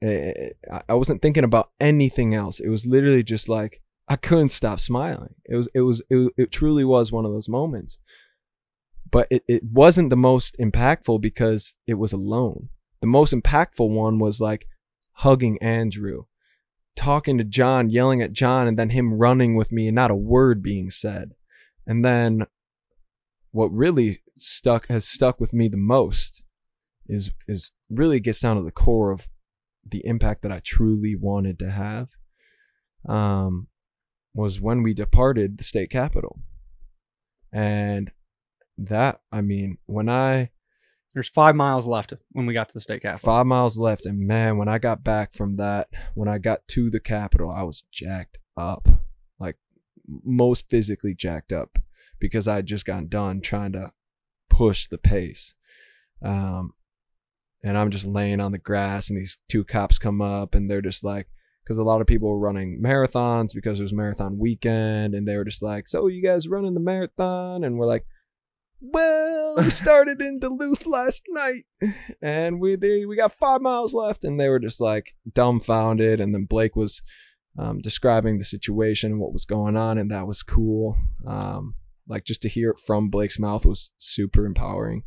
I wasn't thinking about anything else. It was literally just like I couldn't stop smiling. It truly was one of those moments. But it wasn't the most impactful because it was alone. The most impactful one was like hugging Andrew, talking to John, yelling at John, and then him running with me and not a word being said. And then what really has stuck with me the most is really gets down to the core of the impact that I truly wanted to have, was when we departed the state capitol. And that, I mean, there's 5 miles left when we got to the state capitol. 5 miles left, and man, when I got back from that, when I got to the capitol, I was jacked up, like most physically jacked up, because I had just gotten done trying to push the pace. And I'm just laying on the grass, and these 2 cops come up, and they're just like, because a lot of people were running marathons because it was marathon weekend, and they were just like, so you guys running the marathon? And we're like, well, we started in Duluth last night, and we got 5 miles left. And they were just like dumbfounded. And then Blake was describing the situation and what was going on, and that was cool. Like just to hear it from Blake's mouth was super empowering.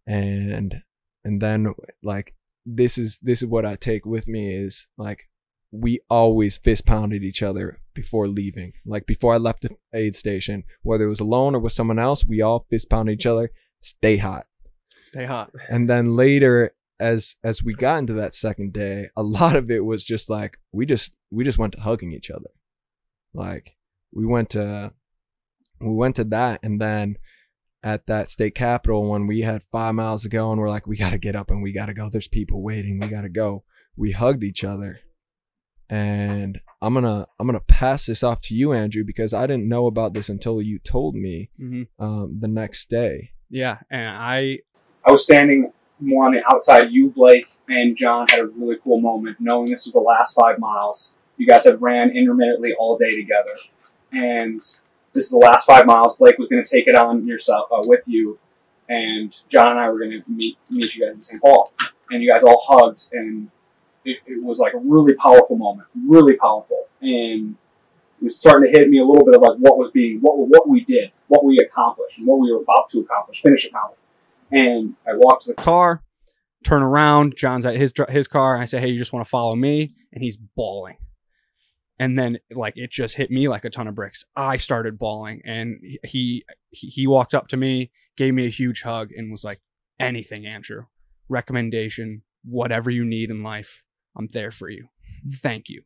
And then like this is what I take with me is like we always fist pounded each other before leaving. Like before I left the aid station, whether it was alone or with someone else, we all fist pounded each other. Stay hot. Stay hot. And then later, as we got into that second day, a lot of it was just like we just went to hugging each other. Like we went to that, and then at that state capitol, when we had 5 miles to go and we're like, we got to get up and we got to go. There's people waiting. We got to go. We hugged each other. And I'm going to pass this off to you, Andrew, because I didn't know about this until you told me the next day. Yeah. And I was standing more on the outside. You, Blake, and John had a really cool moment knowing this was the last 5 miles. You guys had ran intermittently all day together. And this is the last 5 miles. Blake was going to take it on yourself with you, and John and I were going to meet you guys in St. Paul. And you guys all hugged, and it was like a really powerful moment, really powerful. And it was starting to hit me a little bit of like what we did, what we accomplished, and what we were about to accomplish, finish accomplish. And I walked to the car, turn around. John's at his car, and I say, "Hey, you just want to follow me?" And he's bawling. And then like it just hit me like a ton of bricks. I started bawling, and he walked up to me, gave me a huge hug, and was like, anything, Andrew, recommendation, whatever you need in life, I'm there for you. Thank you.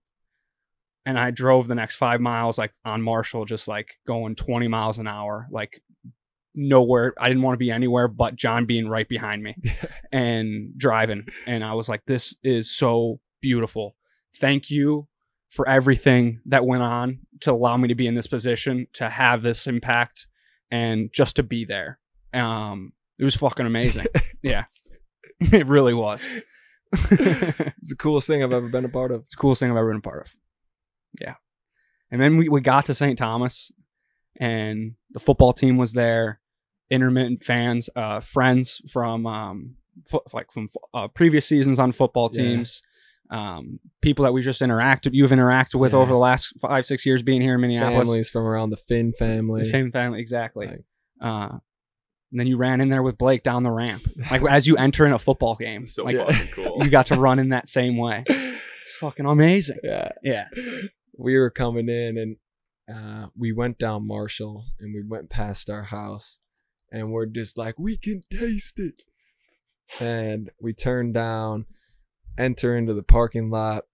And I drove the next 5 miles like on Marshall, just like going 20 miles an hour, like nowhere. I didn't want to be anywhere but John being right behind me and driving. And I was like, this is so beautiful. Thank you for everything that went on to allow me to be in this position, to have this impact, and just to be there. It was fucking amazing. Yeah, it really was. It's the coolest thing I've ever been a part of. It's the coolest thing I've ever been a part of. Yeah. And then we got to St. Thomas, and the football team was there, intermittent fans, friends from previous seasons on football teams. People that you've interacted with over the last 5-6 years being here in Minneapolis. Families from around the Finn family. The Finn family, exactly. And then you ran in there with Blake down the ramp, like as you enter in a football game. So like, fucking cool. You got to run in that same way. It's fucking amazing. Yeah. We were coming in, and we went down Marshall, and we went past our house, and we're just like, we can taste it. And we turn down, enter into the parking lot,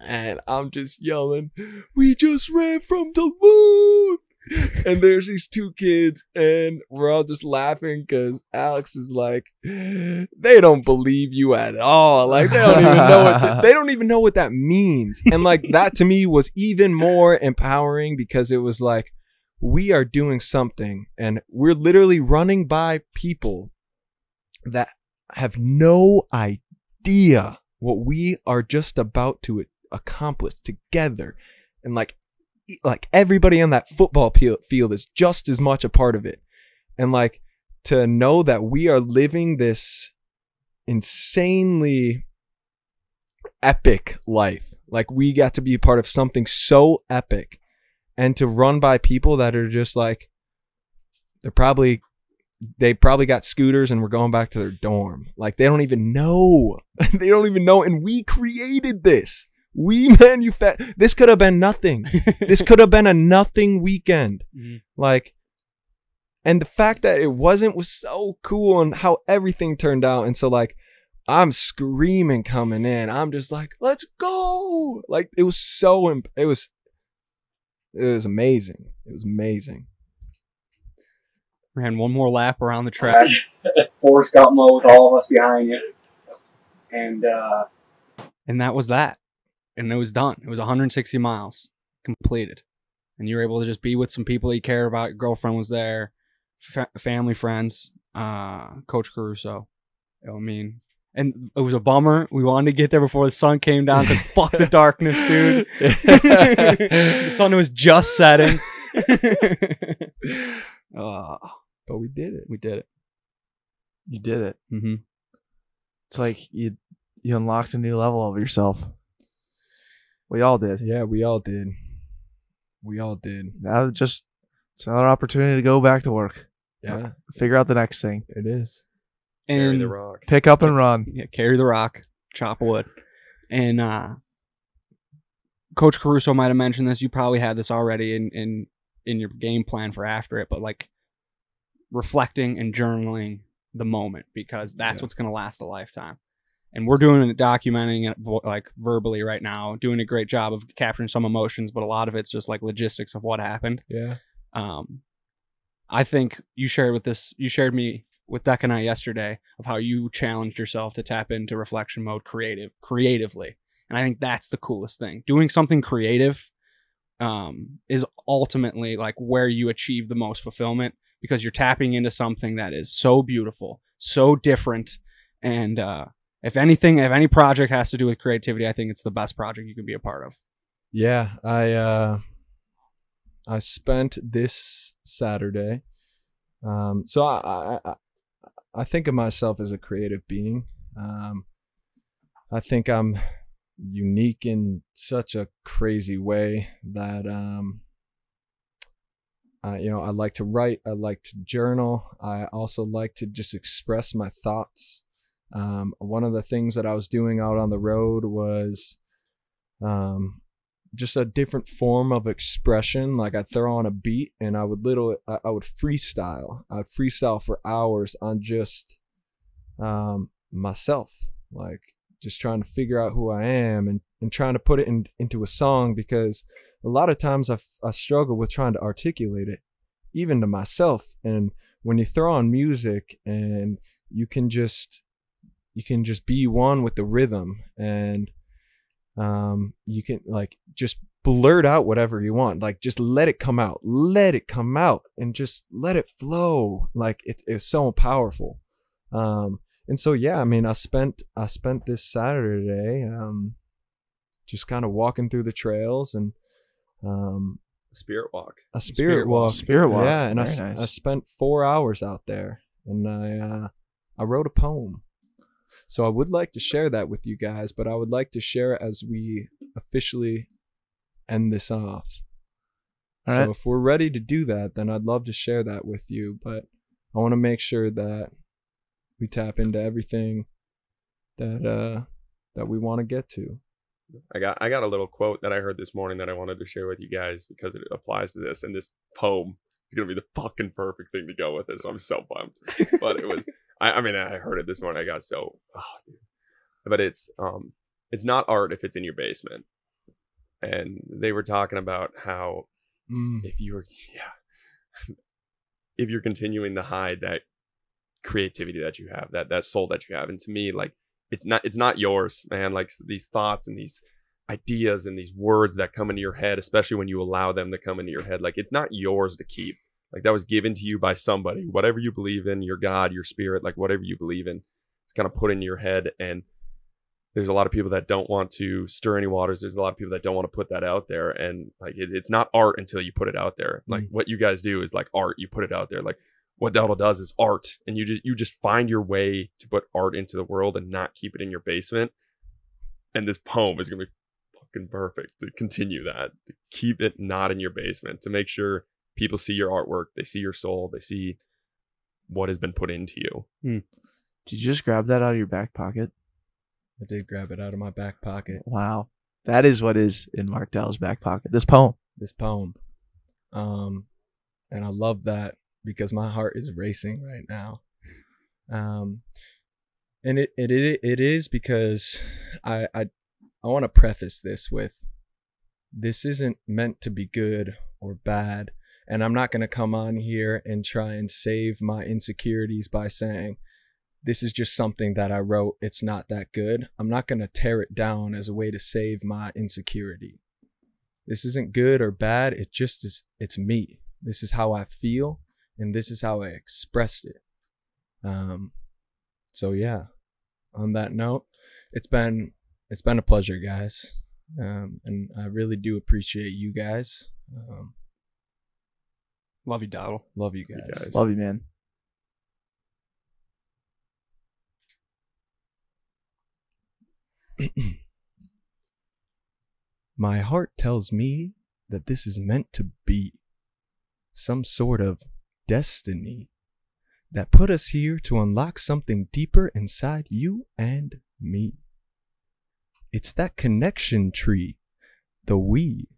and I'm just yelling, we just ran from Duluth. And there's these two kids, and we're all just laughing because Alex is like, they don't believe you at all. Like, they don't even know what that means. And like, that to me was even more empowering, because it was like, we are doing something, and we're literally running by people that have no idea what we are just about to accomplish together. And like everybody on that football field is just as much a part of it. And like, to know that we are living this insanely epic life, like we got to be a part of something so epic, and to run by people that are just like, they probably got scooters and we're going back to their dorm. Like, they don't even know. They don't even know. And we created this. We this could have been nothing. This could have been a nothing weekend. Mm-hmm. Like, and the fact that it wasn't was so cool, and how everything turned out. And so like, I'm screaming coming in. I'm just like, let's go. Like, it was amazing. It was amazing. Ran one more lap around the track. Forrest Gump mode with all of us behind you. And that was that. And it was done. It was 160 miles completed. And you were able to just be with some people you care about. Your girlfriend was there, family, friends, Coach Caruso. I mean, and it was a bummer. We wanted to get there before the sun came down, because fuck the darkness, dude. The sun was just setting. But we did it. We did it. You did it. Mm-hmm. It's like you unlocked a new level of yourself. We all did. Yeah, we all did. We all did. Now it's another opportunity to go back to work. Yeah. Figure out the next thing. It is. And Carry the rock. Pick up and run. Yeah, carry the rock. Chop wood. And Coach Caruso might have mentioned this. You probably had this already in your game plan for after it, but like reflecting and journaling the moment, because that's what's going to last a lifetime. And we're documenting it like verbally right now, doing a great job of capturing some emotions, but a lot of it's just like logistics of what happened. Yeah. I think you shared me with Deck and I yesterday of how you challenged yourself to tap into reflection mode creatively. And I think that's the coolest thing. Doing something creative is ultimately like where you achieve the most fulfillment, because you're tapping into something that is so beautiful, so different. And if any project has to do with creativity, I think it's the best project you can be a part of. Yeah, I spent this Saturday. So I think of myself as a creative being. I think I'm unique in such a crazy way that I like to write, I like to journal, I also like to just express my thoughts. One of the things that I was doing out on the road was just a different form of expression. Like I'd throw on a beat and I would freestyle. I'd freestyle for hours on just myself, like just trying to figure out who I am and trying to put it into a song, because a lot of times I struggle with trying to articulate it, even to myself. And when you throw on music and you can just be one with the rhythm, and you can like just blurt out whatever you want, like just let it come out and just let it flow. Like it's so powerful. And so yeah, I mean, I spent this Saturday just kind of walking through the trails and Spirit walk. A spirit walk. Yeah, and Very nice. I spent 4 hours out there, and I wrote a poem. So I would like to share that with you guys, but I would like to share it as we officially end this off. All so right. if we're ready to do that, then I'd love to share that with you, but I want to make sure that we tap into everything that we want to get to. I got a little quote that I heard this morning that I wanted to share with you guys because it applies to this, and this poem is gonna be the fucking perfect thing to go with it. So I'm so pumped. But it was I mean I heard it this morning. I got so dude. But it's not art if it's in your basement. And they were talking about how if you're continuing to hide that creativity that you have, that soul that you have, and to me, like it's not yours, man. Like these thoughts and these ideas and these words that come into your head, especially when you allow them to come into your head, like it's not yours to keep. Like that was given to you by somebody. Whatever you believe in, your God, your spirit, like whatever you believe in, it's kind of put in your head. And there's a lot of people that don't want to stir any waters. There's a lot of people that don't want to put that out there. And like it's not art until you put it out there. Like what you guys do is like art. You put it out there. Like what Dowdle does is art, and you just find your way to put art into the world and not keep it in your basement. And this poem is gonna be fucking perfect to continue that. To keep it not in your basement, to make sure people see your artwork, they see your soul, they see what has been put into you. Did you just grab that out of your back pocket? I did grab it out of my back pocket. Wow, that is what is in Mark Dowdle's back pocket. This poem. And I love that, because my heart is racing right now. And it is because I want to preface this with, this isn't meant to be good or bad. And I'm not going to come on here and try and save my insecurities by saying, this is just something that I wrote, it's not that good. I'm not going to tear it down as a way to save my insecurity. This isn't good or bad. It just is, it's me. This is how I feel, and this is how I expressed it. So yeah, on that note, it's been a pleasure, guys. And I really do appreciate you guys. Love you, Dowdle. Love you guys. Love you, man. My heart tells me that this is meant to be some sort of destiny that put us here to unlock something deeper inside you and me. It's that connection tree, the we,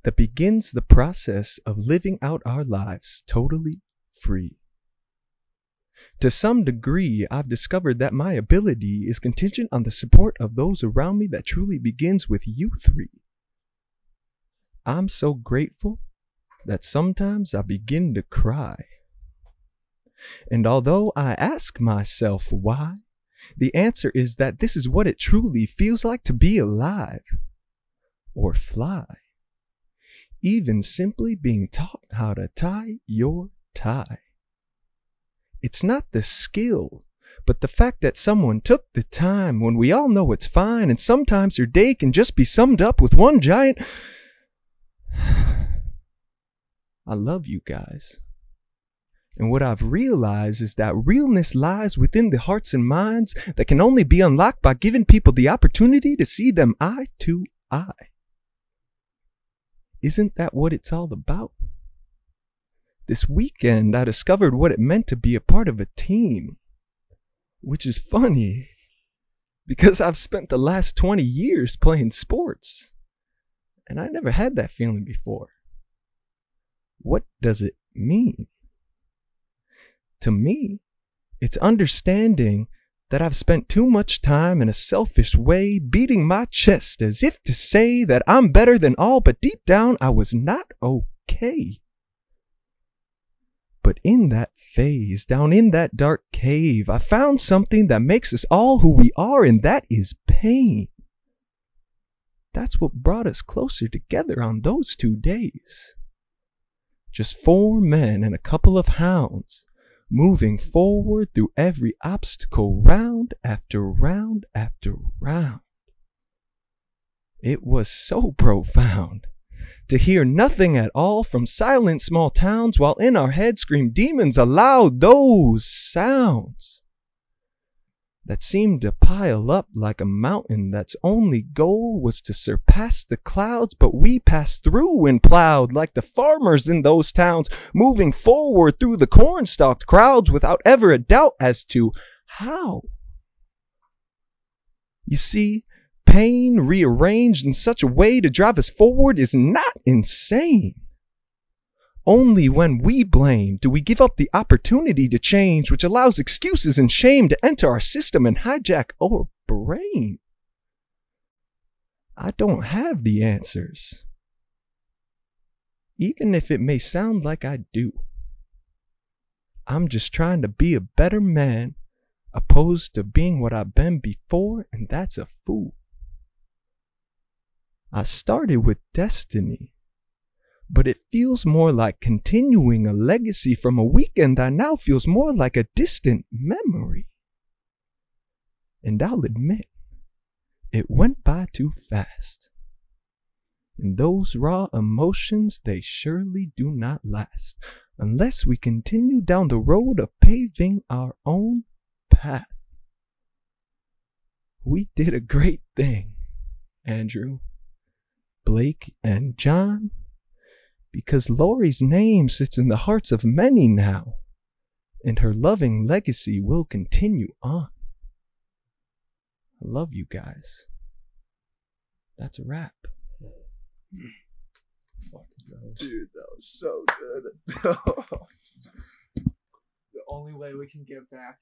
that begins the process of living out our lives totally free. To some degree, I've discovered that my ability is contingent on the support of those around me that truly begins with you three. I'm so grateful that sometimes I begin to cry. And although I ask myself why, the answer is that this is what it truly feels like to be alive or fly. Even simply being taught how to tie your tie. It's not the skill, but the fact that someone took the time when we all know it's fine, and sometimes your day can just be summed up with one giant I love you guys. And what I've realized is that realness lies within the hearts and minds that can only be unlocked by giving people the opportunity to see them eye to eye. Isn't that what it's all about? This weekend, I discovered what it meant to be a part of a team, which is funny because I've spent the last 20 years playing sports. And I never had that feeling before. What does it mean? To me, it's understanding that I've spent too much time in a selfish way beating my chest as if to say that I'm better than all, but deep down I was not okay. But in that phase, down in that dark cave, I found something that makes us all who we are, and that is pain. That's what brought us closer together on those 2 days. Just 4 men and a couple of hounds, moving forward through every obstacle, round after round after round. It was so profound to hear nothing at all from silent small towns, while in our heads screamed demons aloud, those sounds that seemed to pile up like a mountain that's only goal was to surpass the clouds, but we passed through and plowed like the farmers in those towns, moving forward through the corn-stalked crowds without ever a doubt as to how. You see, pain rearranged in such a way to drive us forward is not insane. Only when we blame do we give up the opportunity to change, which allows excuses and shame to enter our system and hijack our brain. I don't have the answers, even if it may sound like I do. I'm just trying to be a better man, opposed to being what I've been before, and that's a fool. I started with destiny, but it feels more like continuing a legacy from a weekend that now feels more like a distant memory. And I'll admit, it went by too fast. And those raw emotions, they surely do not last, unless we continue down the road of paving our own path. We did a great thing, Andrew, Blake, and John, because Lori's name sits in the hearts of many now, and her loving legacy will continue on. I love you guys. That's a wrap. Dude, that was so good. The only way we can get back